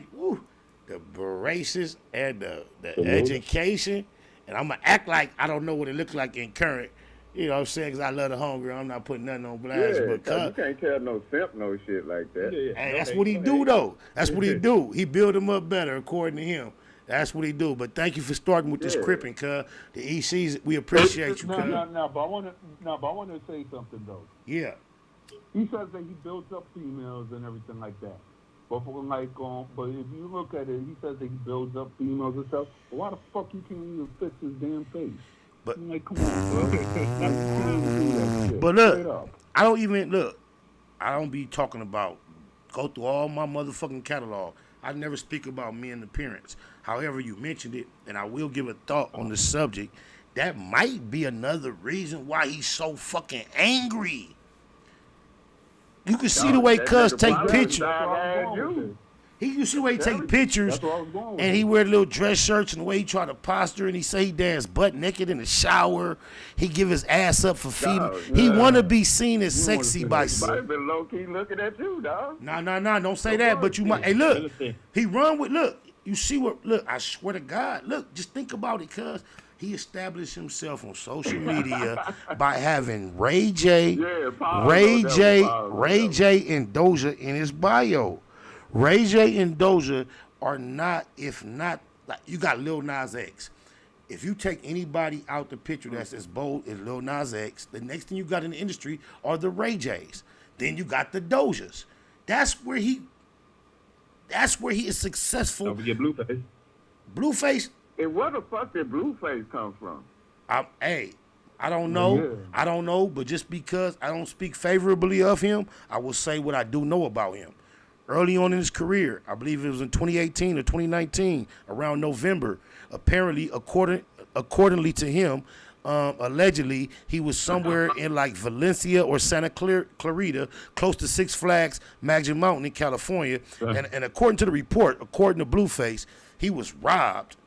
the braces and the education. And I'm going to act like I don't know what it looks like in current. You know what I'm saying? Because I love the homegirl. I'm not putting nothing on blast. But you can't tell no simp no shit like that. Hey, that's what he do, though. That's what he do. He build them up better, according to him. That's what he do. But thank you for starting with this cripping, cuz. The ECs, we appreciate you, cuz. No, but I want to say something, though. Yeah. He says that he builds up females and everything like that. But but if you look at it, he says that he builds up females and stuff. But why the fuck you can't even fix his damn face? But I'm like, come on, bro. But look, I don't be talking about, go through all my motherfucking catalog. I never speak about me and appearance. However, you mentioned it, and I will give a thought on the subject. That might be another reason why he's so fucking angry. You can see the way Cuz take pictures. You see the way he take pictures, and he wear little dress shirts, and the way he try to posture, and he say he dance butt naked in the shower. He give his ass up for female. He want to be seen as sexy by some. I've been low key looking at you, dog. Nah, don't say that. But you might. Hey, look, he run with. Look, you see what? Look, I swear to God. Look, just think about it, Cuz. He established himself on social media by having Ray J, and Doja in his bio. Ray J and Doja are not, if not, like you got Lil Nas X. If you take anybody out the picture that's as bold as Lil Nas X, the next thing you got in the industry are the Ray J's. Then you got the Dojas. That's where he is successful. Don't forget Blueface. Blueface. And where the fuck did Blueface come from? I don't know. Yeah. I don't know, but just because I don't speak favorably of him, I will say what I do know about him. Early on in his career, I believe it was in 2018 or 2019, around November, apparently, accordingly to him, allegedly, he was somewhere in like Valencia or Santa Clarita, close to Six Flags Magic Mountain in California. And according to the report, according to Blueface, he was robbed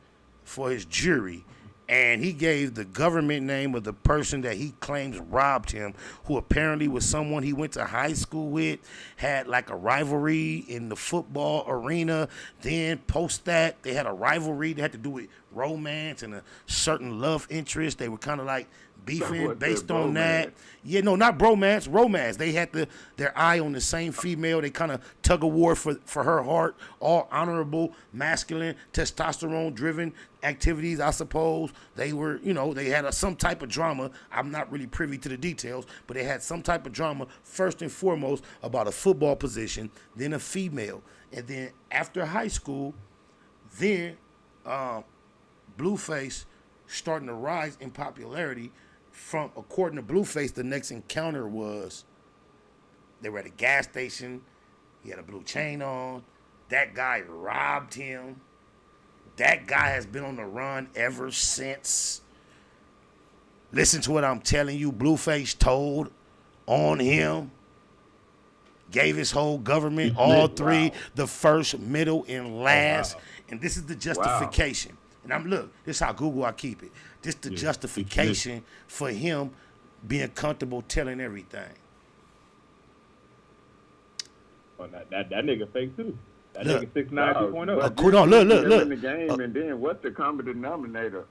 for his jewelry And he gave the government name of the person that he claims robbed him, who apparently was someone he went to high school with, had like a rivalry in the football arena. Then post that, they had a rivalry that had to do with romance and a certain love interest. They were kind of like beefing based on that. Yeah, no, not bromance, romance. They had their eye on the same female. They kind of tug of war for her heart. All honorable, masculine, testosterone-driven activities, I suppose. They were, they had some type of drama. I'm not really privy to the details, but they had some type of drama, first and foremost, about a football position, then a female. And then after high school, then Blueface starting to rise in popularity. From, according to Blueface, the next encounter was they were at a gas station. He had a blue chain on. That guy robbed him. That guy has been on the run ever since. Listen to what I'm telling you. Blueface told on him. Gave his whole government, all three, the first, middle, and last. And this is the justification. And this is how Google I keep it. This the justification for him being comfortable telling everything. Well, that nigga fake too. That nigga 6'9", 2.0. Hold on, look. In the game, and then what's the common denominator?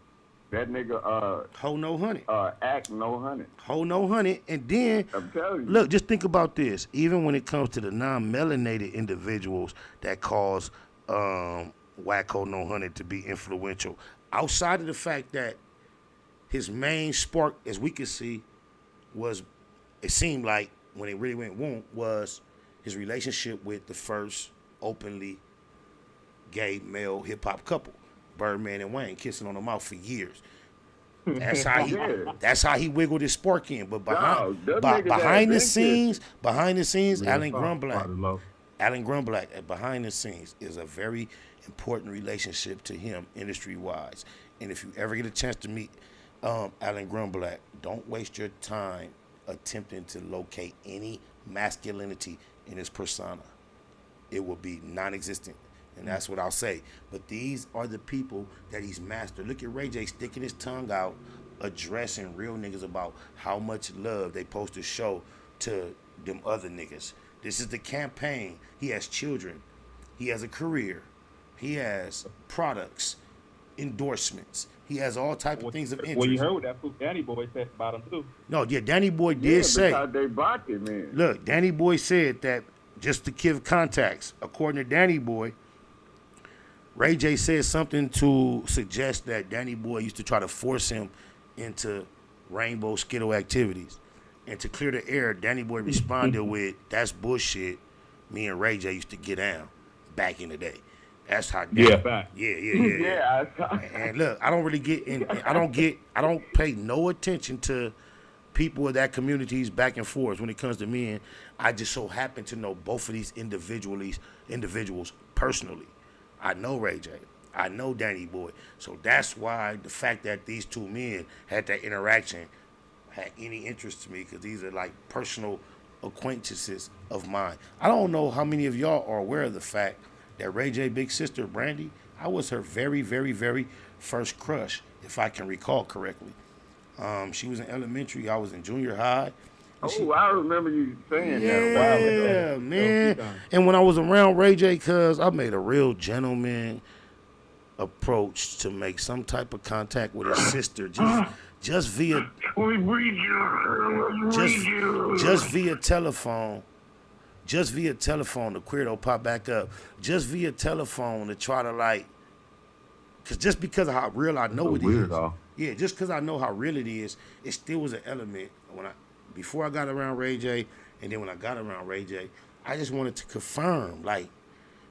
That nigga, Ho no honey. Act no honey. Ho no honey. And then, I'm telling you. Look, just think about this. Even when it comes to the non-melanated individuals that cause Wacko No Honey to be influential, outside of the fact that his main spark, as we could see, was, it seemed like, when it really went wrong, was his relationship with the first openly gay male hip-hop couple, Birdman and Wayne, kissing on the mouth for years. That's how he wiggled his spark in. But behind the scenes, Alan Grunblatt, behind the scenes, is a very important relationship to him industry-wise. And if you ever get a chance to meet Alan Grunblatt, don't waste your time attempting to locate any masculinity in his persona. It will be non-existent. And that's what I'll say. But these are the people that he's mastered. Look at Ray J sticking his tongue out, addressing real niggas about how much love they supposed to show to them other niggas. This is the campaign. He has children. He has a career. He has products, endorsements. He has all type of things of interest. Well, you heard what that fool Danny Boy said about him too. No, yeah, Danny Boy did say. Because they bought it, man. Look, Danny Boy said that, just to give context, according to Danny Boy, Ray J said something to suggest that Danny Boy used to try to force him into Rainbow Skittle activities. And to clear the air, Danny Boy responded with, "That's bullshit. Me and Ray J used to get down back in the day." That's how. Yeah. And look, I don't really get in. I don't pay no attention to people of that communities back and forth when it comes to men. I just so happen to know both of these individuals personally. I know Ray J. I know Danny Boy. So that's why the fact that these two men had that interaction had any interest to me, because these are like personal acquaintances of mine. I don't know how many of y'all are aware of the fact that Ray J big sister, Brandy, I was her very, very, very first crush, if I can recall correctly. She was in elementary. I was in junior high. I remember you saying that a while ago. Yeah, man. And when I was around Ray J, cuz I made a real gentleman approach to make some type of contact with his sister, just via telephone. Just via telephone, the queerdo pop back up. Just via telephone to try to just because of how real I know it is. Yeah, just because I know how real it is, it still was an element before I got around Ray J, and then when I got around Ray J, I just wanted to confirm,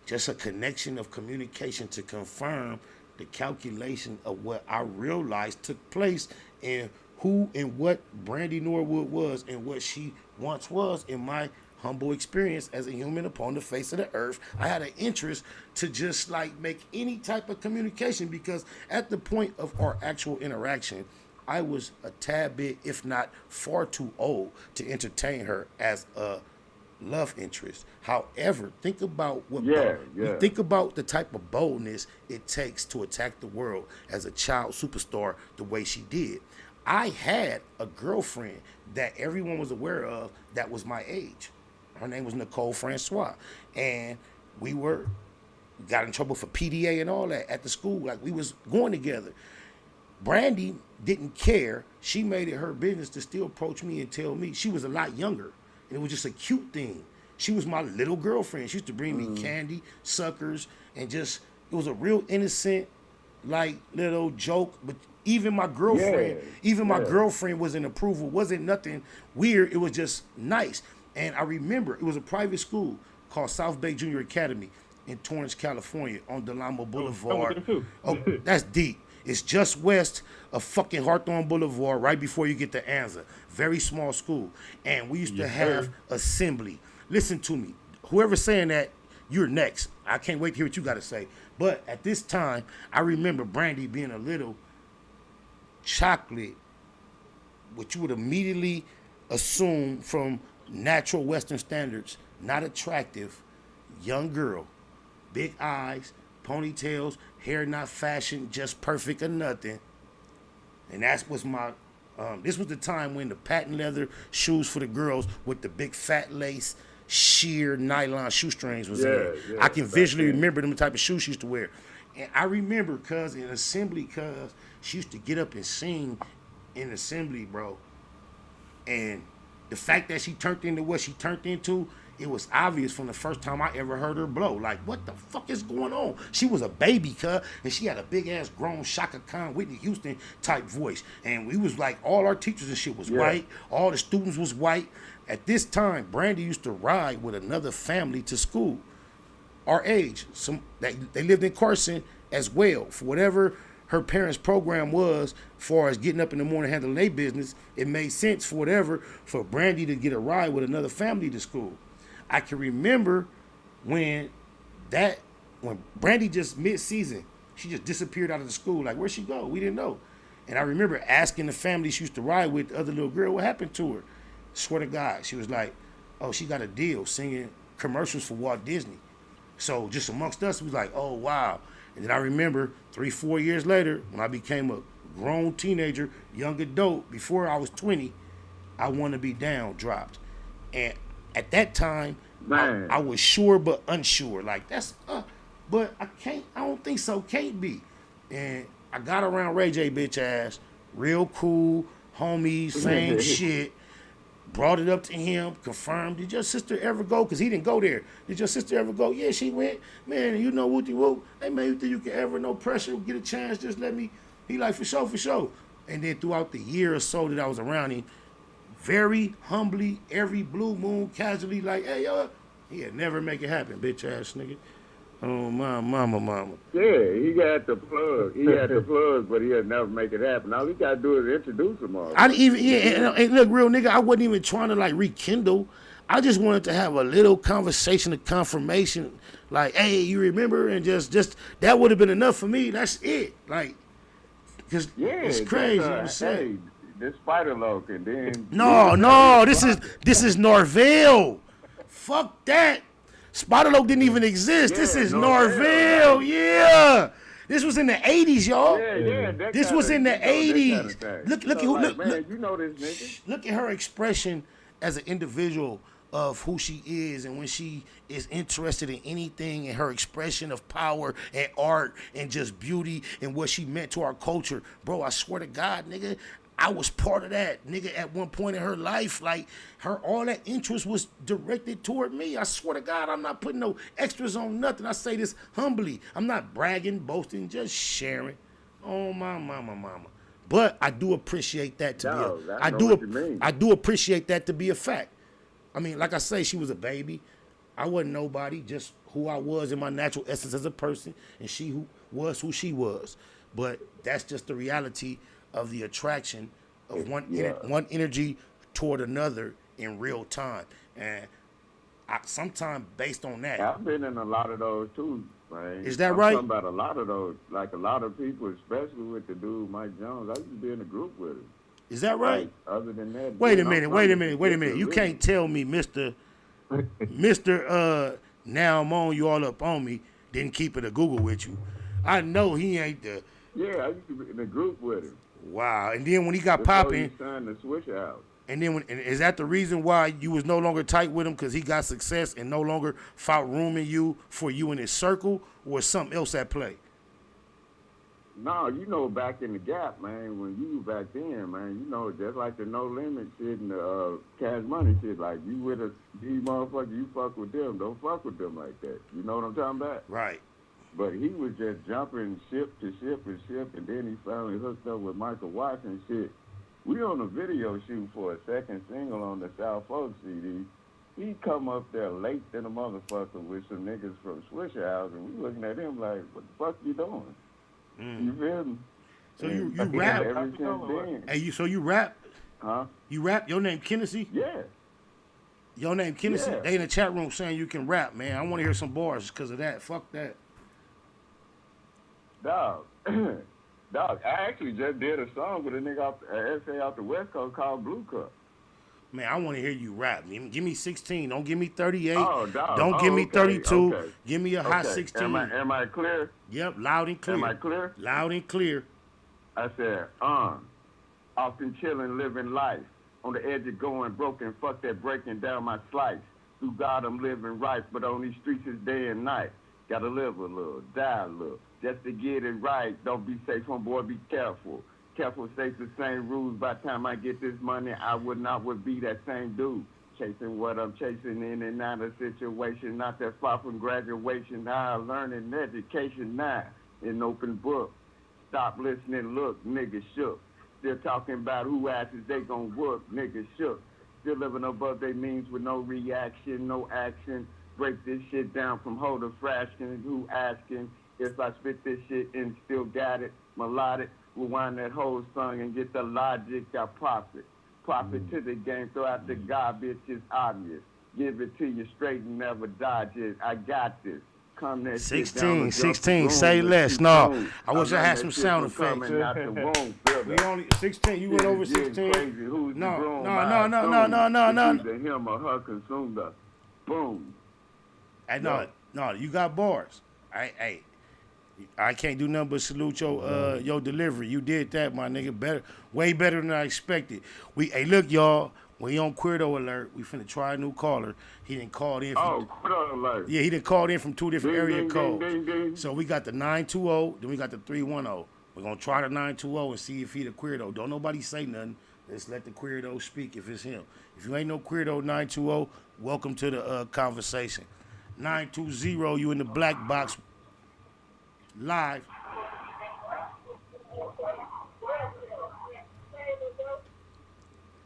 just a connection of communication to confirm the calculation of what I realized took place and who and what Brandy Norwood was and what she once was in my humble experience as a human upon the face of the earth. I had an interest to just make any type of communication, because at the point of our actual interaction, I was a tad bit, if not far too old, to entertain her as a love interest. However, think about what Yeah. think about the type of boldness it takes to attack the world as a child superstar the way she did. I had a girlfriend that everyone was aware of that was my age. Her name was Nicole Francois, and we got in trouble for PDA and all that at the school. Like, we was going together. Brandy didn't care. She made it her business to still approach me and tell me. She was a lot younger, and it was just a cute thing. She was my little girlfriend. She used to bring me candy, suckers, and just, it was a real innocent, like, little joke. But even my girlfriend, my girlfriend was in approval. Wasn't nothing weird. It was just nice. And I remember it was a private school called South Bay Junior Academy in Torrance, California, on Delamo Boulevard. Oh, that's deep. It's just west of fucking Hawthorne Boulevard, right before you get to Anza. Very small school. And we used to have assembly. Listen to me. Whoever's saying that, you're next. I can't wait to hear what you got to say. But at this time, I remember Brandy being a little chocolate, which you would immediately assume from natural Western standards, not attractive, young girl, big eyes, ponytails, hair not fashioned, just perfect or nothing. And that was my, this was the time when the patent leather shoes for the girls with the big fat lace, sheer nylon shoestrings was in. I can visually remember them type of shoes she used to wear. And I remember, cuz in assembly, cuz she used to get up and sing in assembly, bro. And the fact that she turned into what she turned into, it was obvious from the first time I ever heard her blow. Like, what the fuck is going on? She was a baby, cuz, and she had a big-ass grown Shaka Khan, Whitney Houston type voice. And we was like, all our teachers and shit was white. All the students was white. At this time, Brandy used to ride with another family to school. Our age. They lived in Carson as well. For whatever her parents' program was, as far as getting up in the morning handling their business, it made sense for Brandy to get a ride with another family to school. I can remember when Brandy just mid-season, she just disappeared out of the school. Like, where'd she go? We didn't know. And I remember asking the family she used to ride with, the other little girl, what happened to her? Swear to God, she was like, oh, she got a deal singing commercials for Walt Disney. So just amongst us, we was like, oh, wow. And then I remember 3-4 years later, when I became a grown teenager, young adult, before I was 20, I Want to Be Down dropped. And at that time, I was sure but unsure. Like, that's, but I don't think so, can't be. And I got around Ray J bitch ass, real cool, homies, same shit. Brought it up to him, confirmed. Did your sister ever go? Because he didn't go there. Did your sister ever go? Yeah, she went. Man, you know whoopty whoop. Hey, man, you think you can ever, no pressure, get a chance, just let me. He like, for sure. And then throughout the year or so that I was around him, very humbly, every blue moon, casually, like, hey, yo, he'd never make it happen, bitch ass nigga. Oh, my mama. Yeah, he got the plug. He had the plug, but he'll never make it happen. All he got to do is introduce him all. I didn't even, and look, real nigga, I wasn't even trying to, like, rekindle. I just wanted to have a little conversation of confirmation. Like, hey, you remember? And just that would have been enough for me. That's it. Like, because it's crazy. You know what I'm saying? Hey, this Spider Loc, and then... No, this is Norvell. Fuck that. Spider Loc didn't even exist. This is Norvell. Yeah. This was in the 80s, y'all. Yeah. This was in the 80s. Look, man, you know this nigga. Look at her expression as an individual of who she is, and when she is interested in anything, and her expression of power and art and just beauty and what she meant to our culture. Bro, I swear to God, nigga, I was part of that, nigga, at one point in her life. Like, all that interest was directed toward me. I swear to God, I'm not putting no extras on nothing. I say this humbly. I'm not bragging, boasting, just sharing. Oh, my mama. But I do appreciate that to I do appreciate that to be a fact. I mean, like I say, she was a baby. I wasn't nobody, just who I was in my natural essence as a person, and she was who she was. But that's just the reality of the attraction of one energy toward another in real time. And sometimes based on that. I've been in a lot of those too, man. Is that right? I'm talking about a lot of those, like a lot of people, especially with the dude Mike Jones. I used to be in a group with him. Is that right? Like, other than that, wait a minute. You can't tell me Mr. Mr. Now I'm on, you all up on me, didn't keep it a Google with you. I know he ain't the. Yeah, I used to be in the group with him. Wow. And then when he got Before popping, he signed the Switch out. and then and is that the reason why you was no longer tight with him because he got success and no longer found room in you for you in his circle, or something else at play? No, you know, back in the Gap, man, when you back then, man, you know, just like the No Limit shit and the Cash Money shit, like, you with a G motherfucker, you fuck with them, don't fuck with them like that. You know what I'm talking about? Right. But he was just jumping ship to ship and ship, and then he finally hooked up with Michael Watts and shit. We on a video shoot for a second single on the South Folk CD. He come up there late than a motherfucker with some niggas from Swishahouse, and we looking at him like, what the fuck you doing? You feel me? So you rap? Ever since then. Hey, you rap? Huh? You rap? Your name Kennedy? Yeah. Your name Kennedy? Yeah. They in the chat room saying you can rap, man. I want to hear some bars because of that. Fuck that. Dog. Dog, I actually just did a song with a nigga off essay out the West Coast called Blue Cup. Man, I want to hear you rap. Give me 16. Don't give me 38. Oh, dog. Don't give me 32. Okay. Give me a hot 16. Am I clear? Yep, loud and clear. Am I clear? Loud and clear. I said, often chilling, living life. On the edge of going broken, fuck that breaking down my slice. Through God, I'm living right, but on these streets it's day and night. Gotta live a little, die a little, just to get it right. Don't be safe, homeboy, be careful. Careful, states the same rules. By the time I get this money, I would be that same dude. Chasing what I'm chasing in and out of situation, not that far from graduation. Now I learn in education now, in open book. Stop listening, look, niggas shook. Still talking about who asses they gon' whoop, niggas shook. Still living above their means with no reaction, no action. Break this shit down from hold a fraction. Who asking if I spit this shit and still got it, melodic. Rewind that whole song and get the logic. I profit. Profit to the game, throw out the garbage, it's obvious. Give it to you straight and never dodge it. I got this. Come that 16, 16, say less. No, I wish I had some sound effects. We only 16. You went over 16. No. Either him or her consumed us. Boom. Hey, no, you got bars. I can't do nothing but salute your delivery. You did that, my nigga. Better, way better than I expected. Hey, look, y'all. We on Queerdo alert. We finna try a new caller. He didn't call in. Queerdo alert. Yeah, he didn't call in from 2 different area ding, codes. Ding, ding. So we got the 920, then we got the 310. We're gonna try the 920 and see if he the Queerdo. Don't nobody say nothing. Let's let the Queerdo speak if it's him. If you ain't no Queerdo 920, welcome to the conversation. 920, you in the black box live.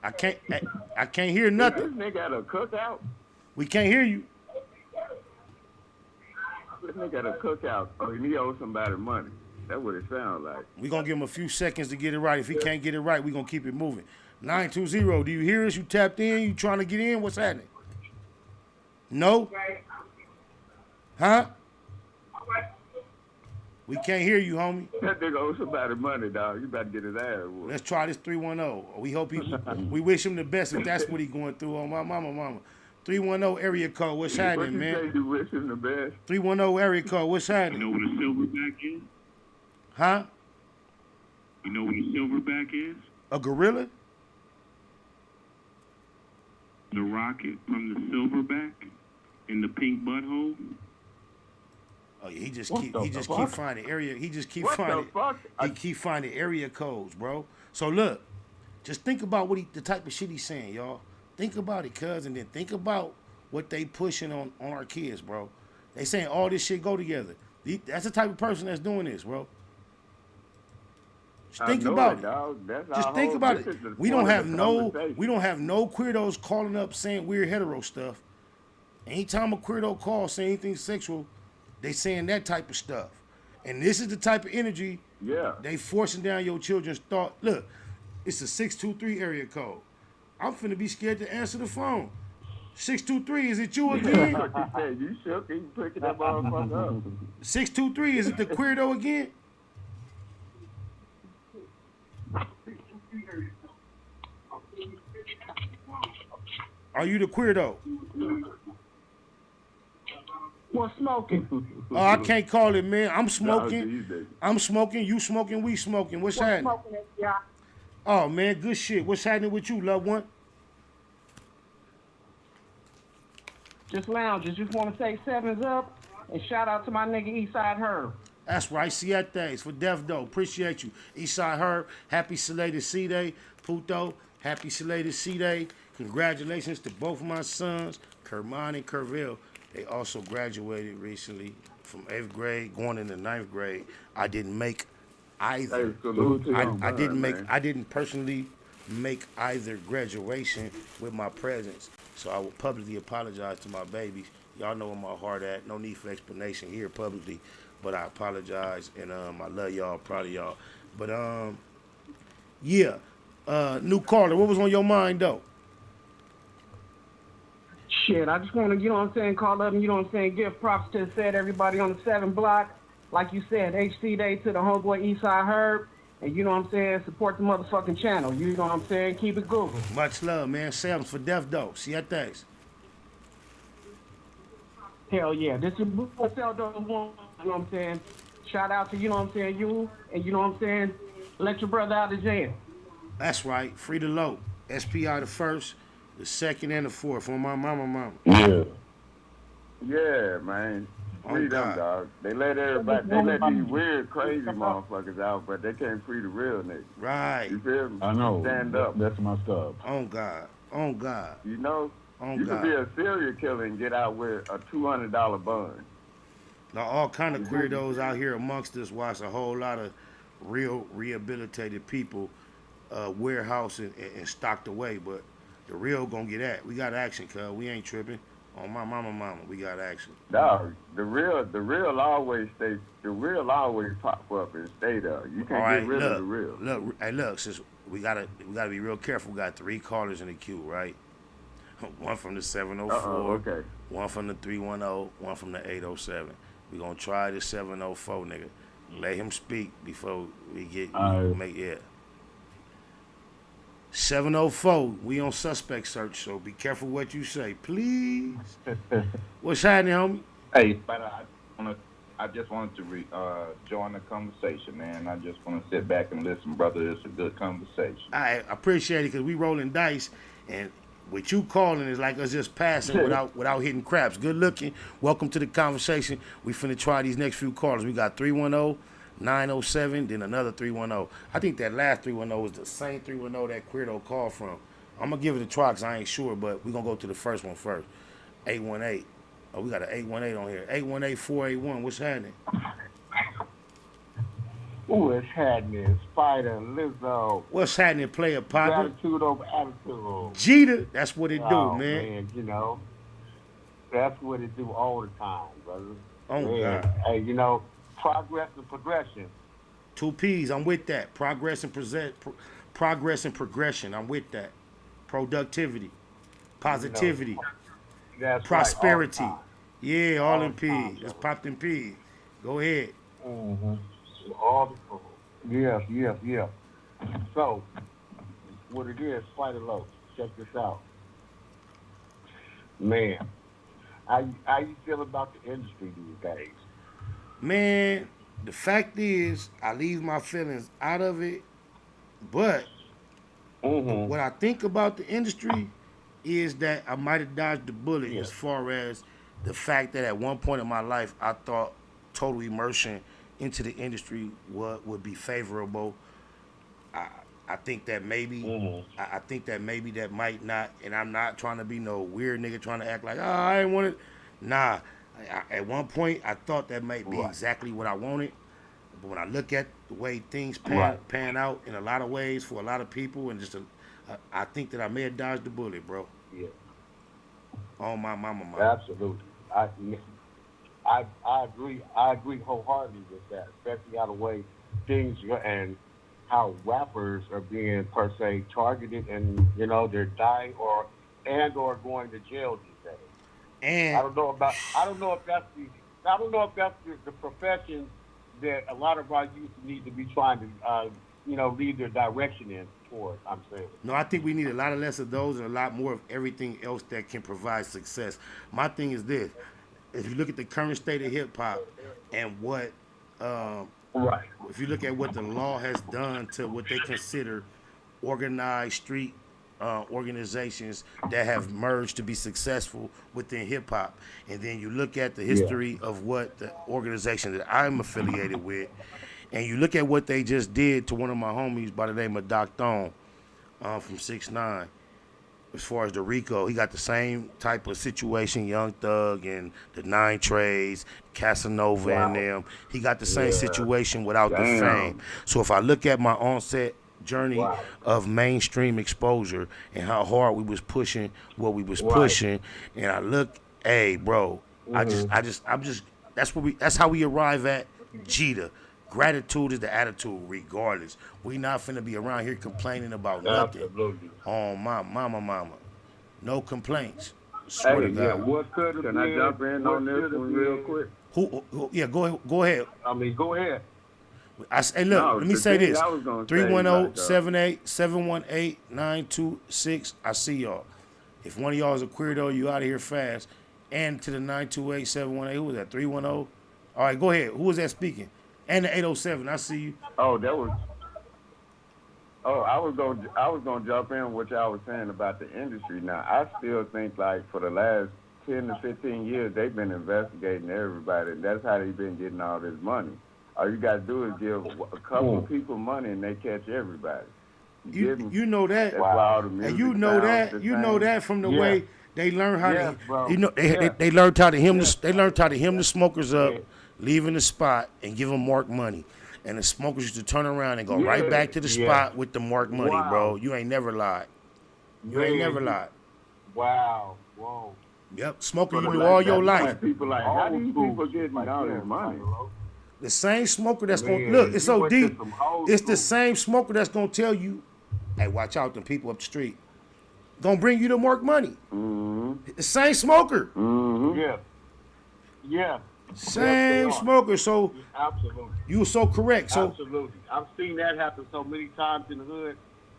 I can't hear nothing. This nigga at a cookout. We can't hear you. This nigga at a cookout. Oh, he owes somebody money. That's what it sounds like. We gonna give him a few seconds to get it right. If he can't get it right, we gonna keep it moving. 920, do you hear us? You tapped in? You trying to get in? What's happening? No? Huh? We can't hear you, homie. That nigga owes somebody money, dog. You better get his ass whooped. Let's try this 310. We hope we wish him the best if that's what he going through. Oh, my mama. 310 area code. What's happening, man? What you say you wish him the best? 310 area code. What's happening? You know what a silverback is? Huh? You know what a silverback is? A gorilla? The rocket from the silverback in the pink butthole. Oh yeah, he just keep finding area. He just keep finding area codes, bro. So look, just think about the type of shit he's saying, y'all. Think about it, cuz, and then think about what they pushing on our kids, bro. They saying all this shit go together. That's the type of person that's doing this, bro. Just think about it. Just think about it. We don't have no queerdos calling up saying weird hetero stuff. Anytime a queerdo calls saying anything sexual, they saying that type of stuff. And this is the type of energy they forcing down your children's thought. Look, it's a 623 area code. I'm finna be scared to answer the phone. 623, is it you again? You shook and you picking that motherfucker up. 623, is it the queerdo again? Are you the queerdo? What's smoking? Oh, I can't call it, man. I'm No, smoking. these days. I'm smoking. You smoking. We smoking. What's What's happening? smoking, SPI? Oh man, good shit. What's happening with you, loved one? Just lounging. Just want to say sevens up and shout out to my nigga Eastside Herb. That's right. Siete for Death Doe. Appreciate you. Eastside Herb. Happy Salated C-Day. Puto. Happy Salated C-Day. Congratulations to both my sons, Kermon and Kerville. They also graduated recently from 8th grade, going into 9th grade. I didn't make either. Hey, salute to your I didn't man, make. man. I didn't personally make either graduation with my presence. So I will publicly apologize to my babies. Y'all know where my heart at. No need for explanation here publicly, but I apologize and I love y'all, proud of y'all. But yeah, new caller. What was on your mind though? Shit, I just want to, you know what I'm saying, call up and, you know what I'm saying, give props to said everybody on the 7 block. Like you said, HC Day to the homeboy Eastside Herb. And you know what I'm saying, support the motherfucking channel. You know what I'm saying, keep it Google. Much love, man. Sam's for Death Doe. Siete. Hell yeah, this is Blue Cell Dome 1, you know what I'm saying. Shout out to, you know what I'm saying, you, and you know what I'm saying, let your brother out of jail. That's right. Free the low. SPI the first, the second, and the fourth. On my mama. Yeah. Yeah, man. Oh, Free them, God. dog. They let these weird, crazy motherfuckers out, but they can't free the real niggas. Right. You feel me? I know. Stand up. That's my stuff. On God. On God. You know, On you God. could be a serial killer and get out with a $200 bond. Now, all kind of weirdos out here amongst us watch a whole lot of real rehabilitated people warehouse and stocked away, but the real gonna get at. We got action, cuz. We ain't tripping. On my mama, we got action. Dog, the real always pop up and stay there. You can't get rid of the real. Look, since we gotta be real careful. We got 3 callers in the queue, right? One from the 704, okay. One from the 310, one from the 807. We gonna try the 704 nigga. Let him speak before we make it. 704, we on suspect search, so be careful what you say, please. What's happening, homie? Hey, but I just wanted to join the conversation, man. I just want to sit back and listen, brother. It's a good conversation. I appreciate it because we rolling dice, and with you calling is like us just passing without hitting craps. Good looking. Welcome to the conversation. We finna try these next few callers. We got 310. 907, then another 310. I think that last 310 was the same 310 that Queerdo called from. I'm going to give it a try because I ain't sure, but we're going to go to the first one first. 818. Oh, we got an 818 on here. 818-481. What's happening? What's happening? Spider, Lizzo. What's happening, player partner? Gratitude over attitude. Jeter, that's what it do, man. You know, that's what it do all the time, brother. Oh, man. God. Hey, you know, progress and progression. 2 P's, I'm with that. Progress and progression, I'm with that. Productivity, positivity, You know, that's prosperity. Right, yeah, all in P's. It's popped in P's. Go ahead. Mm-hmm. Yeah. So, what it is, Spider Low. Check this out. Man, how you feel about the industry these days? Man, the fact is, I leave my feelings out of it, but what I think about the industry is that I might have dodged the bullet as far as the fact that at one point in my life, I thought total immersion into the industry would be favorable. I think that maybe, I think that maybe that might not, and I'm not trying to be no weird nigga trying to act like, oh, I ain't want it. Nah. At one point, I thought that might be exactly what I wanted. But when I look at the way things pan out in a lot of ways for a lot of people, and just I think that I may have dodged the bullet, bro. Yeah. On my mama. Absolutely. I agree. I agree wholeheartedly with that, especially how the way things and how rappers are being per se targeted, and you know they're dying or going to jail these days. And I don't know if that's the profession that a lot of our youth need to be trying to lead their direction in toward. I'm saying. No, I think we need a lot less of those and a lot more of everything else that can provide success. My thing is this: if you look at the current state of hip hop and what, Right. if you look at what the law has done to what they consider organized street organizations that have merged to be successful within hip hop, and then you look at the history of what the organization that I'm affiliated with, and you look at what they just did to one of my homies by the name of Doc Thone from 6ix9ine. As far as the Rico, he got the same type of situation, Young Thug and the 9 Trades, Casanova and them. He got the same situation without the fame. So if I look at my onset journey of mainstream exposure and how hard we was pushing what we was pushing, and I look, hey, bro, I'm just that's how we arrive at Jeter. Gratitude is the attitude, regardless. We not finna be around here complaining about nothing. Absolutely. Oh, my mama. No complaints. Swear to God. What could have been? Can I jump in on this one real quick? Who? Yeah, go ahead. I mean, go ahead. Hey, look, let me say this. 310-718-926. I see y'all. If one of y'all is a queer, though, you out of here fast. And to the 928-718, who was that? 310? All right, go ahead. Who was that speaking? And the 807, I see you. Oh, that was. Oh, I was gonna jump in what y'all was saying about the industry. Now, I still think like for the last 10 to 15 years, they've been investigating everybody, and that's how they've been getting all this money. All you gotta do is give a couple of people money, and they catch everybody. You know that. That's why all the music And you know sounds that. the You same. know that from the way they learn how to. bro. You know they learned how to hem the smokers up, leaving the spot and give them marked money. And the smokers used to turn around and go right back to the spot with the marked money, bro. You ain't never lied. You ain't never lied. Wow. Whoa. Yep, smoker you knew all your life. People like, how these people getting all this money? The same smoker that's gonna look, it's so deep. It's the same smoker that's gonna tell you, hey, watch out, them people up the street. Gonna bring you the marked money. The same smoker. Yeah. Same smoker. So Absolutely. you were so correct. So Absolutely. I've seen that happen so many times in the hood.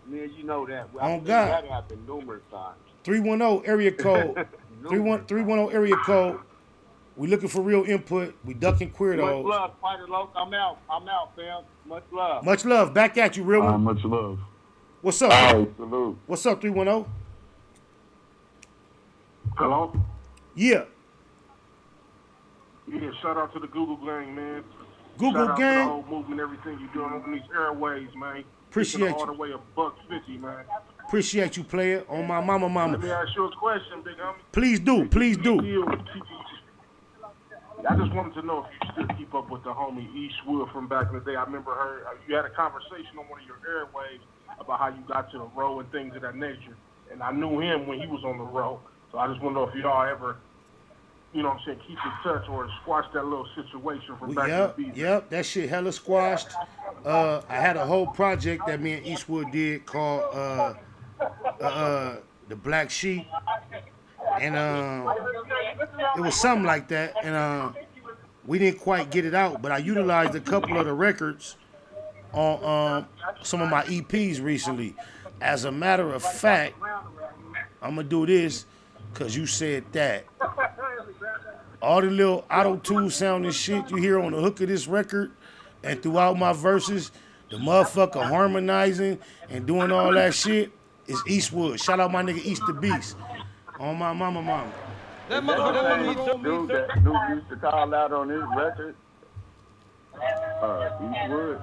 Man, you know that. On I've seen God. that happen numerous times. 310 area code. 310 area code. We looking for real input. We ducking queer Much dogs. love, Fighter Loc. I'm out, fam. Much love. Much love. Back at you, real one. Much love. What's up? Salute. What's up, 310? Hello? Yeah. Yeah, shout out to the Google gang, man. Google shout gang. out to the whole movement, everything you're doing on these airways, man. Appreciate Keeping it you. all the way $1.50, man. Appreciate you, player. On my mama. Let me ask you a question, big homie. Please do. Please do. I just wanted to know if you still keep up with the homie Eastwood from back in the day. I remember you had a conversation on one of your airwaves about how you got to the row and things of that nature. And I knew him when he was on the row. So I just want to know if y'all ever, you know what I'm saying, keep in touch or squash that little situation from back in the day. Yep, that shit hella squashed. I had a whole project that me and Eastwood did called The Black Sheep. And it was something like that. And we didn't quite get it out, but I utilized a couple of the records on some of my EPs recently. As a matter of fact, I'm going to do this because you said that. All the little auto-tune sounding shit you hear on the hook of this record and throughout my verses, the motherfucker harmonizing and doing all that shit is Eastwood. Shout out my nigga East the Beast. On my mama. That motherfucker dude that used to call out on his record, Eastwood.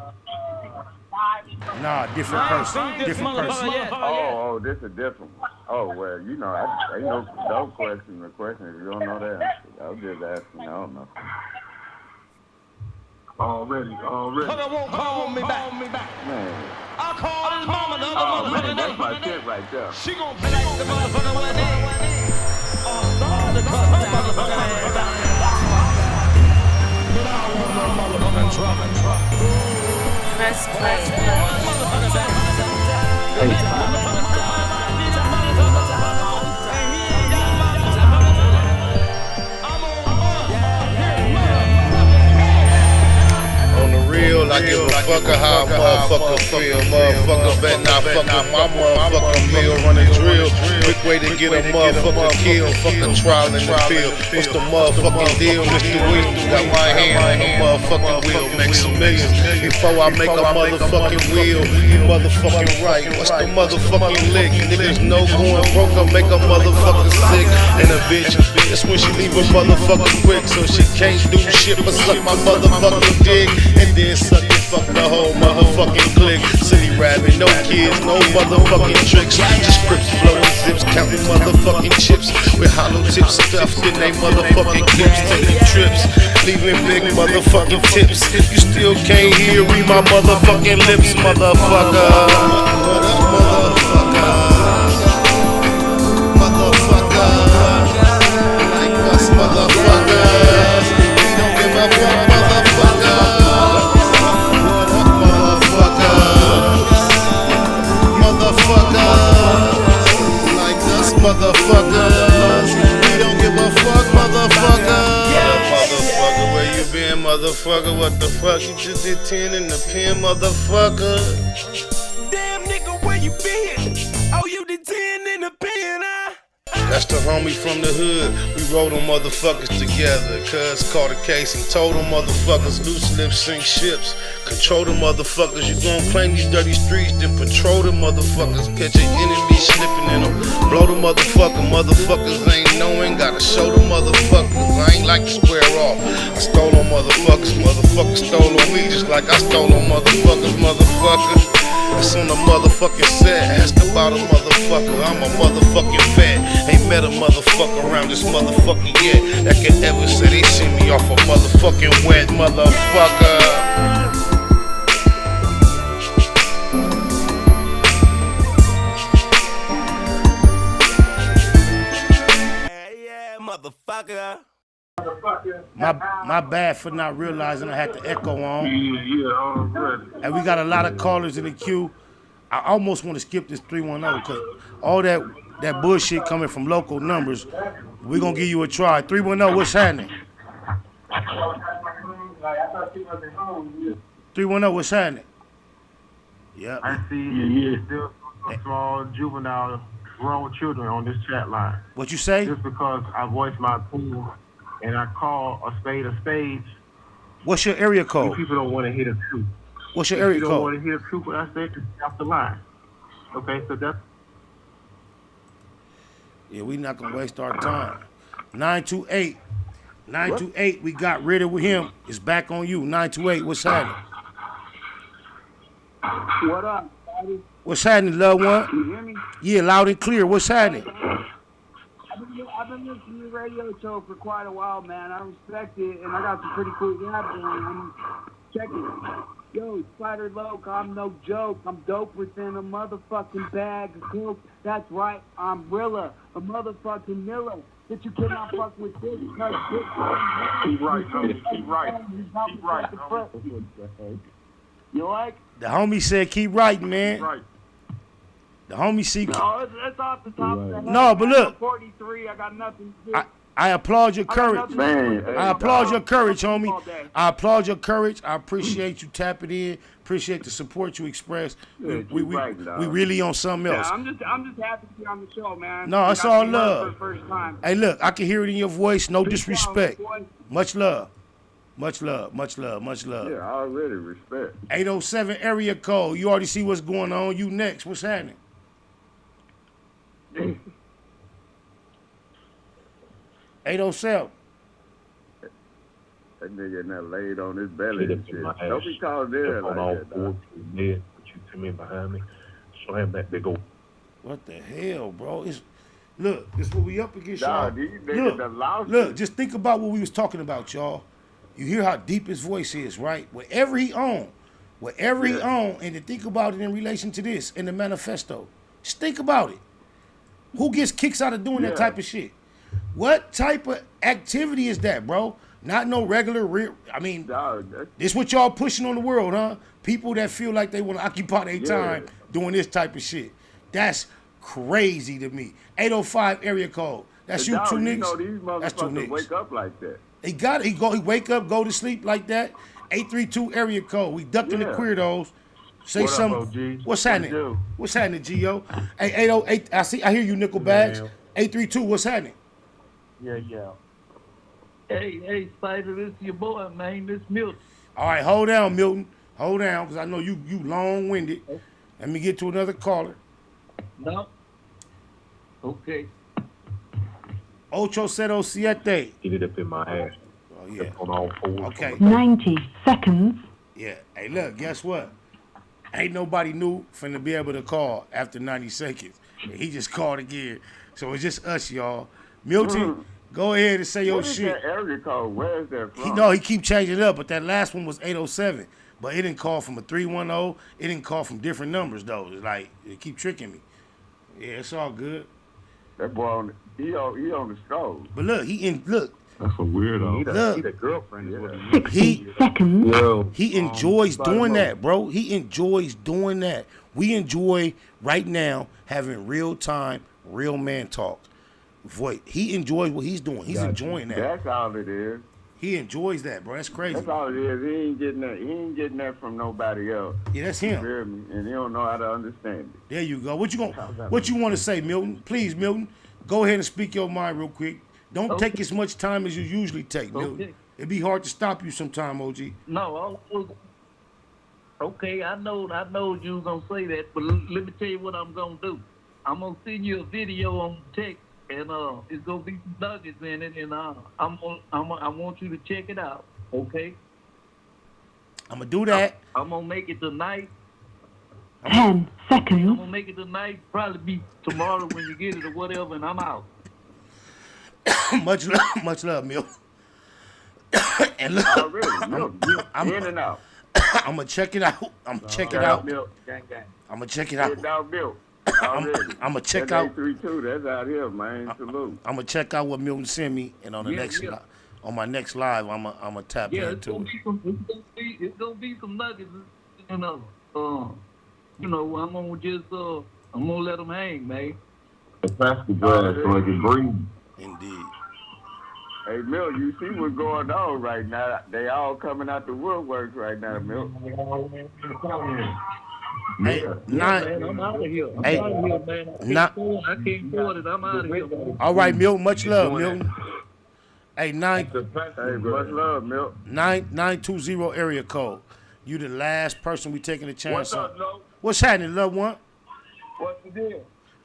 Nah, different person. Different person. Oh, this is a different one. Oh, well, you know, ain't no question the question if you don't know that answer. I was just asking, I don't know. Already. Hooker won't call me back. Man. I called his mama the other motherfucker. That's my shit right there. She gon' play like the motherfucker one day. The motherfucker ass down there. But I don't want no motherfucking trouble. Press play. On the real, I give a fuck motherfucker how a motherfucker feel. Motherfucker bet not fuck with my motherfucking meal. Run a drill, quick way to get a motherfucker killed. Fuck a trial in the field. What's the motherfucking deal, Mr. Will? Got my hand on the motherfucking wheel. Make some millions before I make a motherfucking wheel. You motherfucking right. What's the motherfucking lick? Niggas know going broke up make a motherfucker sick. And a bitch, that's when she leave a motherfucker quick. So she can't do shit but suck my motherfucking dick. And then suck and fuck the whole motherfucking clique. City rapping, no kids, no motherfucking tricks. Just crips blowing zips, counting motherfucking chips. With hollow tips stuffed in they motherfucking clips. Taking trips, leaving big motherfucking tips. You still can't hear, read my motherfucking lips, motherfucker. What up, motherfucker? Motherfucker. Like us, motherfuckers. We don't give a fuck, motherfucker. What up, motherfuckers? Motherfuckers. Like us, motherfuckers. We don't give a fuck, motherfucker. Motherfucker, where you been, motherfucker? What the fuck? You just did 10 in the pen, motherfucker. Damn nigga, where you been? Oh, you did 10 in the pen, huh? That's the homie from the hood. We rolled them motherfuckers together. Cuz caught a case and told them motherfuckers loose lips sink ships. Control the motherfuckers. You gon' claim these dirty streets, then patrol the motherfuckers. Catch an enemy slipping in them. Blow the motherfucker. Motherfuckers ain't knowing. Gotta show the motherfuckers. I ain't like to square off. I stole on motherfuckers. Motherfuckers stole on me just like I stole on motherfuckers. Motherfuckers. It's on the motherfucking set. Ask about a motherfucker. I'm a motherfucking vet. Ain't met a motherfucker around this motherfucker yet that can ever say they see me off a motherfucking wet motherfucker. Motherfucker. My bad for not realizing I had the echo on. Yeah, And we got a lot of callers in the queue. I almost want to skip this 310 because all that bullshit coming from local numbers. We're going to give you a try. 310, what's happening? 310, what's happening? Yeah. I see still small juvenile grown children on this chat line. What you say? Just because I voice my opinion and I call a spade a spade. What's your area You code? people don't want to hear the truth. What's your If area you don't code? want to hear the truth, what I said, just get off the line. Okay, so that's. Yeah, we not going to waste our time. 928. 928, we got rid of him. It's back on you. 928, what's happening? What up, buddy? What's happening, loved one? Can you hear me? Yeah, loud and clear. What's happening? I've been listening to your radio show for quite a while, man. I respect it, and I got some pretty cool rap going. Check it. Yo, Spider Loc, I'm no joke. I'm dope within a motherfucking bag of coke. That's right, I'm Rilla, a motherfucking Miller. That you cannot fuck with this, cause this Keep right, homie. Keep right. Keep right, homie. You like? The homie said keep writing, man. Keep right. The homie see. No, it's off the top of the head. No, but look. I'm 43, I got nothing to do. I applaud your courage. Man, I applaud your courage, homie. I applaud your courage. I appreciate you tapping in. Appreciate the support you express. We really on something else. Yeah, I'm just happy to be on the show, man. No, it's got all to be heard love. For the first time. Hey, look, I can hear it in your voice. No Peace disrespect. out, boy. Much love. Much love. Much love. Much love. Yeah, I already respect. 807 area code. You already see what's going on. You next. What's happening? 807. That nigga in there laid on his belly and shit. Don't be called there like that, dog. Put you come in behind me, slam that big old. What the hell, bro? Look, this is what we up against, y'all. Dog, these niggas done lost Look, it. just think about what we was talking about, y'all. You hear how deep his voice is, right? Whatever he own, and to think about it in relation to this in the manifesto. Just think about it. Who gets kicks out of doing that type of shit? What type of activity is that, bro? Not no regular. This what y'all pushing on the world, huh? People that feel like they want to occupy their time doing this type of shit. That's crazy to me. 805 area code. That's you two niggas. You know these That's two motherfuckers niggas. wake up like that. He got it. He wake up, go to sleep like that, 832 area code. We ducking the Yeah. queerdos. Say What up, something. OG? What's What happening? it do? What's happening, Gio? Hey, 808. I hear you, nickel bags. 832. What's happening? Yeah. Hey, Spider, this is your boy, man. This Milton. All right, hold down, Milton. Hold down, because I know you long-winded. Let me get to another caller. No. Okay. 807. Get it up in my ass. Oh, yeah. On all fours. Okay. 90 seconds. Yeah. Hey, look, guess what? Ain't nobody new finna be able to call after 90 seconds. He just called again. So it's just us, y'all. Milton, go ahead and say your What is shit. that area code? Where is that from? He keep changing it up, but that last one was 807. But it didn't call from a 310. It didn't call from different numbers, though. It's like, it keep tricking me. Yeah, it's all good. That boy, he on the stroll. But look, That's a weirdo. Look. He the girlfriend. He enjoys doing that, bro. He enjoys doing that. We enjoy right now having real time, real man talk. He enjoys what he's doing. He's enjoying that. That's all it is. He enjoys that, bro. That's crazy. That's all it is. He ain't getting that. He ain't getting that from nobody else. Yeah, that's him. You hear me? And he don't know how to understand it. There you go. What you want to say, Milton? Please, Milton, go ahead and speak your mind real quick. Don't take as much time as you usually take, Milton. It'd be hard to stop you sometime, OG. No, okay, I know you was gonna say that, but let me tell you what I'm gonna do. I'm gonna send you a video on text, and it's gonna be some nuggets in it, and I want you to check it out, okay? I'm gonna do that. I'm gonna make it tonight. 10 seconds. I'm gonna make it tonight. Probably be tomorrow when you get it or whatever, and I'm out. much love, Mill. And look, I'm in and out. I'm gonna check it out. I'm gonna check it out. I'm gonna check it out. I'm gonna check out. 832. That's out here, man. Salute. I'm gonna check out what Milton sent me, and on the on my next live, I'm gonna tap into it. It's gonna be some nuggets, I'm gonna just I'm gonna let them hang, man. That's the grass so I can breathe. Indeed. Hey, Mill, you see what's going on right now? They all coming out the woodworks right now, Mill. Hey, man, I'm out of here. I'm out of here, man. I can't afford it. I'm out of here, man. All right, Milton. Much love, Milton. Hey, much love, Milton. 920 area code. You the last person we taking a chance What's up, on. Lo? What's happening, loved one? What's the deal?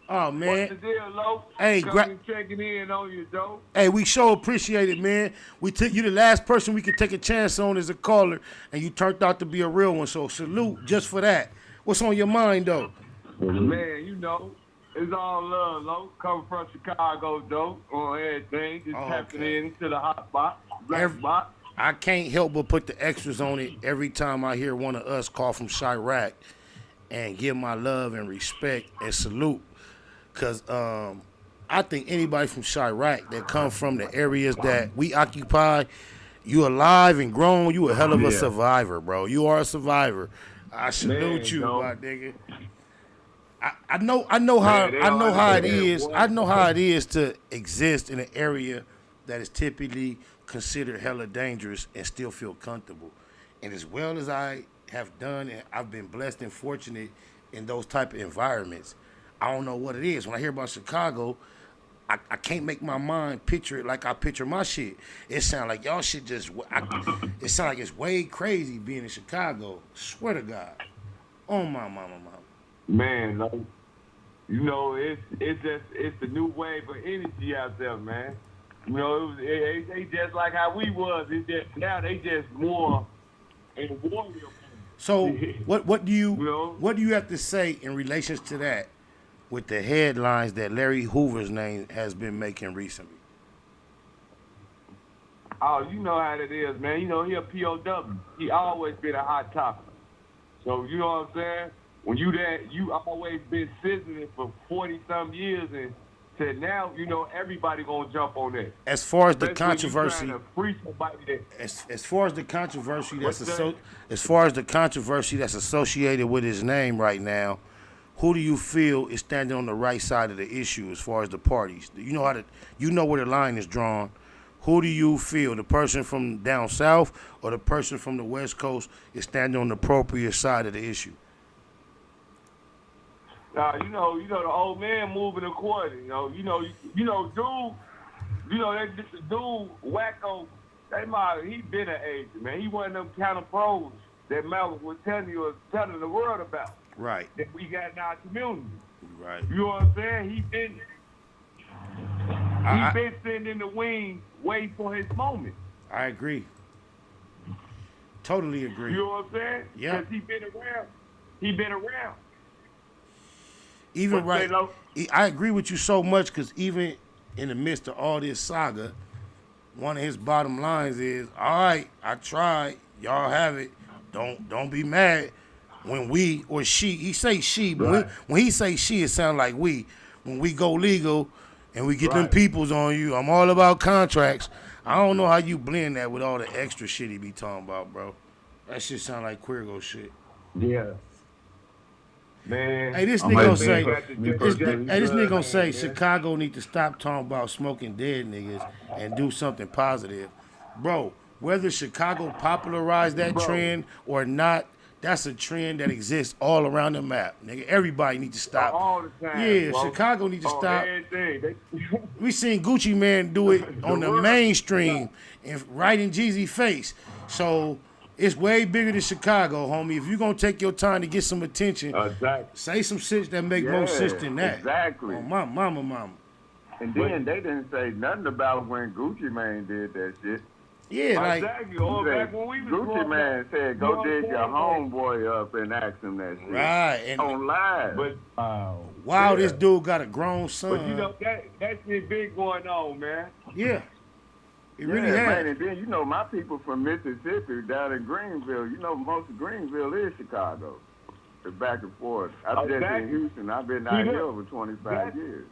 Oh, man. What's the deal, Lo? Hey, checking in on you, Joe. Hey, we sure appreciate it, man. We took you the last person we could take a chance on as a caller, and you turned out to be a real one. So salute just for that. What's on your mind, though? Man, it's all love, Lo. Coming from Chicago, Joe, on everything. Just tapping into the hot box, black box. I can't help but put the extras on it every time I hear one of us call from Chirac and give my love and respect and salute. Because I think anybody from Chirac that come from the areas that we occupy, you alive and grown, you a hell of a survivor, bro. You are a survivor. I salute you, my nigga. I know how it is. I know how it is to exist in an area that is typically considered hella dangerous and still feel comfortable. And as well as I have done, and I've been blessed and fortunate in those type of environments, I don't know what it is. When I hear about Chicago, I can't make my mind picture it like I picture my shit. It sounds like y'all shit it sounds like it's way crazy being in Chicago. Swear to God. Oh, my mama. Man, it's the new wave of energy out there, man. They just like how we was. It's just now they just more in warrior. So what do you have to say in relation to that with the headlines that Larry Hoover's name has been making recently? Oh, you know how it is, man. He a POW. He always been a hot topic. So you know what I'm saying? When you always been sizzling for 40-some years, and to now, everybody gonna jump on that. As far as the controversy, as far as the controversy that's associated with his name right now, who do you feel is standing on the right side of the issue as far as the parties? You know where the line is drawn. who do you feel, the person from down south or the person from the West Coast, is standing on the appropriate side of the issue? Now, the old man moving according. Dude, that dude Wacko, he been an agent, man. He one of them kind of pros that Malcolm was telling the world about. Right. That we got in our community. Right. You know what I'm saying? He been sitting in the wings waiting for his moment. I agree. Totally agree. You know what I'm saying? Yeah. Because he been around. Even right. I agree with you so much because even in the midst of all this saga, one of his bottom lines is, all right, I tried. Y'all have it. Don't be mad when we or she. He say she, but Right. when he say she, it sounds like we. When we go legal and we get them peoples on you, I'm all about contracts. I don't know how you blend that with all the extra shit he be talking about, bro. That shit sound like Quirgo shit. Yeah. Man. Hey, this nigga gonna say Chicago need to stop talking about smoking dead niggas and do something positive. Bro, whether Chicago popularized that trend or not, that's a trend that exists all around the map. Nigga, everybody need to stop. All the time. Yeah, bro. Chicago need to On stop. everything. We seen Gucci Man do it on the mainstream and right in Jeezy's face. So it's way bigger than Chicago, homie. If you're going to take your time to get some attention, say some shit that make more sense than that. Exactly. Oh, mama. And then they didn't say nothing about when Gucci Man did that shit. Yeah, like exactly. All back when we was Gucci Man said, "Go dig your homeboy up and ask him that shit." Right, and on live. But wow, this dude got a grown son. But that shit been going on, man. Yeah. It really man, has. And then my people from Mississippi down in Greenville. Most of Greenville is Chicago. It's back and forth. I've been in Houston. I've been out here over 25 years.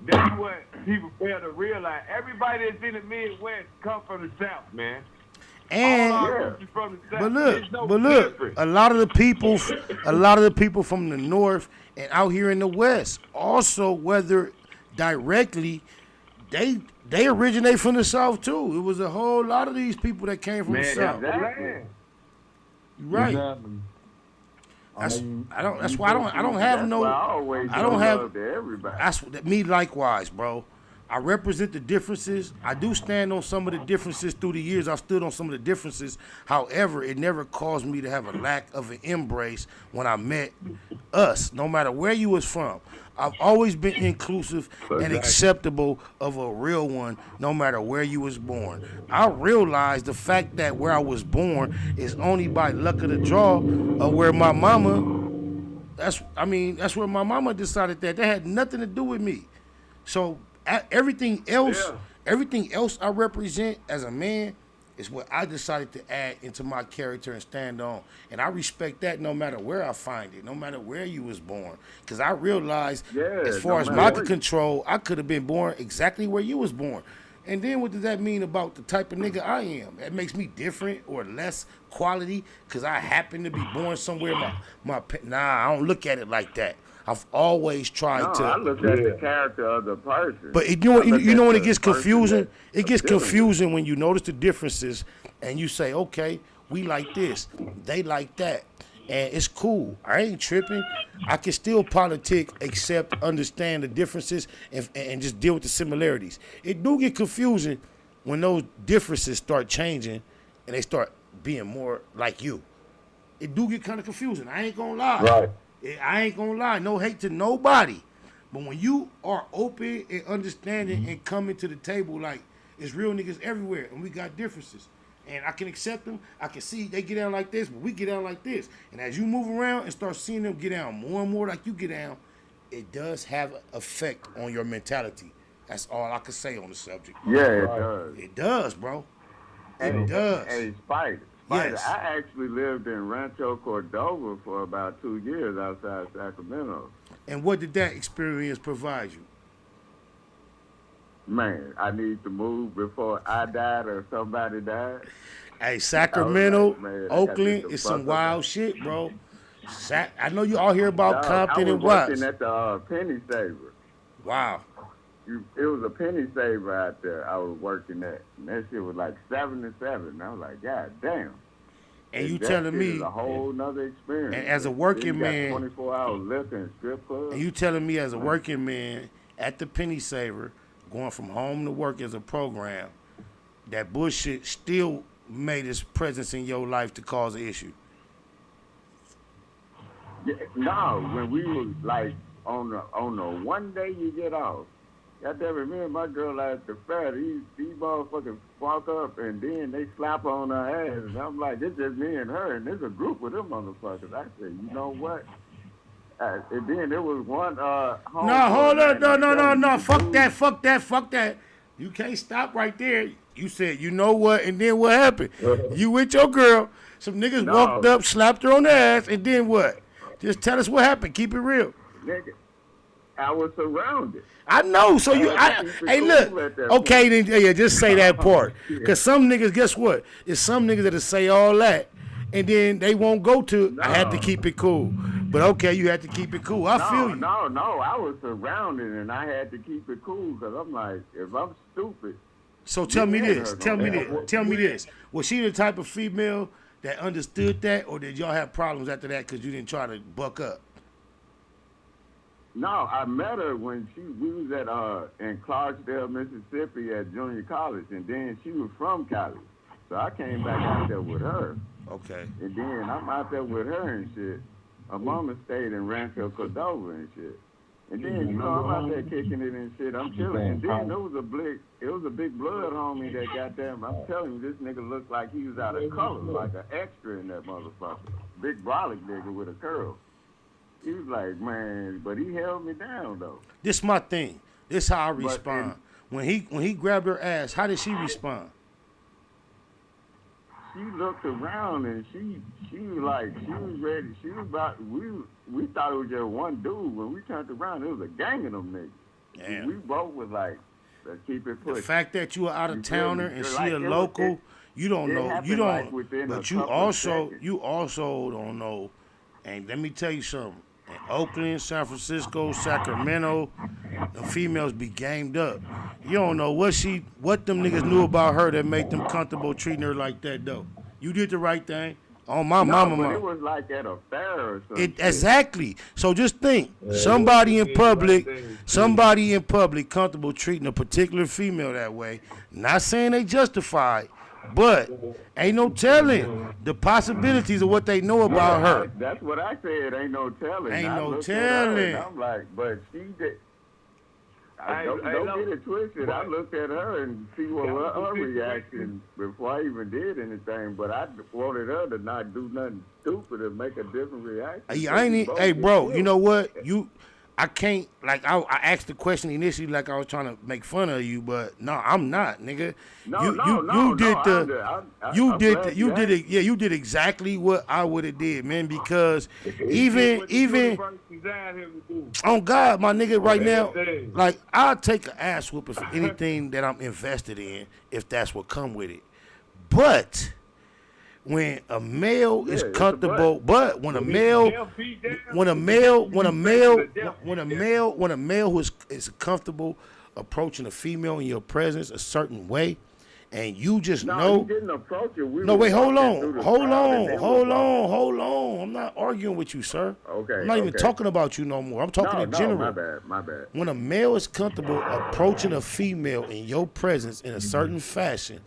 That's what people fail to realize. Everybody that's in the Midwest come from the South, man. And from the South. but look, a lot of the people from the North and out here in the West, also whether directly, they originate from the South too. It was a whole lot of these people that came from the South. Exactly. Right. Exactly. That's why I don't have everybody. That's me likewise, bro. I represent the differences. I do stand on some of the differences through the years. I've stood on some of the differences. However, it never caused me to have a lack of an embrace when I met us, no matter where you was from. I've always been inclusive and acceptable of a real one, no matter where you was born. I realized the fact that where I was born is only by luck of the draw of where my mama, that's where my mama decided that had nothing to do with me. So everything else I represent as a man is what I decided to add into my character and stand on. And I respect that no matter where I find it, no matter where you was born. Because I realized as far as my control, I could have been born exactly where you was born. And then what does that mean about the type of nigga I am? That makes me different or less quality because I happen to be born somewhere. I don't look at it like that. I've always tried to. I look at the character of the person. But you know when it gets confusing? It gets confusing when you notice the differences and you say, okay, we like this, they like that. And it's cool. I ain't tripping. I can still politic, except understand the differences and just deal with the similarities. It do get confusing when those differences start changing and they start being more like you. It do get kind of confusing. I ain't gonna lie. Right. I ain't gonna lie. No hate to nobody. But when you are open and understanding and coming to the table like it's real niggas everywhere and we got differences. And I can accept them. I can see they get down like this, but we get down like this. And as you move around and start seeing them get down more and more like you get down, it does have an effect on your mentality. That's all I can say on the subject. Yeah, it does. It does, bro. It does. Hey, Spider. Yes. I actually lived in Rancho Cordova for about 2 years outside Sacramento. And what did that experience provide you? Man, I need to move before I died or somebody died. Hey, Sacramento, like, man, Oakland is some wild shit, bro. I know you all hear about Compton and I was Watts. working at the Penny Saver. Wow. it was a penny saver out there I was working at. And that shit was like 7 to 7. I was like, God damn. And you that telling shit me, is a whole nother experience. and as a Then working you got man, 24 hours liquor and strip club. and you telling me as a working man at the penny saver, going from home to work as a program, that bullshit still made its presence in your life to cause an issue. Yeah, no, when we was like on the one day you get off, goddamn, me and my girl at the fair, these motherfuckers walk up and then they slap her on her ass, and I'm like, it's just me and her, and there's a group of them motherfuckers. I said, you know what? And then there was one No, hold up, no, fuck that. You can't stop right there. You said, you know what, and then what happened? You with your girl, some niggas walked up, slapped her on the ass, and then what? Just tell us what happened. Keep it real. Nigga, I was surrounded. I know, so hey, look, okay, then, yeah, just say that part. Because some niggas, guess what? It's some niggas that'll say all that, and then they won't go to, I had to keep it cool. But okay, you had to keep it cool. I feel you. No, I was surrounded, and I had to keep it cool, because I'm like, if I'm stupid. So tell me this. Was she the type of female that understood that, or did y'all have problems after that because you didn't try to buck up? No, I met her when we was at in Clarksdale, Mississippi at junior college, and then she was from college. So I came back out there with her. Okay. And then I'm out there with her and shit. Her mama stayed in Rancho Cordova and shit. And then, you know, I'm out there kicking it and shit. I'm chilling. And then it was a big blood homie that goddamn, I'm telling you, this nigga looked like he was out of color, like an extra in that motherfucker. Big brolic nigga with a curl. He was like, man, but he held me down though. This my thing. This how I respond. When he grabbed her ass, how did she respond? She looked around and she was like, she was ready. She was about, we thought it was just one dude. When we turned around, it was a gang of them niggas. Damn. We both was like, let's keep it pushing. The fact that you are out of towner and she a local, you don't know. You don't. But you also don't know. And let me tell you something. In Oakland, San Francisco, Sacramento, the females be gamed up. You don't know what them niggas knew about her that made them comfortable treating her like that though. You did the right thing. On my mama. But it was like at a fair or something. Exactly. So just think, somebody in public comfortable treating a particular female that way. Not saying they justified, but ain't no telling the possibilities of what they know about her. That's what I said. Ain't no telling. Ain't I no looked at her telling. and I'm like, but she did. Don't get it twisted. I looked at her and see what her reaction before I even did anything. But I wanted her to not do nothing stupid and make a different reaction. Hey, bro, you know what? I can't, like, I asked the question initially like I was trying to make fun of you, but no, I'm not, nigga. You did exactly what I would have did, man, because even on God, my nigga, right now, like, I'll take an ass whooping for anything that I'm invested in if that's what come with it. But when a male is comfortable, but when a male who is comfortable approaching a female in your presence a certain way, and you just know. He didn't approach her. Hold on. I'm not arguing with you, sir. Okay. I'm not even talking about you no more. I'm talking in general. My bad. When a male is comfortable approaching a female in your presence in a certain fashion,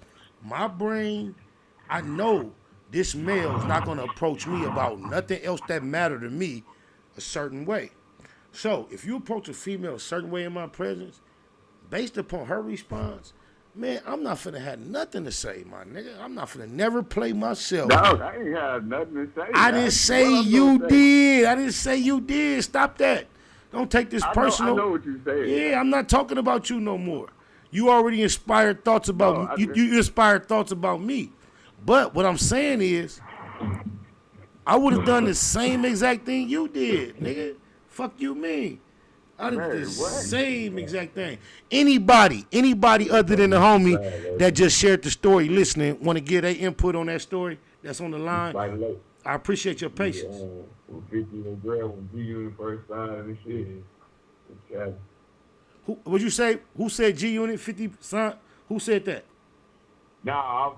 my brain, I know this male is not going to approach me about nothing else that matter to me a certain way. So if you approach a female a certain way in my presence, based upon her response, man, I'm not finna have nothing to say, my nigga. I'm not finna never play myself. No, I ain't have nothing to say. I didn't say you did. I didn't say you did. Stop that. Don't take this personal. I know what you're saying. Yeah, I'm not talking about you no more. You already inspired thoughts about you inspired thoughts about me. But what I'm saying is, I would have done the same exact thing you did, nigga. Fuck you mean? I did the same exact thing. Anybody other than the homie that just shared the story listening, want to get their input on that story that's on the line? I appreciate your patience. What'd you say? Who said G Unit 50 son? Who said that? Nah, I was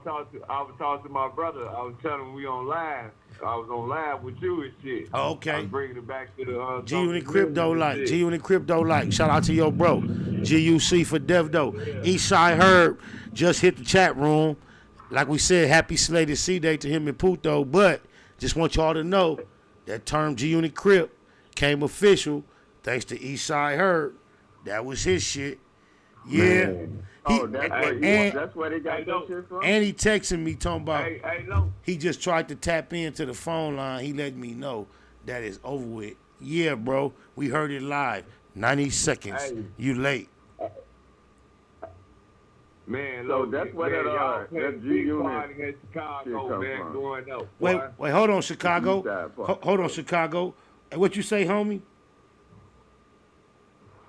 talking to my brother. I was telling him we on live. I was on live with you and shit. Oh, okay. I was bringing it back to the G Unit Crypto like. G Unit Crypto like. Shout out to your bro. GUC for Devdo. Eastside Herb just hit the chat room. Like we said, happy Slated C-Day to him and Puto. But just want y'all to know that term G Unit Crip came official thanks to Eastside Herb. That was his shit. Yeah. Man. That's where they got that shit from? And he texted me talking about no. he just tried to tap into the phone line. He let me know that it's over with. Yeah, bro. We heard it live. 90 seconds. Hey. You late. Man, So look, that's what man, that y'all that big G-Unit party in Chicago, come man, from. growing up. Wait, hold on, Chicago. Hold on, Chicago. Hey, what you say, homie?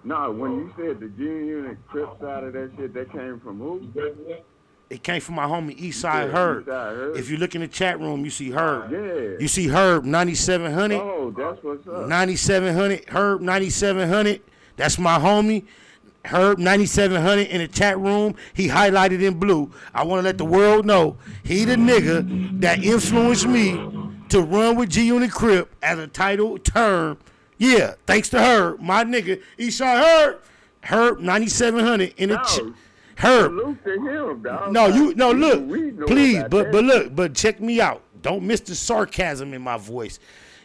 No, when you said the G-Unit Crip side of that shit, that came from who? It came from my homie Eastside Herb. If you look in the chat room, you see Herb. Yeah. You see Herb 9700. Oh, that's what's up. 9700. Herb 9700. That's my homie. Herb 9700 in the chat room. He highlighted in blue. I want to let the world know he the nigga that influenced me to run with G Unit Crip as a title term. Yeah, thanks to Herb, my nigga. Eastside Herb. Herb 9700 in the chat. Herb. Salute to him, dog. Look, please, but check me out. Don't miss the sarcasm in my voice,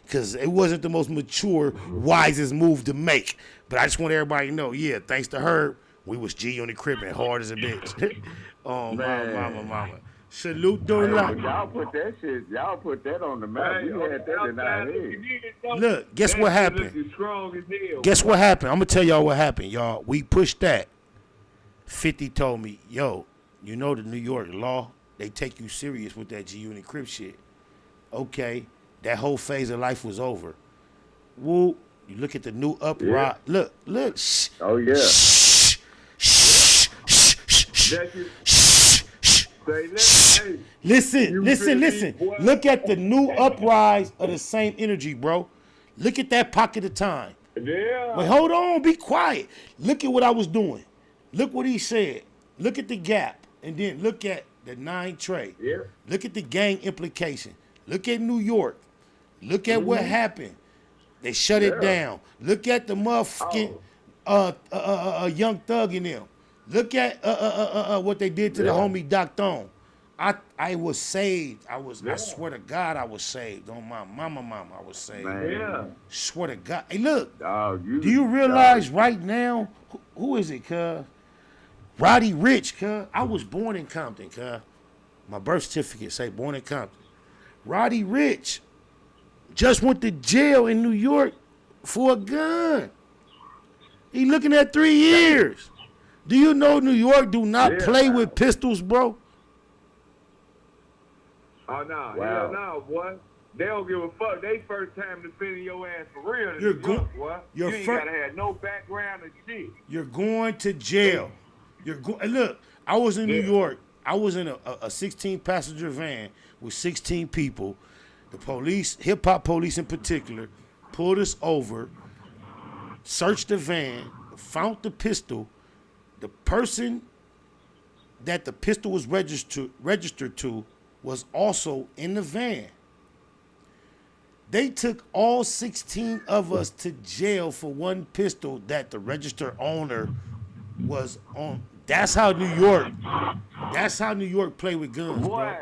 because it wasn't the most mature, wisest move to make. But I just want everybody to know, yeah, thanks to Herb, we was G Unit Crippin' hard as a bitch. Oh, mama. Salute to Y'all put that shit, y'all put that on the map. We had that in our head. Look, guess what happened? Guess what happened? I'm going to tell y'all what happened, y'all. We pushed that. 50 told me, yo, you know the New York law, they take you serious with that G Unit Crip shit. Okay, that whole phase of life was over. Woo, you look at the new uproar. Yeah. Look. Shh. Oh, yeah. Listen. Look at the new uprise of the same energy, bro. Look at that pocket of time. Yeah. Wait, hold on, be quiet. Look at what I was doing. Look what he said. Look at the gap. And then look at the 9 tray. Yeah. Look at the gang implication. Look at New York. Look at what happened. They shut it down. Look at the motherfucking Young Thug in them. Look at what they did to the homie Doc Thone. I was saved. I swear to God, I was saved. On my mama, I was saved. Man. Swear to God. Hey, look. Dog, do you realize right now, who is it, cuz? Roddy Rich, cuz. I was born in Compton, cuz. My birth certificate say born in Compton. Roddy Rich just went to jail in New York for a gun. He looking at 3 years. Do you know New York do not play with pistols, bro? Oh, no. Hell no, boy. They don't give a fuck. They first time defending your ass for real in New York, boy. You ain't got to have no background and shit. You're going to jail. Look, I was in New York. I was in a 16-passenger van with 16 people. The police, hip-hop police in particular, pulled us over, searched the van, found the pistol. The person that the pistol was registered to was also in the van. They took all 16 of us to jail for one pistol that the registered owner was on. That's how New York play with guns, boy, bro.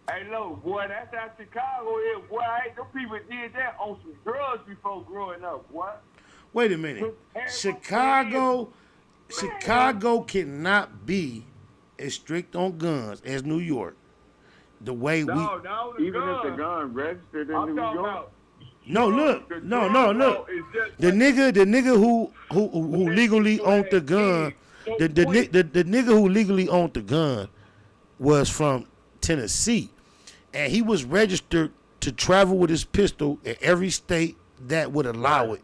Hey, look, boy, that's how Chicago is, boy. Them people did that on some drugs before growing up, boy. Wait a minute. Chicago cannot be as strict on guns as New York. The way even if the gun registered in New York. No, look. The nigga who legally owned the gun, the nigga who legally owned the gun was from Tennessee. And he was registered to travel with his pistol in every state that would allow it.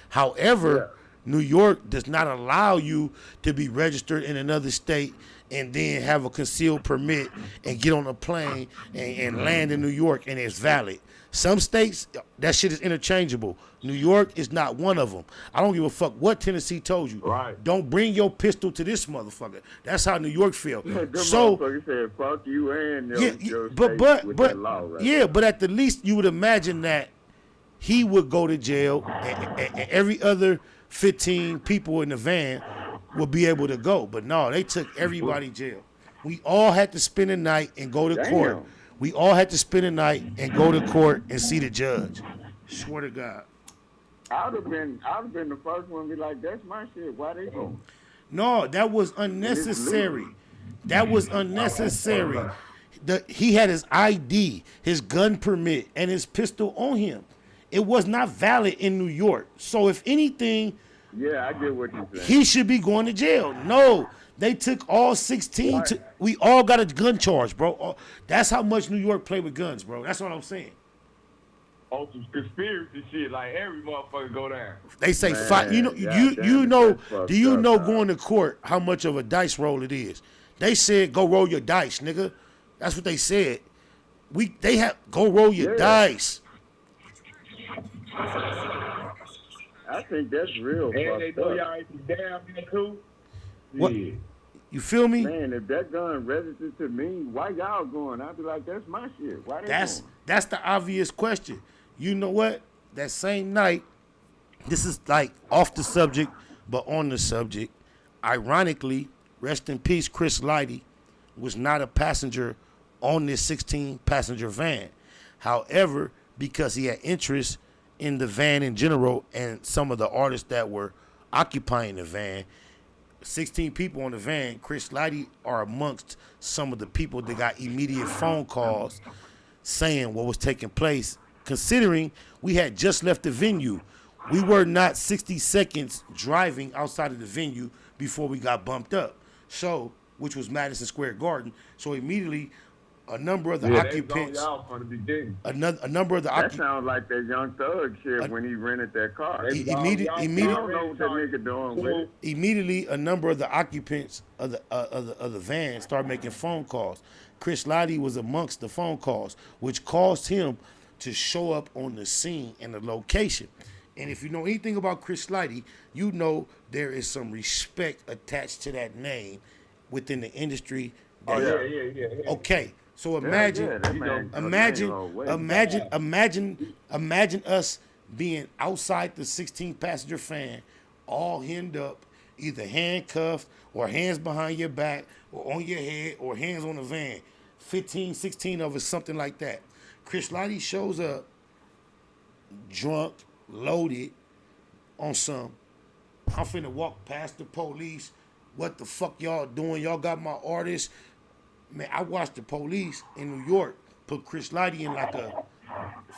However, New York does not allow you to be registered in another state and then have a concealed permit and get on a plane and land in New York and it's valid. Some states, that shit is interchangeable. New York is not one of them. I don't give a fuck what Tennessee told you. Right. Don't bring your pistol to this motherfucker. That's how New York feel. Good So, motherfucker said, fuck you and your, yeah, your but state with that law, right? yeah, but at the least you would imagine that he would go to jail and every other 15 people in the van would be able to go. But no, they took everybody to jail. We all had to spend a night and go to court. We all had to spend a night and go to court and see the judge. Swear to God. I'd have been the first one to be like, that's my shit. Why they going? No, that was unnecessary. That was unnecessary. He had his ID, his gun permit, and his pistol on him. It was not valid in New York. So if anything, yeah, I get what you're saying. He should be going to jail. No, they took all 16. We all got a gun charge, bro. That's how much New York play with guns, bro. That's what I'm saying. On some conspiracy shit, like every motherfucker go down. They say fight. You know, you know. Do you know going to court how much of a dice roll it is? They said go roll your dice, nigga. That's what they said. They have go roll your dice. I think that's real. And they know y'all ain't damn there too. What? Yeah. You feel me? Man, if that gun registered to me, why y'all going? I'd be like, that's my shit. Why they going? That's the obvious question. You know what? That same night, this is like off the subject, but on the subject. Ironically, rest in peace, Chris Lighty was not a passenger on this 16-passenger van. However, because he had interest in the van in general and some of the artists that were occupying the van, 16 people on the van, Chris Lighty are amongst some of the people that got immediate phone calls saying what was taking place, considering we had just left the venue. We were not 60 seconds driving outside of the venue before we got bumped up. So, which was Madison Square Garden. So immediately a number of the occupants, a number of the that sounds like that Young Thug shit when he rented that car. I don't know what that nigga doing with it. Immediately, a number of the occupants of the van started making phone calls. Chris Lighty was amongst the phone calls, which caused him to show up on the scene and the location. And if you know anything about Chris Lighty, you know there is some respect attached to that name within the industry. Okay. So imagine us being outside the 16-passenger van, all hemmed up, either handcuffed or hands behind your back or on your head or hands on the van. 15, 16 of us, something like that. Chris Lighty shows up drunk, loaded on some, I'm finna walk past the police. What the fuck y'all doing? Y'all got my artist. Man, I watched the police in New York put Chris Lighty in like a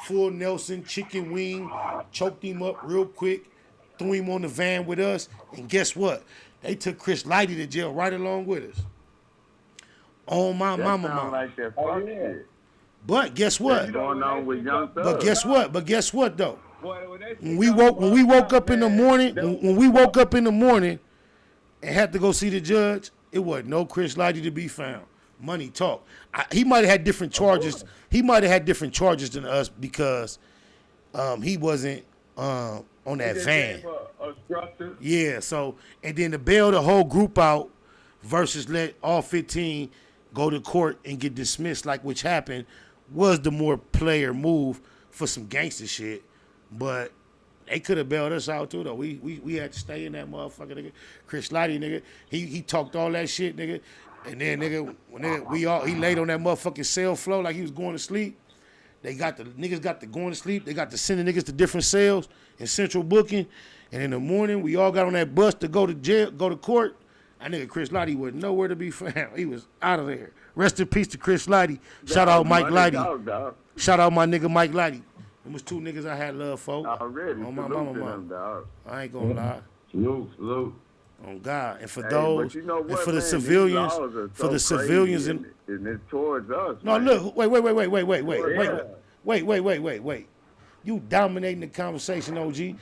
full Nelson chicken wing, choked him up real quick, threw him on the van with us, and guess what? They took Chris Lighty to jail right along with us. On my mama. Like that fuck shit. But guess what? Going on with Young Thug. But guess what though? When we woke up in the morning and had to go see the judge, it wasn't no Chris Lighty to be found. Money talk. He might have had different charges. He might have had different charges than us because he wasn't on that van. Yeah. So and then to bail the whole group out versus let all 15 go to court and get dismissed, like which happened, was the more player move for some gangster shit. But they could have bailed us out too though. We had to stay in that motherfucker, nigga. Chris Lighty, nigga. He talked all that shit, nigga. And then, nigga, he laid on that motherfucking cell floor like he was going to sleep. Niggas got to going to sleep. They got to send the niggas to different cells in central booking. And in the morning, we all got on that bus to go to jail, go to court. That nigga Chris Lighty was nowhere to be found. He was out of there. Rest in peace to Chris Lighty. Shout out Mike Lighty. Shout out my nigga Mike Lighty. Them was two niggas I had love for. Already. On my mama. I ain't gonna lie. Salute. On God. And for those, you know what, and for the man, civilians, for the civilians and it's towards us. No, man. look, wait. You dominating the conversation, OG.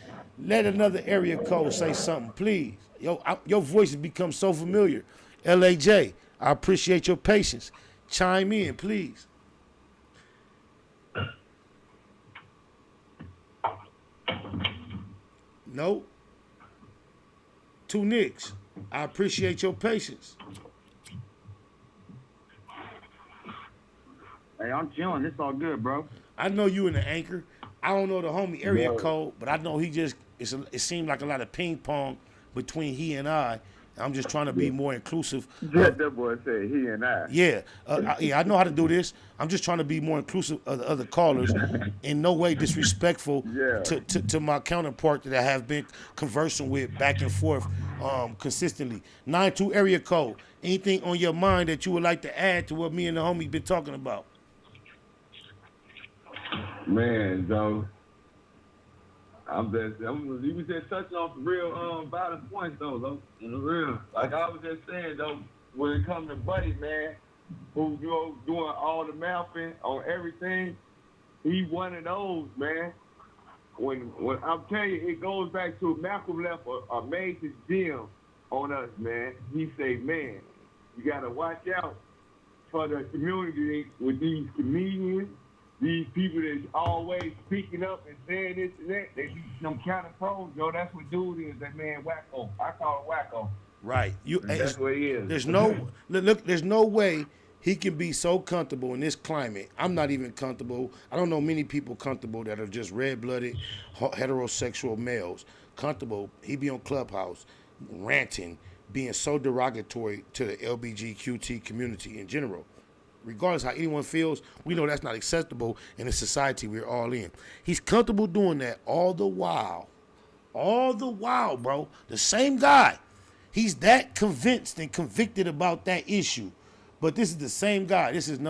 Let another area code say something, please. Your voice has become so familiar. LAJ, I appreciate your patience. Chime in, please. No. Two Nicks, I appreciate your patience. Hey, I'm chilling. It's all good, bro. I know you in the anchor. I don't know the homie area code, but I know it seemed like a lot of ping pong between he and I. I'm just trying to be more inclusive. That boy said he and I. Yeah, I know how to do this. I'm just trying to be more inclusive of the other callers, in no way disrespectful to my counterpart that I have been conversing with back and forth consistently. 92 area code. Anything on your mind that you would like to add to what me and the homie been talking about? Man, though, you was just touching on some real valid points, though, in the real. Like I was just saying, though, when it comes to Buddy, man, who, doing all the mapping on everything, he one of those, man. When I'm telling you, it goes back to Malcolm left a major gem on us, man. He said, man, you got to watch out for the community with these comedians, these people that's always speaking up and saying this and that. They be some counter pros, yo. That's what dude is, that man wacko. I call it wacko. Right. That's what he is. There's no way he can be so comfortable in this climate. I'm not even comfortable. I don't know many people comfortable that are just red-blooded heterosexual males. Comfortable. He be on Clubhouse ranting, being so derogatory to the LBGQT community in general. Regardless how anyone feels, we know that's not acceptable in the society we're all in. He's comfortable doing that all the while, bro. The same guy. He's that convinced and convicted about that issue. But this is the same guy. This is not.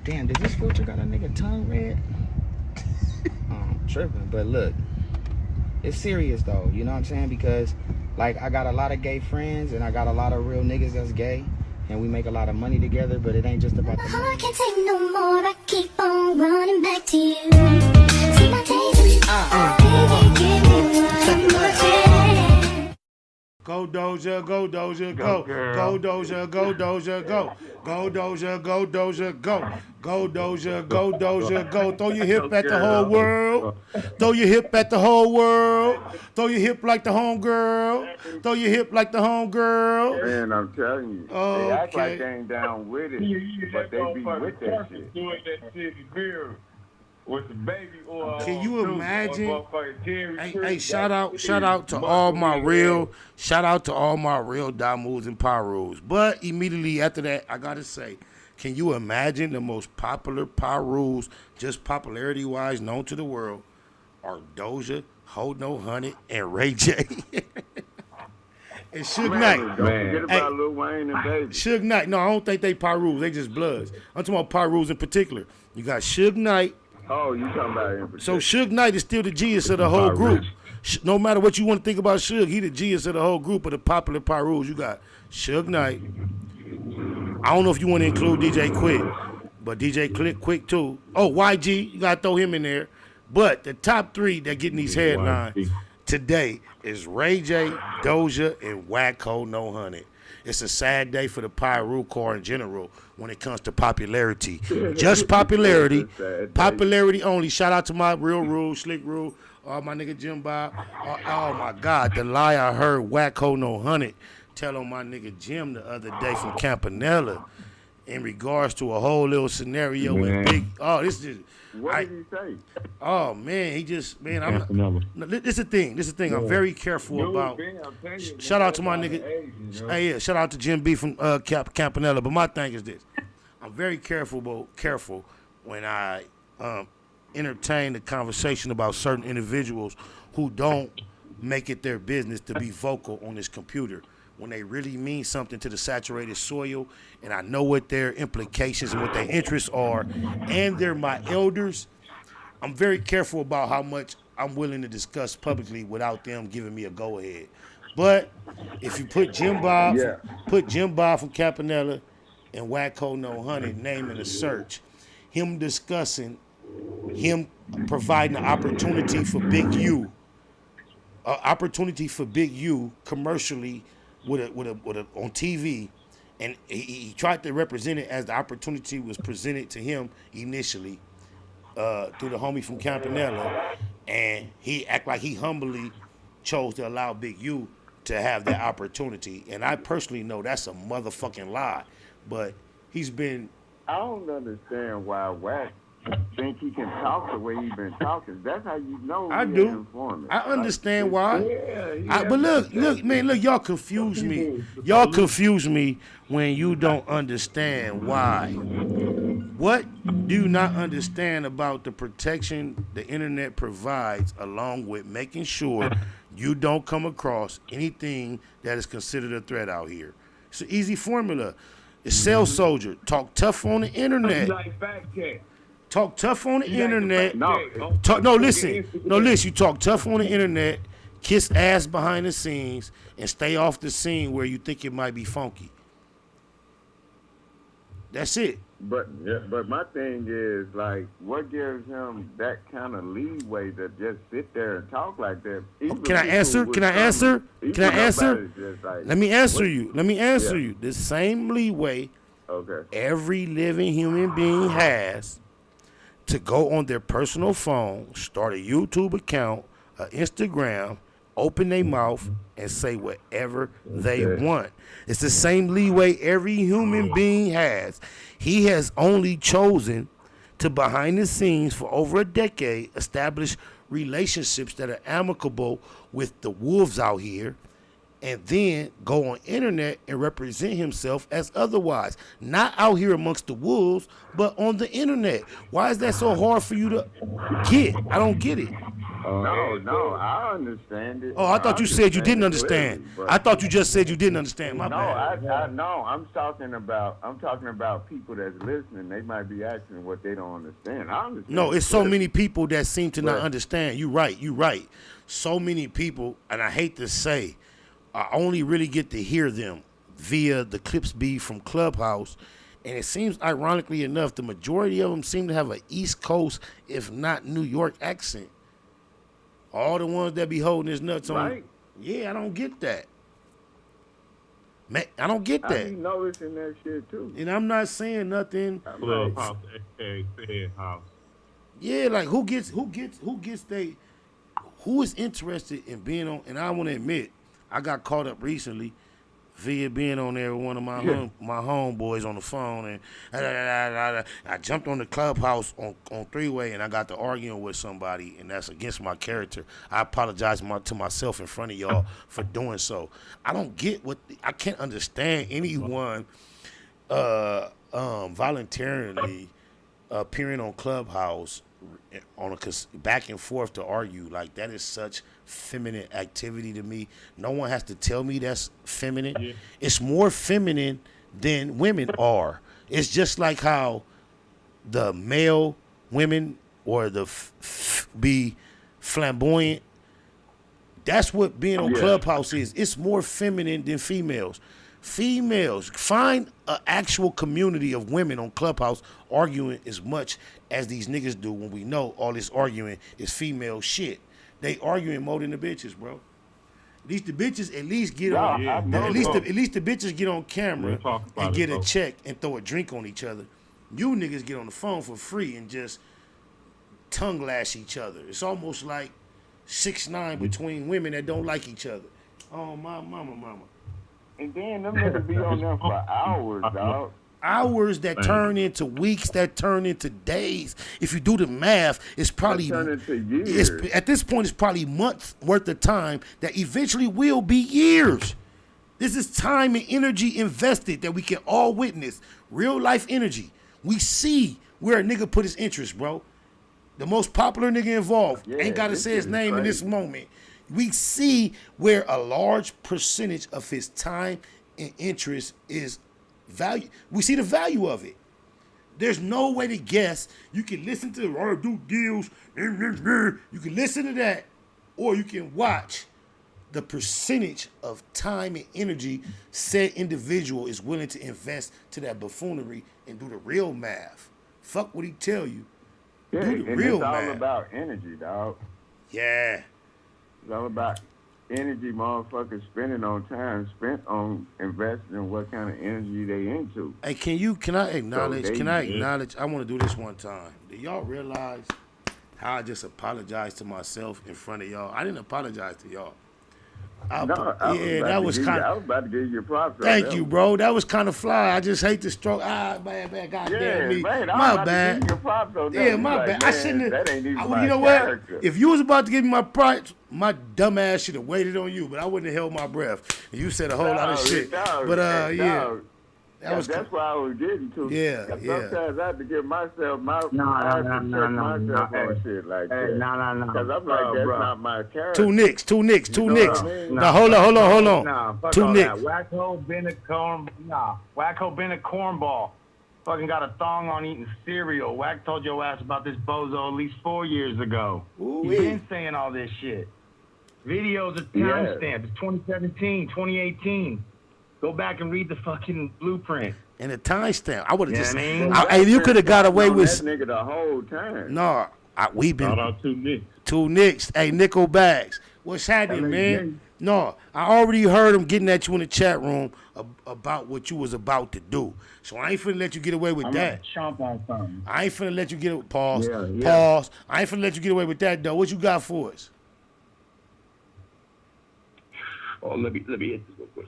Damn, did this filter got a nigga tongue red? I'm tripping, but look, it's serious though, you know what I'm saying? Because, like, I got a lot of gay friends and I got a lot of real niggas that's gay, and we make a lot of money together, but it ain't just about the money. I can't take no more, I keep on running back to you. See my taste, baby, give me one more chance. Go Doja, go Doja, go. Go Doja, go Doja, go. Go Doja, go Doja, go. Go Doja, go Doja, go. Throw your hip at the whole world. Throw your hip at the whole world. Throw your hip like the homegirl. Throw your hip like the homegirl. Man, I'm telling you, they act like they ain't down with it, but they be with that shit. Doing that shit in beer with the baby or can you imagine? Hey, shout out to all my real Damus and Pyrus. But immediately after that, I gotta say, can you imagine the most popular Pyrus, just popularity wise, known to the world, are Doja, Hold No 100, and Ray J. And Suge Knight. Don't forget about Lil Wayne and Baby. Suge Knight. No, I don't think they Pyrus. They just Bloods. I'm talking about Pyrus in particular. You got Suge Knight. Oh, you talking about him? So Suge Knight is still the genius of the whole group. No matter what you want to think about Suge, he the genius of the whole group of the popular Pyrus. You got Suge Knight. I don't know if you want to include DJ Quick, but DJ Quick too. Oh, YG, you got to throw him in there. But the top three that getting these headlines, today is Ray J, Doja, and Wacko No Honey. It's a sad day for the Pyru car in general when it comes to popularity. Just popularity. Popularity only. Shout out to my Real Rule, Slick Rule, my nigga Jim Bob. Oh my God, the lie I heard Wacko No Honey tell on my nigga Jim the other day from Campanella in regards to a whole little scenario with Big. Oh, this is. What did he say? Oh man, he just I'm. This is the thing. I'm very careful about. Shout out to my nigga. Hey, yeah, shout out to Jim B from Campanella. But my thing is this: I'm very careful when I entertain the conversation about certain individuals who don't make it their business to be vocal on this computer when they really mean something to the saturated soil, and I know what their implications and what their interests are, and they're my elders. I'm very careful about how much I'm willing to discuss publicly without them giving me a go-ahead. But if you put Jim Bob from Campanella and Wacko No Honey name in a search, him providing an opportunity for Big U, commercially with a on TV, and he tried to represent it as the opportunity was presented to him initially through the homie from Campanella, and he act like he humbly chose to allow Big U to have that opportunity. And I personally know that's a motherfucking lie, but he's been. I don't understand why Wack think he can talk the way he's been talking. That's how you know I he's do. an informant. I understand why. Yeah, But look, man, y'all confuse me. Y'all confuse me when you don't understand why. What do you not understand about the protection the internet provides, along with making sure you don't come across anything that is considered a threat out here? It's an easy formula. It's Cell Soldier. Talk tough on the internet. Talk tough on the internet. Listen. You talk tough on the internet, kiss ass behind the scenes, and stay off the scene where you think it might be funky. That's it. But my thing is, like, what gives him that kind of leeway to just sit there and talk like that? Can I answer? Let me answer you. The same leeway every living human being has to go on their personal phone, start a YouTube account, an Instagram, open their mouth, and say whatever they want. It's the same leeway every human being has. He has only chosen to, behind the scenes for over a decade, establish relationships that are amicable with the wolves out here, and then go on internet and represent himself as otherwise. Not out here amongst the wolves, but on the internet. Why is that so hard for you to get? I don't get it. No, I understand it. Oh, I thought you said you didn't understand. I thought you just said you didn't understand. My bad. I'm talking about people that's listening. They might be asking what they don't understand. I understand. No, it's so many people that seem to not understand. You right. So many people, and I hate to say, I only really get to hear them via the Clips B from Clubhouse. And it seems, ironically enough, the majority of them seem to have an East Coast, if not New York accent. All the ones that be holding his nuts on. Right. Yeah, I don't get that. Man, I don't get that. I be noticing that shit too. And I'm not saying nothing. Clubhouse. Yeah, like who is interested in being on, and I want to admit, I got caught up recently via being on there with one of my homeboys on the phone, and I jumped on the Clubhouse on three-way, and I got to arguing with somebody, and that's against my character. I apologize to myself in front of y'all for doing so. I don't get I can't understand anyone voluntarily appearing on Clubhouse on a back and forth to argue. Like, that is such feminine activity to me. No one has to tell me that's feminine. Yeah. It's more feminine than women are. It's just like how the male women or the be flamboyant. That's what being on Clubhouse is. It's more feminine than females. Females, find an actual community of women on Clubhouse arguing as much as these niggas do when we know all this arguing is female shit. they arguing more than the bitches, bro. At least the bitches at least get Yeah, on. I know At least so. at least the bitches get on camera We'll talk about and it, get a though. check and throw a drink on each other. You niggas get on the phone for free and just tongue lash each other. It's almost like 6ix9ine between women that don't like each other. Oh my mama. And then them niggas be on there for hours, dog. Hours that turn into weeks, that turn into days. If you do the math, it's probably turn into years. At this point, it's probably months worth of time that eventually will be years. This is time and energy invested that we can all witness. Real life energy. We see where a nigga put his interest, bro. The most popular nigga involved. Ain't gotta say his name in this moment. We see where a large percentage of his time and interest is value. We see the value of it. There's no way to guess. You can listen to or do deals. You can listen to that, or you can watch the percentage of time and energy said individual is willing to invest to that buffoonery and do the real math. Fuck what he tell you. Yeah, Do the and real it's all math. about energy, dog. Yeah. It's all about energy motherfuckers spending on time spent on investing in what kind of energy they into. Hey, can I acknowledge? So I want to do this one time. Do y'all realize how I just apologized to myself in front of y'all? I didn't apologize to y'all. I was about to give you props. Thank you, bro. That was kind of fly. I just hate the stroke. Man, goddamn me. Man, My bad. To give you props on that. Yeah, my Like, bad. man, I shouldn't have. That ain't even my You know character. what? If you was about to give me my props, my dumb ass should have waited on you, but I wouldn't have held my breath. And you said a whole lot of shit. But yeah. That's why I was getting to. Yeah. Sometimes I have to give myself my on shit like Hey, that. no. Because I'm like, that's not my character. Two nicks. You know what I mean? Now hold on. Nah, fuck Two all nicks. that. Wacko Bennett cornball. Fucking got a thong on eating cereal. Wack told your ass about this bozo at least 4 years ago. You've been saying all this shit. Videos are timestamped. It's 2017, 2018. Go back and read the fucking blueprint. And the timestamp. I would have just. Hey, you could have got away with. That nigga the whole time. No, we've been. Shout out to Nick. Two Nicks. Hey, Nickel Bags. What's happening, man? No, I already heard him getting at you in the chat room about what you was about to do. So I ain't finna let you get away with that. Chomp on something. I ain't finna let you get pause. Yeah. Pause. I ain't finna let you get away with that though. What you got for us? Oh, let me hit this real quick.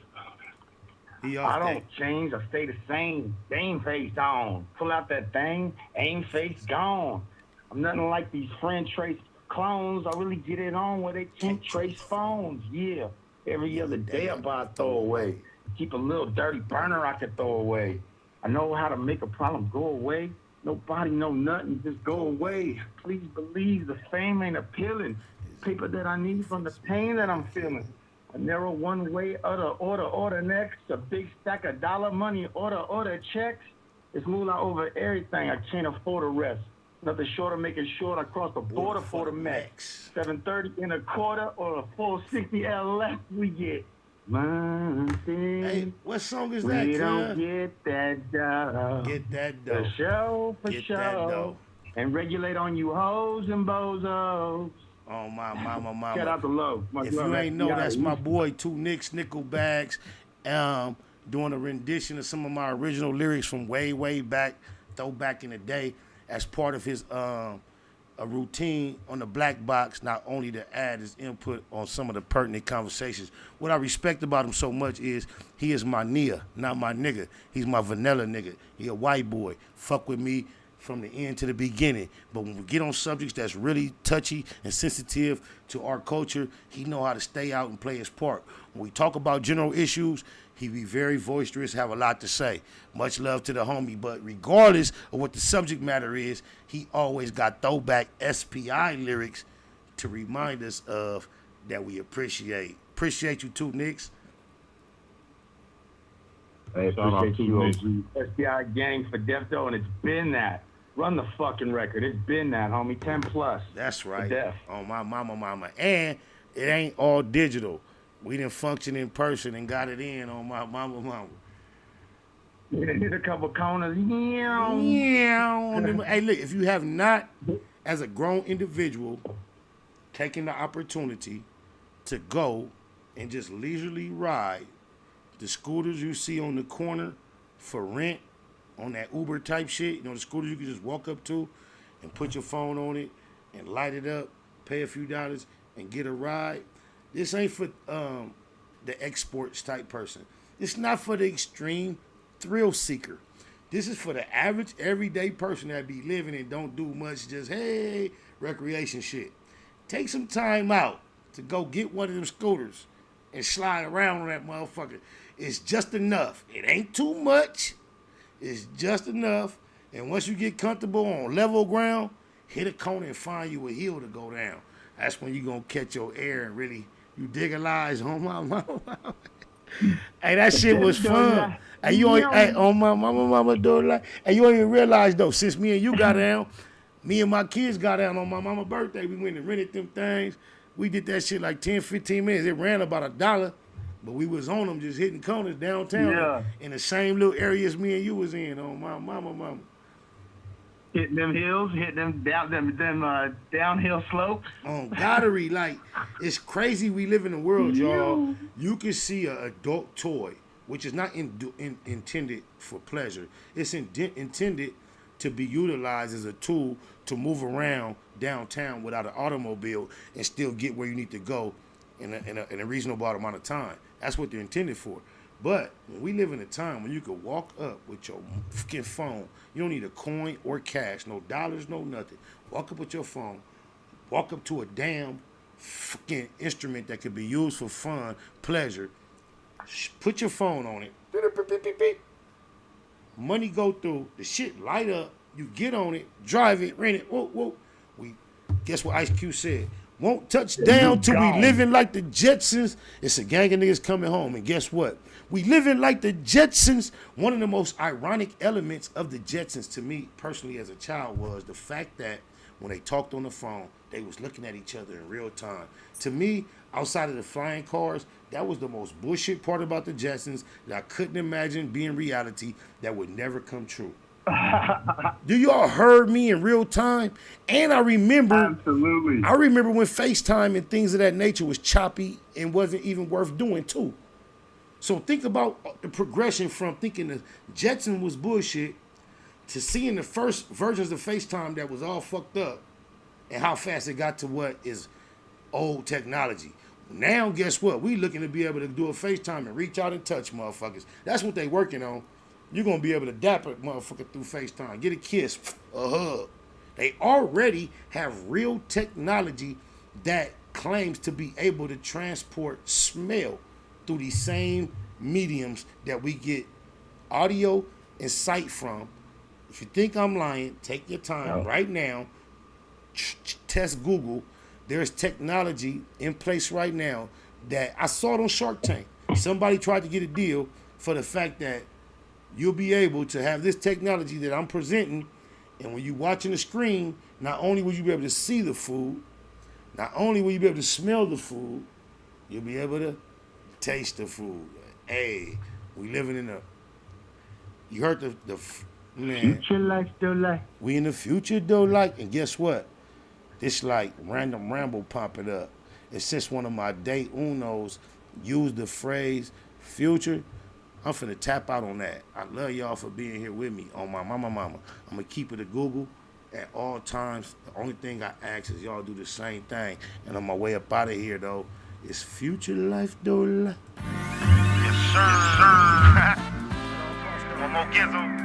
I don't change. I stay the same. Game face on. Pull out that thing. Aim face gone. I'm nothing like these friend trace clones. I really get it on where they can't trace phones. Yeah. Every other day I buy a throwaway. Keep a little dirty burner I can throw away. I know how to make a problem go away. Nobody know nothing. Just go away. Please believe the fame ain't appealing. Paper that I need from the pain that I'm feeling. A narrow one-way, order next. A big stack of dollar money, order checks. It's moolah over everything. I can't afford a rest. Nothing short of making sure I cross the border for the max. 730 in a quarter or a full 60 LS we get. Monday. Hey, what song is we that, don't get that dough. Get that dough. For Get show. that dough. And regulate on you hoes and bozos. Oh, my mama. Shout out to Low. If you ain't know, that's my boy, Two Nicks, Nickel Bags, doing a rendition of some of my original lyrics from way back, back in the day, as part of his a routine on the Black Box, not only to add his input on some of the pertinent conversations. What I respect about him so much is he is my Nia, not my nigga. He's my vanilla nigga. He a white boy. Fuck with me from the end to the beginning. But when we get on subjects that's really touchy and sensitive to our culture, he know how to stay out and play his part. When we talk about general issues, he be very boisterous, have a lot to say. Much love to the homie, but regardless of what the subject matter is, he always got throwback SPI lyrics to remind us of that we appreciate. Appreciate you too, Nicks. Hey, Shout out appreciate to you, SBI gang for Defto, and it's been that. Run the fucking record. It's been that, homie. 10 plus. That's right. Def. On my mama. And it ain't all digital. We didn't function in person and got it in on my mama. Hit a couple corners. Yeah. Hey, look, if you have not, as a grown individual, taking the opportunity to go and just leisurely ride the scooters you see on the corner for rent on that Uber type shit. You know, the scooters you can just walk up to and put your phone on it and light it up, pay a few dollars and get a ride. This ain't for the exports type person. It's not for the extreme thrill seeker. This is for the average everyday person that be living and don't do much, just hey, recreation shit. Take some time out to go get one of them scooters and slide around on that motherfucker. It's just enough. It ain't too much. It's just enough. And once you get comfortable on level ground, hit a corner and find you a hill to go down. That's when you gonna catch your air and really, you digitalize on my mama. Hey, that shit was fun. Hey, you ain't, hey, on my mama do it like, hey, you don't even realize though, since me and you got down, me and my kids got down on my mama's birthday. We went and rented them things. We did that shit like 10, 15 minutes. It ran about $1, but we was on them just hitting corners downtown in the same little areas me and you was in on my mama. Hitting them hills, hitting them downhill slopes. On Goddard, like, it's crazy we live in a world, y'all. You can see an adult toy, which is not intended for pleasure. It's intended to be utilized as a tool to move around downtown without an automobile and still get where you need to go in a reasonable amount of time. That's what they're intended for. But when we live in a time when you can walk up with your fucking phone, you don't need a coin or cash, no dollars, no nothing. Walk up with your phone, walk up to a damn fucking instrument that could be used for fun, pleasure. Put your phone on it. Beep, beep. Money go through, the shit light up, you get on it, drive it, rent it, whoop. Guess what Ice Cube said? Won't touch down till we living like the Jetsons. It's a gang of niggas coming home. And guess what? We living like the Jetsons. One of the most ironic elements of the Jetsons to me personally as a child was the fact that when they talked on the phone, they was looking at each other in real time. To me, outside of the flying cars, that was the most bullshit part about the Jetsons that I couldn't imagine being reality that would never come true. Do y'all heard me in real time? And I remember, absolutely. I remember when FaceTime and things of that nature was choppy and wasn't even worth doing too. So think about the progression from thinking the Jetson was bullshit to seeing the first versions of FaceTime that was all fucked up and how fast it got to what is old technology. Now, guess what? We looking to be able to do a FaceTime and reach out and touch motherfuckers. That's what they working on. You're going to be able to dap a motherfucker through FaceTime. Get a kiss, a hug. They already have real technology that claims to be able to transport smell through these same mediums that we get audio and sight from. If you think I'm lying, take your time right now. Test Google. There's technology in place right now that I saw it on Shark Tank. Somebody tried to get a deal for the fact that you'll be able to have this technology that I'm presenting, and when you're watching the screen, not only will you be able to see the food, not only will you be able to smell the food, you'll be able to taste the food. Hey, we living in you heard the man. Future life, though, like. We in the future, though, like, and guess what? This like random ramble popping up. It's just one of my day unos used the phrase future. I'm finna tap out on that. I love y'all for being here with me on my mama. I'm gonna keep it a Google at all times. The only thing I ask is y'all do the same thing. And on my way up out of here though, it's future life though. Yes, sir. One more gizzo.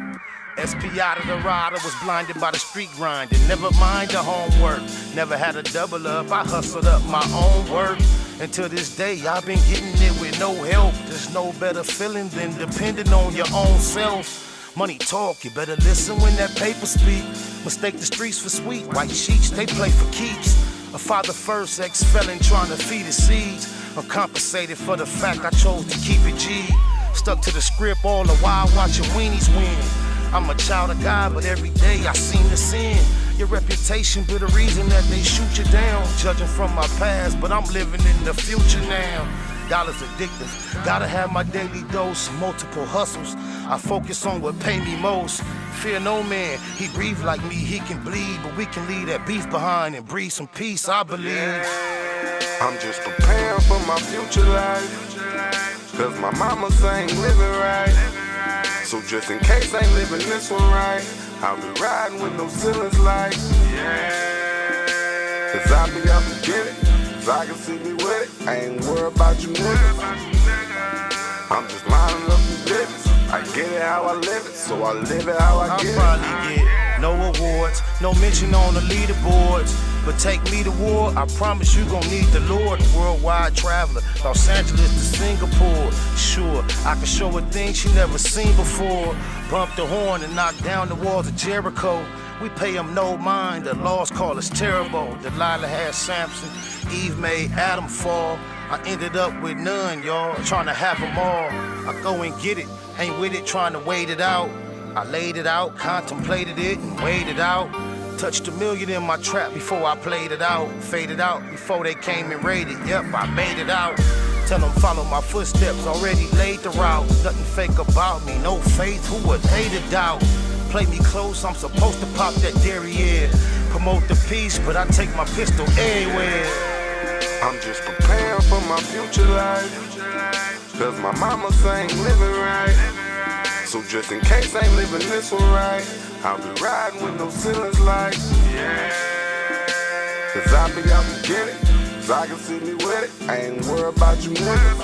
SP out of the rider was blinded by the street grinding. Never mind the homework. Never had a double up. I hustled up my own work. And to this day, I've been getting it with no help. There's no better feeling than depending on your own self. Money talk, you better listen when that paper speak. Mistake the streets for sweet. White sheets, they play for keeps. A father first, ex-felon trying to feed his seeds. I'm compensated for the fact I chose to keep it G. Stuck to the script all the while watching weenies win. I'm a child of God, but every day I seem to sin. Your reputation be the reason that they shoot you down. Judging from my past, but I'm living in the future now. Dollars addictive, gotta have my daily dose. Multiple hustles, I focus on what pay me most. fear no man. He breathe like me, he can bleed, but we can leave that beef behind and breathe some peace, I believe. I'm just preparing for my future life, cause my mama ain't living right. So just in case I ain't living this one right, I'll be riding with no ceilings like, cause I be up to get it, cause I can see me with it. I ain't worried about you niggas. I'm just lining up the business. I get it how I live it, so I live it how I get it. I'll probably get no awards, no mention on the leaderboards. But take me to war, I promise you gon' need the Lord. Worldwide traveler, Los Angeles to Singapore. Sure, I can show her things she never seen before. Bump the horn and knock down the walls of Jericho. We pay them no mind, the laws call us terrible. Delilah had Samson, Eve made Adam fall. I ended up with none, y'all, trying to have them all. I go and get it, ain't with it, trying to wait it out. I laid it out, contemplated it, and weighed it out. Touched $1 million in my trap before I played it out. Faded out before they came and raided. Yep, I made it out. Tell them follow my footsteps, already laid the route. Nothing fake about me, no faith, who would they to doubt? Play me close, I'm supposed to pop that derriere. Promote the peace, but I take my pistol everywhere. I'm just preparing for my future life, cause my mama ain't living right. So just in case I ain't living this one right, I'll be riding with no ceilings like, cause I be out to get it, cause I can see me with it. I ain't worried about you niggas.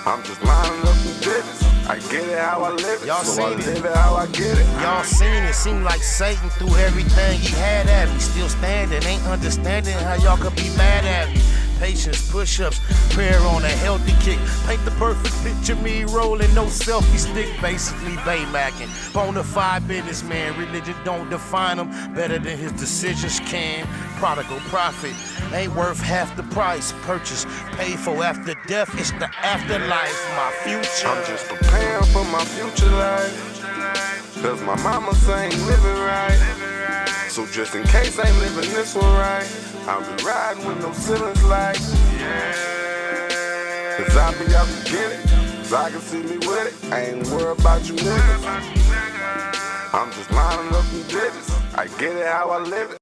I'm just lining up the business. I get it how I live it, y'all so I seen live it how I get it. Y'all seen it, seemed like Satan threw everything he had at me. Still standing, ain't understanding how y'all could be mad at me. Patience, push-ups, prayer on a healthy kick. Paint the perfect picture, me rolling, no selfie stick. Basically Baymacking, bonafide businessman. Religion don't define him better than his decisions can. Prodigal prophet, ain't worth half the price. Purchase, paid for after death, it's the afterlife. My future, I'm just preparing for my future life, cause my mama ain't living right. So just in case I ain't living this one right, I'll be riding with no ceilings like, cause I be out to get it, cause I can see me with it. I ain't worried about you niggas. I'm just lining up the digits. I get it how I live it.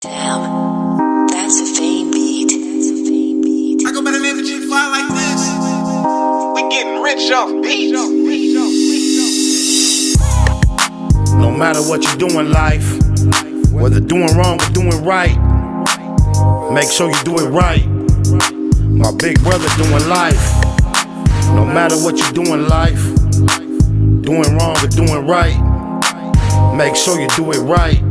Damn, that's a fame beat. I go by the name of G5 like this. We getting rich off beats. no matter what you do in life, whether doing wrong or doing right, make sure you do it right. My big brother doing life, no matter what you do in life, doing wrong or doing right, make sure you do it right.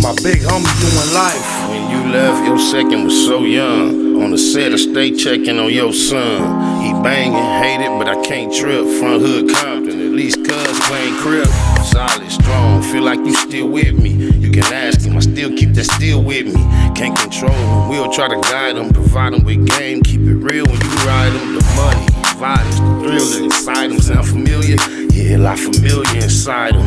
My big homie doing life. When you left, your second was so young. On the set, I stay checking on your son. He banging, hate it, but I can't trip. Front hood Compton, at least cuz playing crib. Solid, strong, feel like you still with me. You can ask him, I still keep that still with me. Can't control him, we'll try to guide him. Provide him with game, keep it real when you ride him. The money, violence, the thrill that inside him. Sound familiar? Yeah, a lot familiar inside him.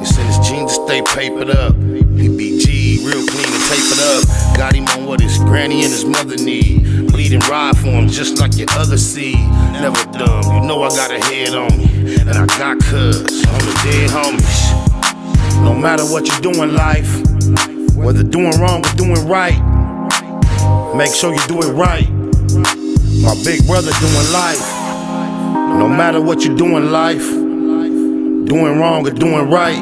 It's in his genes to stay papered up. He be G, real clean and tapered up. Got him on what his granny and his mother need. Bleed and ride for him just like your other seed. Never dumb, you know I got a head on me. And I got cuz on the dead homies. No matter what you do in life, whether doing wrong or doing right, make sure you do it right. My big brother doing life. No matter what you do in life, doing wrong or doing right,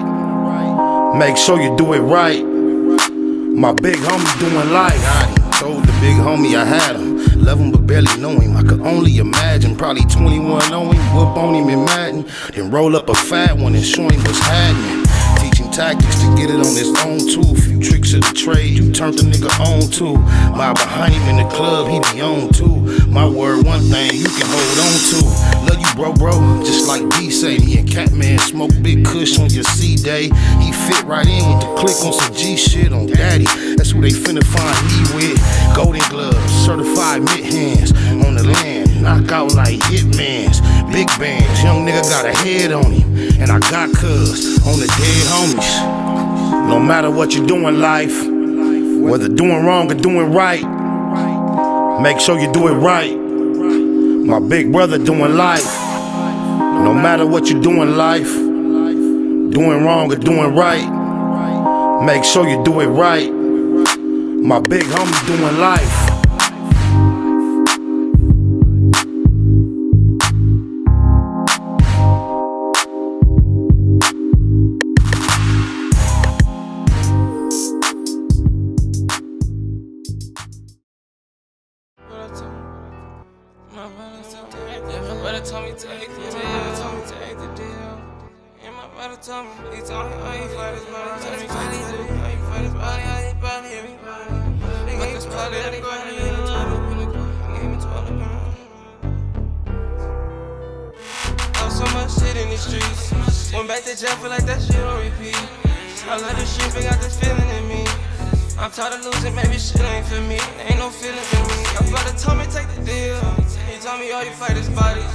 make sure you do it right. My big homie doing life. I told the big homie I had him. Love him but barely know him. I could only imagine. Probably 21 on him. Whoop on him in Madden. Then roll up a fat one and show him what's happening. Teach him tactics to get it on his own too. Few tricks of the trade you turned the nigga on to. My behind him in the club, he be on too. My word, one thing you can hold on to. Love you, bro, just like B say. Me and Catman smoke big kush on your C-day. He fit right in with the click on some G shit on daddy. That's who they finna find me with. Golden gloves, certified mitt hands on the land. Knock out like hitmans. Big bands, young nigga got a head on him. And I got cuz on the dead homies. No matter what you do in life, whether doing wrong or doing right, make sure you do it right. My big brother doing life. No matter what you do in life, doing wrong or doing right, make sure you do it right. My big homie doing life. So much shit in the streets. Went back to jail, feel like that shit on repeat. I love the streets, but got this feeling in me. I'm tired of losing, maybe shit ain't for me. Ain't no feelings in me. My brother told me take the deal. He told me all you fight is bodies.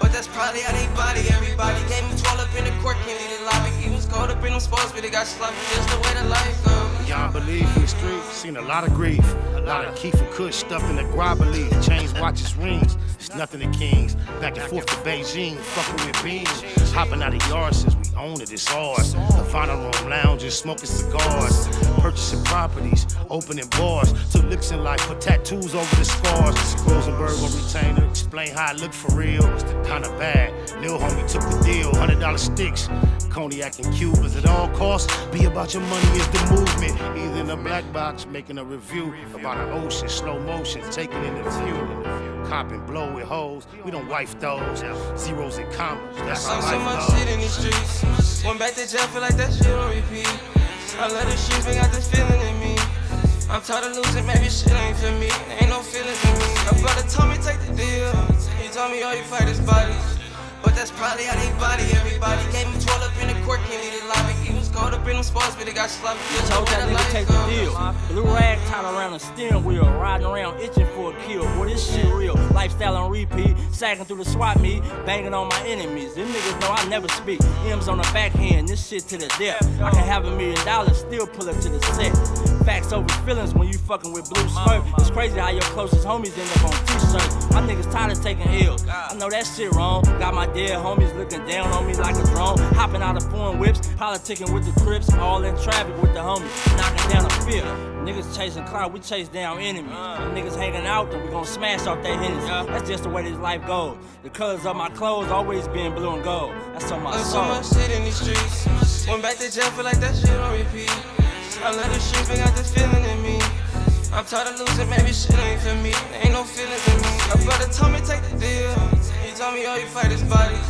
But that's probably how they body everybody. Gave me 12 up in the court, can't leave the lobby. He was caught up in them sports, but they got sloppy. Just the way the life goes. Y'all believe in the street, seen a lot of grief. A lot of Keith and Kush stuffed in the grobberly. Chains, watches, rings, it's nothing to kings. Back and forth to Beijing, fucking with beans. Hopping out of yard since we own it, it's ours. The final room lounges, smoking cigars. Purchasing properties, opening bars. Took licks in life, put tattoos over the scars. Rosenberg on retainer, explain how I look for real. Kinda bad, Lil homie took the deal. $100 sticks, cognac and Cubans at all costs. Be about your money is the movement. Either in a black box, making a review about an ocean, slow motion, taking in the view. Cop and blow with hoes, we don't wife those. Zeros and commas, that's how so life much goes. shit in the streets. Went back to jail, feel like that shit on repeat. I love the streets, but got this feeling in me. I'm tired of losing, maybe shit ain't for me. Ain't no feelings in me. My brother told me take the deal. He told me all you fight is bodies. But that's probably how they body everybody. Gave me 12 up in the court, can't leave the lobby. He was caught up in them sports, but they got sloppy. Just Told that nigga take the deal. Blue rag tied around the steering wheel, riding around itching for a kill. Boy, this shit real. Lifestyle on repeat, sagging through the swap meet, banging on my enemies. Them niggas know I never speak. M's on the backhand, this shit to the depth. I can have $1 million, still pull up to the set. Facts over feelings when you fucking with Blue Smurf. It's crazy how your closest homies end up on t-shirts. My niggas tired of taking L's. I know that shit wrong. Got my dead homies looking down on me like a drone. Hopping out of foreign whips, politicking with the Crips, all in traffic with the homies, knocking down a fifth. Niggas chasing clout, we chase down enemies. Niggas hanging out, then we gon' smash off their Hennessy. That's just the way this life goes. The colors of my clothes always been blue and gold. That's on my There's soul. so much shit in these streets. Went back to jail, feel like that shit on repeat. I love the streets, but got this feeling in me. I'm tired of losing, maybe shit ain't for me. Ain't no feelings in me. My brother told me take the deal. He told me all you fight is bodies.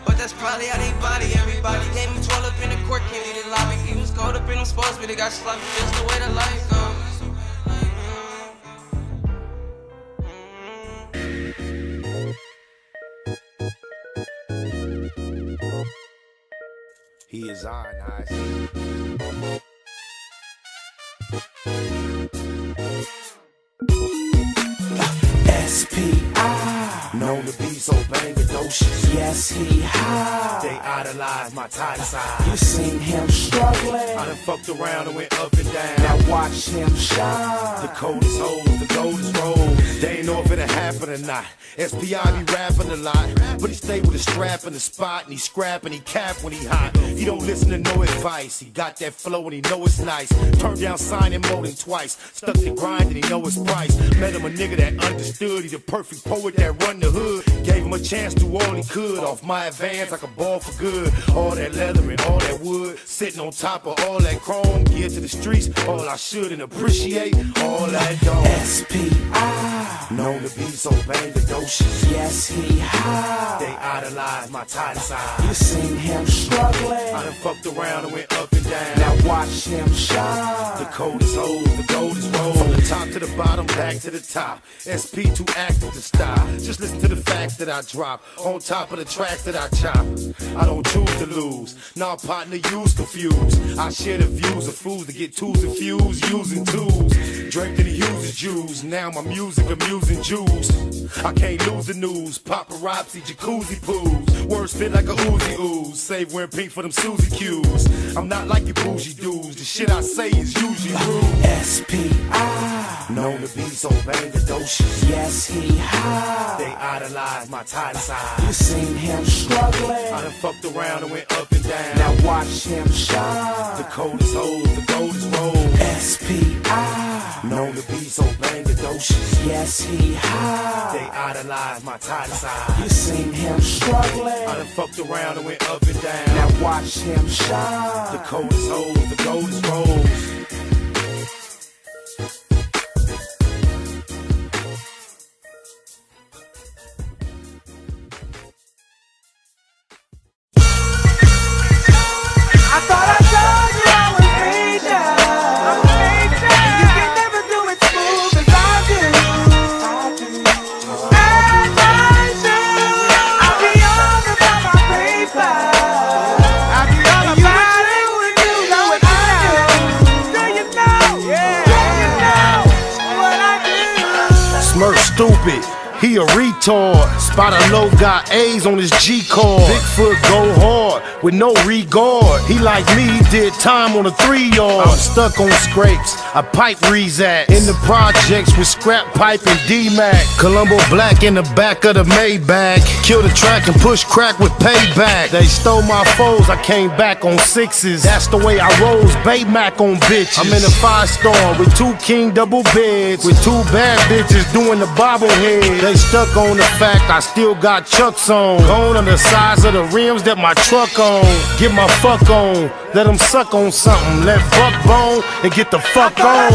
But that's probably how they body everybody. Gave me 12 up in the court, can't leave the lobby. He was caught up in them sports, but they got sloppy. Just the way the life goes. He is on, I see. S.P.I. Known to be so bang-a-docious. Yes, he high. They idolize my tight side. You seen him struggling. I done fucked around and went up and down. Now watch him shine. The coldest hoes, the coldest rolls. They ain't know if it'll happen or not. S.P.I. be rapping a lot, but he stay with a strap in the spot and he scrap and he cap when he hot. He don't listen to no advice. He got that flow and he know it's nice. Turned down signing more than twice. Stuck to grind and he know his price. Met him a nigga that understood. He the perfect poet that run the hood. Gave him a chance to all he could. Off my advance, I could ball for good. All that leather and all that wood. Sitting on top of all that chrome. Gear to the streets, all I should and appreciate. All that dog. S.P.I. Known to be so bang-a-docious. Yes, he high. They idolize my tight side. You seen him struggling. I done fucked around and went up and down. Now watch him shine. The coldest hoes, the coldest rolls. From the top to the bottom, back to the top. SP too active to stop. Just listen to the facts that I drop. On top of the tracks that I chop. I don't choose to lose. Nah, partner, you's confused. I share the views of fools to get twos and fuse using tools. Draped in the uses Jews. Now my music amusing Jews. I can't lose the news. Paparazzi, jacuzzi pools. Words fit like a Uzi ooze. Save wearing pink for them Susie Q's. I'm not like you bougie dudes. The shit I say is usually rude. S.P.I. Known to be so bangladocious. Yes, he high. They idolize my tight side. You seen him struggling. I done fucked around and went up and down. Now watch him shine. The coldest hoes, the coldest rolls. S.P.I. Known to be so bangladocious. Yes, he high. They idolize my tight side. You seen him struggling. I done fucked around and went up and down. Now watch him shine. The coldest hoes, the coldest rolls. I thought I told you I was major. I'm major. And you can never do it smooth as I do. As I do. I'll be all about my paper. I'll be all about it when you know what I do. Do you know? Yeah. Do you know what I do? Smirk stupid. He a retard. Spot a low got A's on his G card. Bigfoot go hard with no regard. He like me, he did time on a 3-yard. I'm stuck on scrapes, I pipe resats. In the projects with scrap pipe and D-Mac. Colombo black in the back of the Maybach. Kill the track and push crack with payback. They stole my foes, I came back on 6s. That's the way I rose, Baymac on bitches. I'm in a 5-star with 2 king double beds. With 2 bad bitches doing the bobblehead. They stuck on the fact I still got Chucks on. Gone on the size of the rims that my truck on. Get my fuck on, let them suck on something. Let Buck bone and get the fuck on.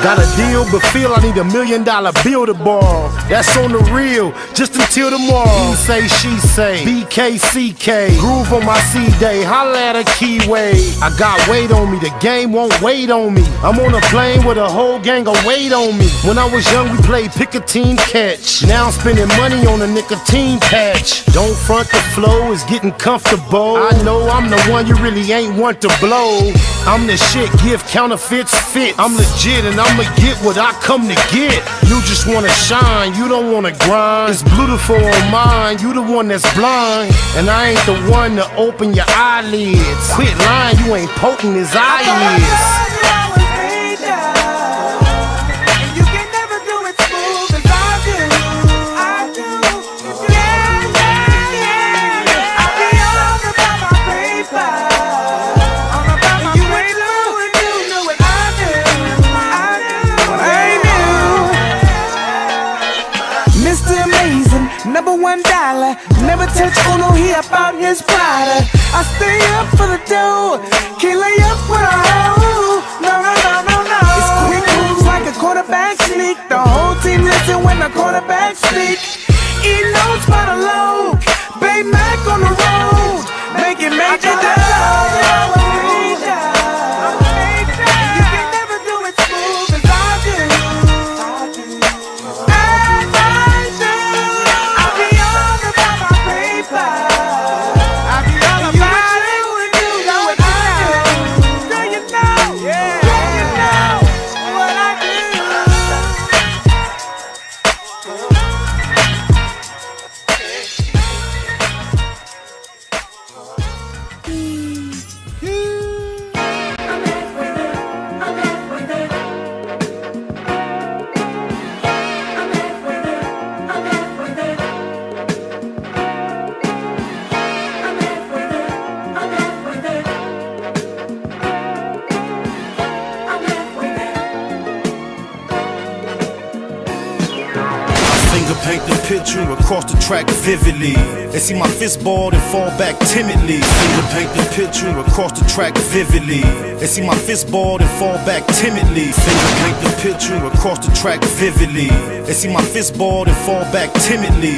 Got a deal, but feel I need $1 million bill to borrow. That's on the real, just until tomorrow. He say, she say, BKCK. Groove on my C-Day, holla at a keyway. I got weight on me, the game won't wait on me. I'm on a plane with a whole gang of weight on me. When I was young, we played pick a team catch. Now I'm spending money on a nicotine patch. Don't front, the flow is getting comfortable. I know I'm the one you really ain't want to blow. I'm the shit, give counterfeits fit. I'm legit and I'ma get what I come to get. You just wanna shine, you don't wanna grind. It's beautiful on mine, you the one that's blind. And I ain't the one to open your eyelids. Quit lying, you ain't poking his eyelids. $1, never touch Uno, he about his pride. I stay up for the dough, can't lay up with a hoe. No, no, no, no, no. It's quick moves like a quarterback sneak. The whole team listen when the quarterback speak. Eat notes by the load, Baymac on the road, making major dough. Paint the picture across the track vividly. They see my fist ball and fall back timidly. Finger paint the picture across the track vividly. They see my fist ball and fall back timidly. Finger paint the picture across the track vividly. They see my fist ball and fall back timidly.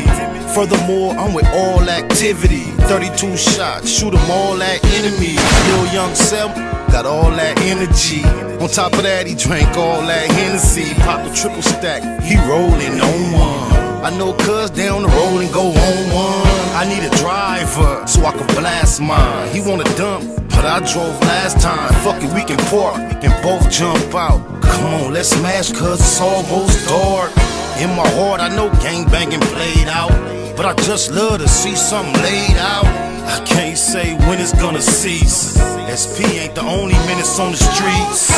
Furthermore, I'm with all activity. 32 shots, shoot them all at enemies. Lil Young Self got all that energy. On top of that, he drank all that Hennessy. Popped a triple stack, he rolling on one. I know cuz down the road and go on one. I need a driver so I can blast mine. He wanna dump, but I drove last time. Fuck it, we can park and both jump out. Come on, let's smash cuz it's almost dark. In my heart, I know gangbanging played out, but I just love to see something laid out. I can't say when it's gonna cease. SP ain't the only menace on the streets.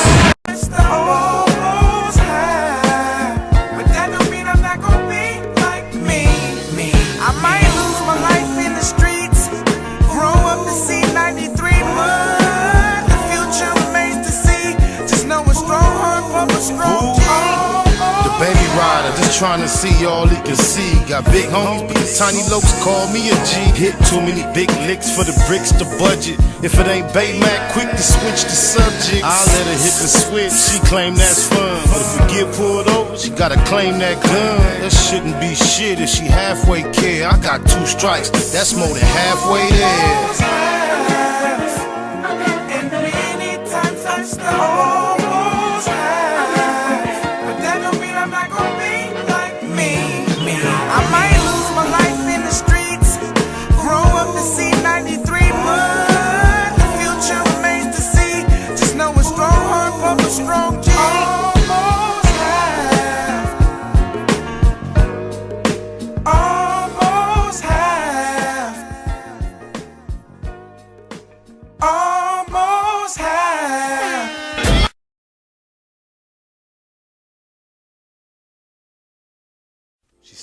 Just trying to see all he can see. Got big homies, but the tiny lokes call me a G. Hit too many big licks for the bricks to budget. If it ain't Baymac, quick to switch the subject. I'll let her hit the switch, she claim that's fun. But if we get pulled over, she gotta claim that gun. That shouldn't be shit if she halfway care. I got 2 strikes, that's more than halfway there. And many times I stole.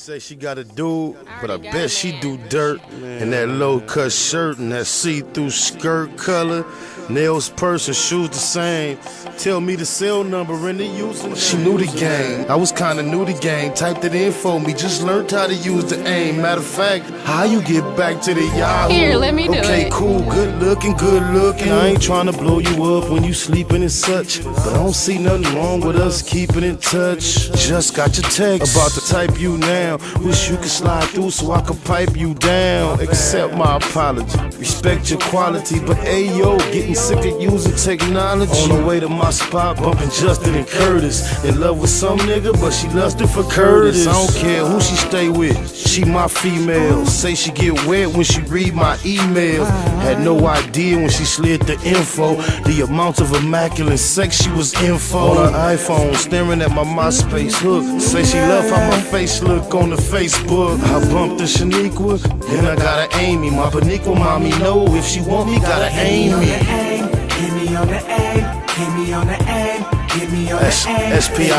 Say she got a dude, but I bet she do dirt. And that low cut shirt and that see-through skirt color. Nails, purse, and shoes the same. Tell me the cell number and the username. She knew the game. I was kinda new to game. Typed it in for me, just learned how to use the aim. Matter of fact, how you get back to the Yahoo? Here, let me do it. Okay, cool, good looking. I ain't trying to blow you up when you sleeping and such, but I don't see nothing wrong with us keeping in touch. Just got your text, about to type you now. Wish you could slide through so I could pipe you down. Accept my apology, respect your quality, but ayo, getting sick of using technology. On the way to my spot, bumping Justin and Curtis. In love with some nigga, but she lusted for Curtis. I don't care who she stay with, she my female. Say she get wet when she read my emails. Had no idea when she slid the info, the amount of immaculate sex she was info. On her iPhone, staring at my MySpace hook. Say she love how my face look on the Facebook. I bumped the Shaniqua, then I gotta aim me. My Paniqua mommy know if she want me, gotta aim me. Hit me on the aim, hit me on the aim, hit me on the aim. SPI,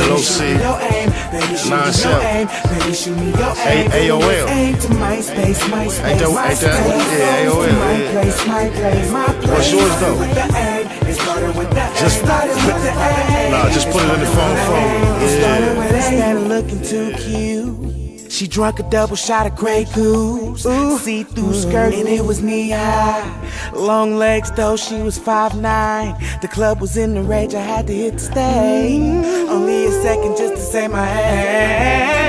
LOC, 9-7, AOL. Aim to MySpace, MySpace. Ain't that? Yeah, AOL. What's yours though? Just put it in the phone. Yeah. Looking too cute. She drunk a double shot of Grey Goose, see-through skirt and it was knee-high. Long legs though, she was 5'9". The club was in the rage, I had to hit the stage. Only a second just to say my hey.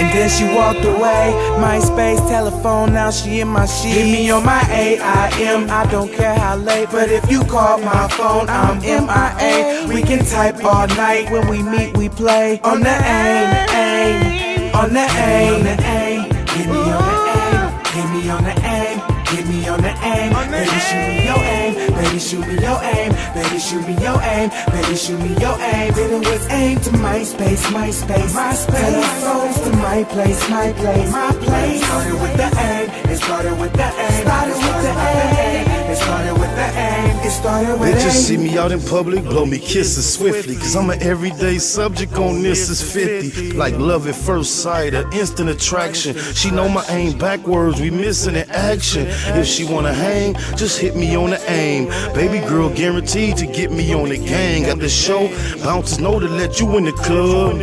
And then she walked away. MySpace telephone, now she in my sheet. Hit me on my AIM, I don't care how late, but if you call my phone, I'm MIA. We can type all night, when we meet we play. On the aim. On the aim, hit me on the aim, hit me on the aim, hit me on the aim. Baby, shoot me your aim, baby, shoot me your aim, baby, shoot me your aim, baby, shoot me your aim. Then it was aim to MySpace. Telephones to my place. It started with the aim, it started with the aim, it started with the aim. Bitches see me out in public, blow me kisses swiftly, cause I'm an everyday subject on this is 50. Like love at first sight, an instant attraction. She know my aim backwards, we missing in action. If she wanna hang, just hit me on the aim. Baby girl guaranteed to get me on the gang. At the show, bouncers know to let you in the club.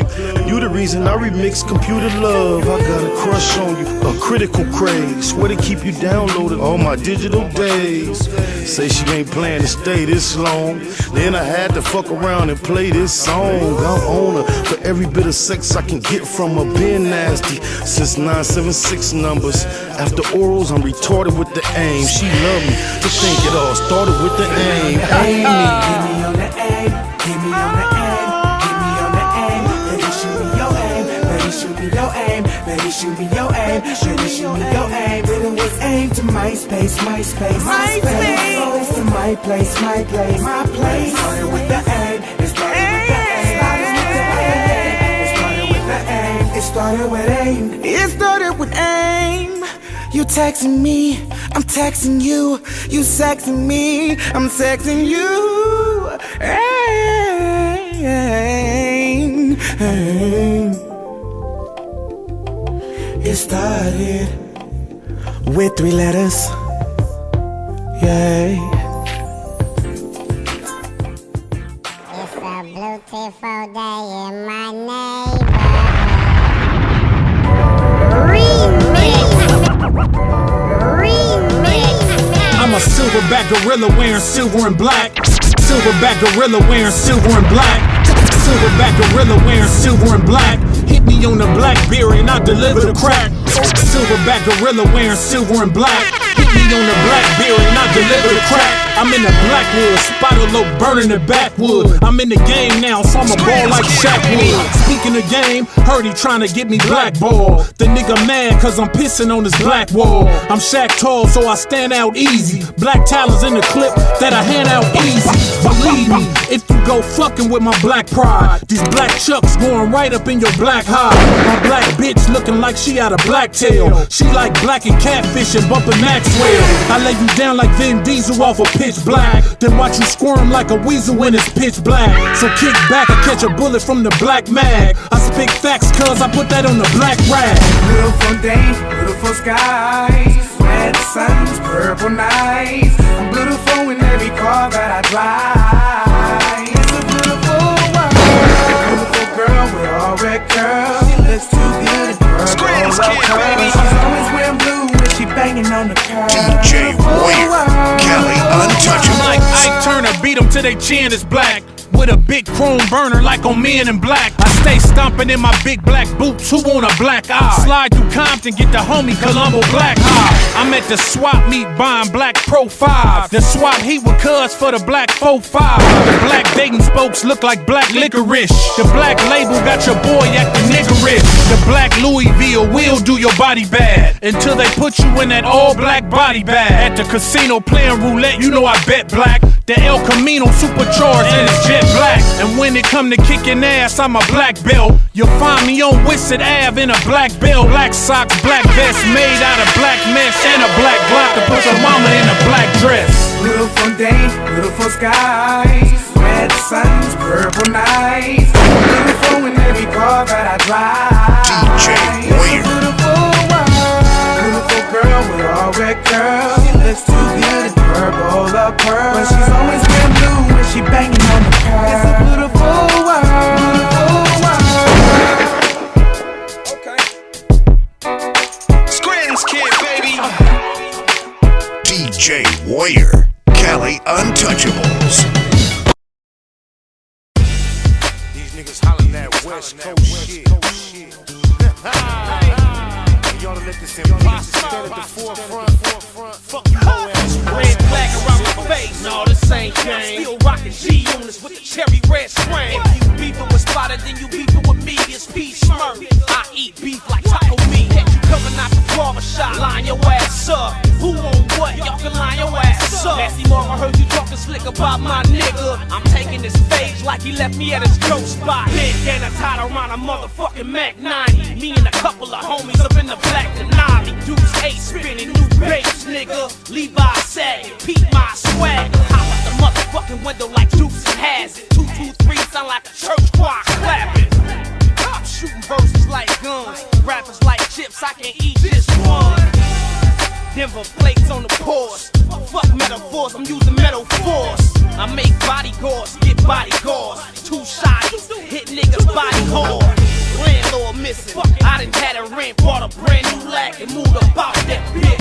You the reason I remix Computer Love. I got a crush on you, a critical craze. Swear to keep you downloaded all my digital days. Say she ain't planning to stay this long. Then I had to fuck around and play this song. I'm on her for every bit of sex I can get from her. Been nasty since 976 numbers. After orals, I'm retarded with the aim. She love me to think it all started with the aim. Aim me. Get me on the aim, get me on the aim, get me on the aim. Baby, shoot me your aim, baby, shoot me your aim, baby, shoot me your aim, baby, shoot me your aim. Then it was aimed to MySpace, MySpace, MySpace. Always to my place, my place, my place. Started with the aim, it started with the aim, it started with the aim, it started with aim, it started with aim. You texting me, I'm texting you. You sexing me, I'm sexing you. Aim, aim. It started with 3 letters. Yay. It's a beautiful day in my neighborhood. I'm a silverback gorilla wearing silver and black. Silverback gorilla wearing silver and black. Silverback gorilla wearing silver and black. Hit me on the Blackberry and I deliver the crack. Silverback gorilla wearing silver and black. Hit me on the Blackberry and I deliver the crack. I'm in the Blackwood, spot a low burning the backwood. I'm in the game now, so I'm a ball like Shaq would. Speaking of game, heard he trying to get me blackballed. The nigga mad cause I'm pissing on his black wall. I'm Shaq tall, so I stand out easy. Black talents in the clip that I hand out easy. Believe me, if you go fucking with my black pride, these black chucks going right up in your black hide. My black bitch looking like she out of Blacktail. She like black and catfish and bumping Maxwell. I lay you down like Vin Diesel off a pitch black, then watch you squirm like a weasel when it's pitch black. So kick back and catch a bullet from the black mag. I speak facts cause I put that on the black rag. Beautiful day, beautiful skies, red suns, purple nights. I'm beautiful in every car that I drive. It's a beautiful world. Beautiful girl with all red curls. She looks too good in purple curls. She's always wearing blue when she banging on the curb. DJ Warrior, Kelly Untouchable. Like Ike Turner, beat them till they chin is black. With a big chrome burner like on Men in Black. I stay stomping in my big black boots, who want a black eye? Slide through Compton, get the homie Columbo Black High. I'm at the swap meet buying black Pro 5. The swap heat with cuz for the black 4-5. The black Dayton spokes look like black licorice. The black label got your boy acting niggerish. The black Louisville will do your body bad until they put you in that all black body bag. At the casino playing roulette, you know I bet black. The El Camino supercharged and it's jet black. And when it come to kicking ass, I'm a black belt. You'll find me on Wissett Ave in a black belt. Black socks, black vest made out of black mesh. And a black block to put your mama in a black dress. Beautiful day, beautiful skies, red suns, purple nights. Beautiful in every car that I drive. DJ Warrior. Beautiful world. Beautiful girl with all red curls. She looks too good in purple up pearl. But she's always wearing blue when she banging on the curb. It's a beautiful world. Okay. Scranton's kid, baby. DJ Warrior, Cali Untouchables. These niggas hollering that West Coast shit. Y'all to let this imposter stand at the forefront. Fuck you, hoe ass. Red flag around my face, no, this ain't game. Still rockin' G units with the cherry red strain. If you beefin' with Spotter, then you beefin' with me. It's P Smurf. I eat beef like taco meat. Catch you coming out the barbershop, line your ass up. Who on what? Y'all can line your ass up. Nasty Mark, I heard you talking slick about my nigga. I'm taking this page like he left me at his ghost spot. Bandana tied around a motherfucking Mac 90. Me and a couple of homies up in the black Denali. Deuce 8 spinning new bass, nigga. Levi sagging, peep my swag. Hop out the motherfucking window like Deuce has it. 223 sound like a church choir clapping. I'm shooting verses like guns. Rappers like chips, I can eat this one. Denver flakes on the pores. metal force. I make bodyguards, get bodyguards. Two shots, hit niggas body hard. Landlord missing, I done had a rent, bought a brand new lack and moved about that bitch.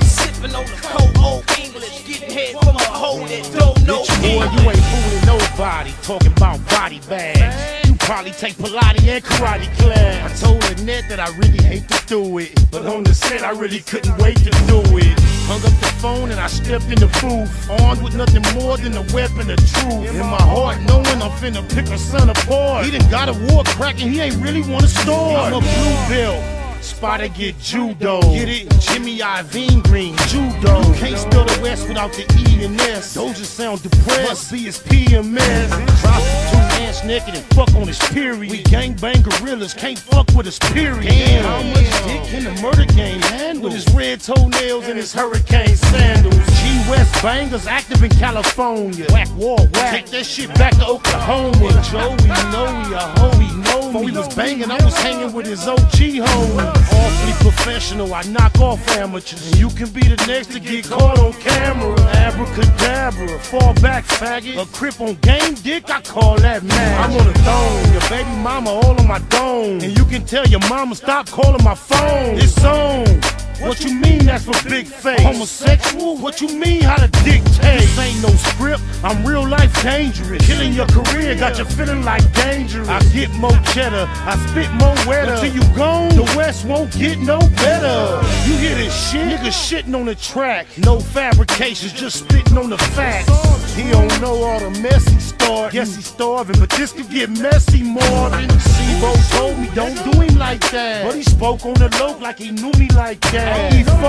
Sipping on the cold old English, getting head from a hoe that don't know Boy, you ain't fooling nobody, talking about body bags. You probably take Pilates and karate class. I told Annette that I really hate to do it, but on the set I really couldn't wait to do it. Hung up the phone and I stepped in the booth, armed with nothing more than a weapon of truth. In my heart, knowing I'm finna pick a son apart. He done got a war cracking, he ain't really wanna store. I'm a blue belt. Spot to get judo. Get it? Jimmy Iovine Green, judo. You can't spell the West without the E and S. Those just sound depressed. Must be his PMS. Prostitute, ass naked and fuck on his period. We gangbang gorillas, can't fuck with us, period. Damn, how much dick can the murder game handle? With his red toenails and his hurricane sandals. G-West bangers active in California. Whack war, whack. Take that shit back to Oklahoma. Joey know he a hoe, he know me. Before he was banging, I was hanging with his OG homie. Awfully professional, I knock off amateurs. And you can be the next to get caught on camera. Abracadabra, fall back faggot. A crip on game dick, I call that mad. I'm on the throne, your baby mama all on my dome. And you can tell your mama stop calling my phone. It's on. What you mean that's for big face? Homosexual? What you mean how to dictate? This ain't no script, I'm real life dangerous. Killing your career got you feeling like dangerous. I get more cheddar, I spit more wetter. Until you gone, the West won't get no better. You hear this shit? Niggas shitting on the track. No fabrications, just spitting on the facts. He don't know all the mess he started. Yes, he's starving, but this could get messy more than Sibo told me, don't do him like that. But he spoke on the low like he knew me like that. I eat 40,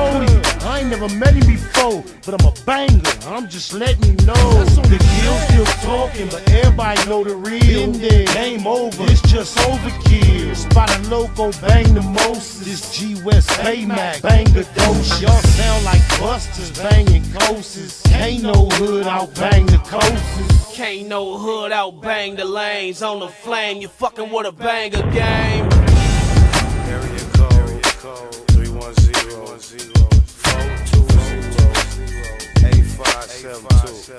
I ain't never met him before, but I'm a banger, I'm just letting you know. The deal still talking, but everybody know the real. Been there, game over, it's just overkill. Spot a loco, bang the most. This G-West Baymax, bang the dose. Y'all sound like busters, banging coasters. Ain't no hood out, bang the coasters. Can't no hood out, bang the lanes on the flame. You fucking with a banger game. Area code 310-420-8572.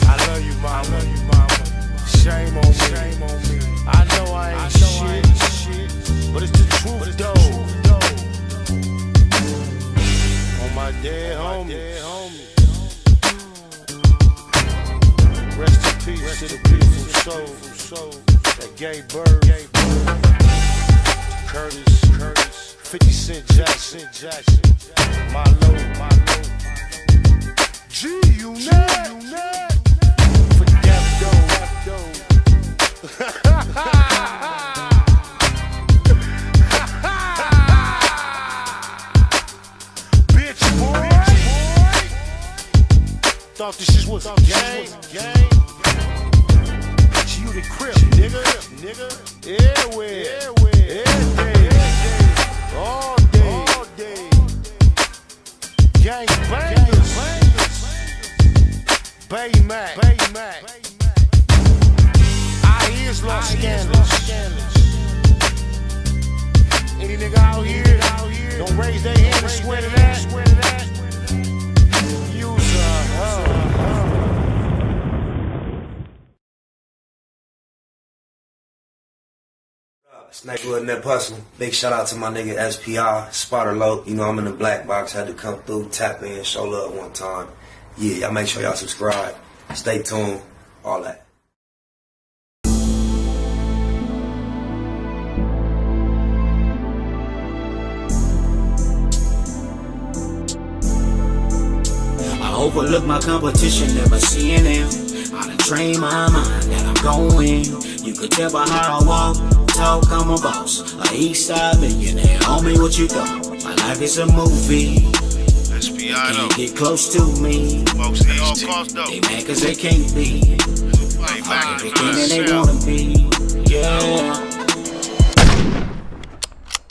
I love you, mama. Shame on me. I know I ain't shit, but it's the truth though. On my dead homie. Rest in peace to the beautiful soul. That gay bird. Curtis, 50 Cent Jackson, my low. G-Unit, for Death Doe. Bitch, boy. Thought this shit was a game. You the crib, nigga. Everywhere. All day. Gang bangers. Baymax. Our ears lost scandals. Any nigga out here don't raise their hand and swear to that. Use Snakewood and that hustle. Big shout out to my nigga SPI, Spotter Low. You know I'm in the black box, had to come through, tap in, show love one time. Yeah, y'all make sure y'all subscribe. Stay tuned, all that. I overlook my competition, never seeing them. I done train my mind that I'm going. You could tell by how I walk, talk, I'm a boss. A east side millionaire, homie, what you thought? My life is a movie. Can't get close to me. They mad cause they can't be. Everything that they wanna be. Yeah.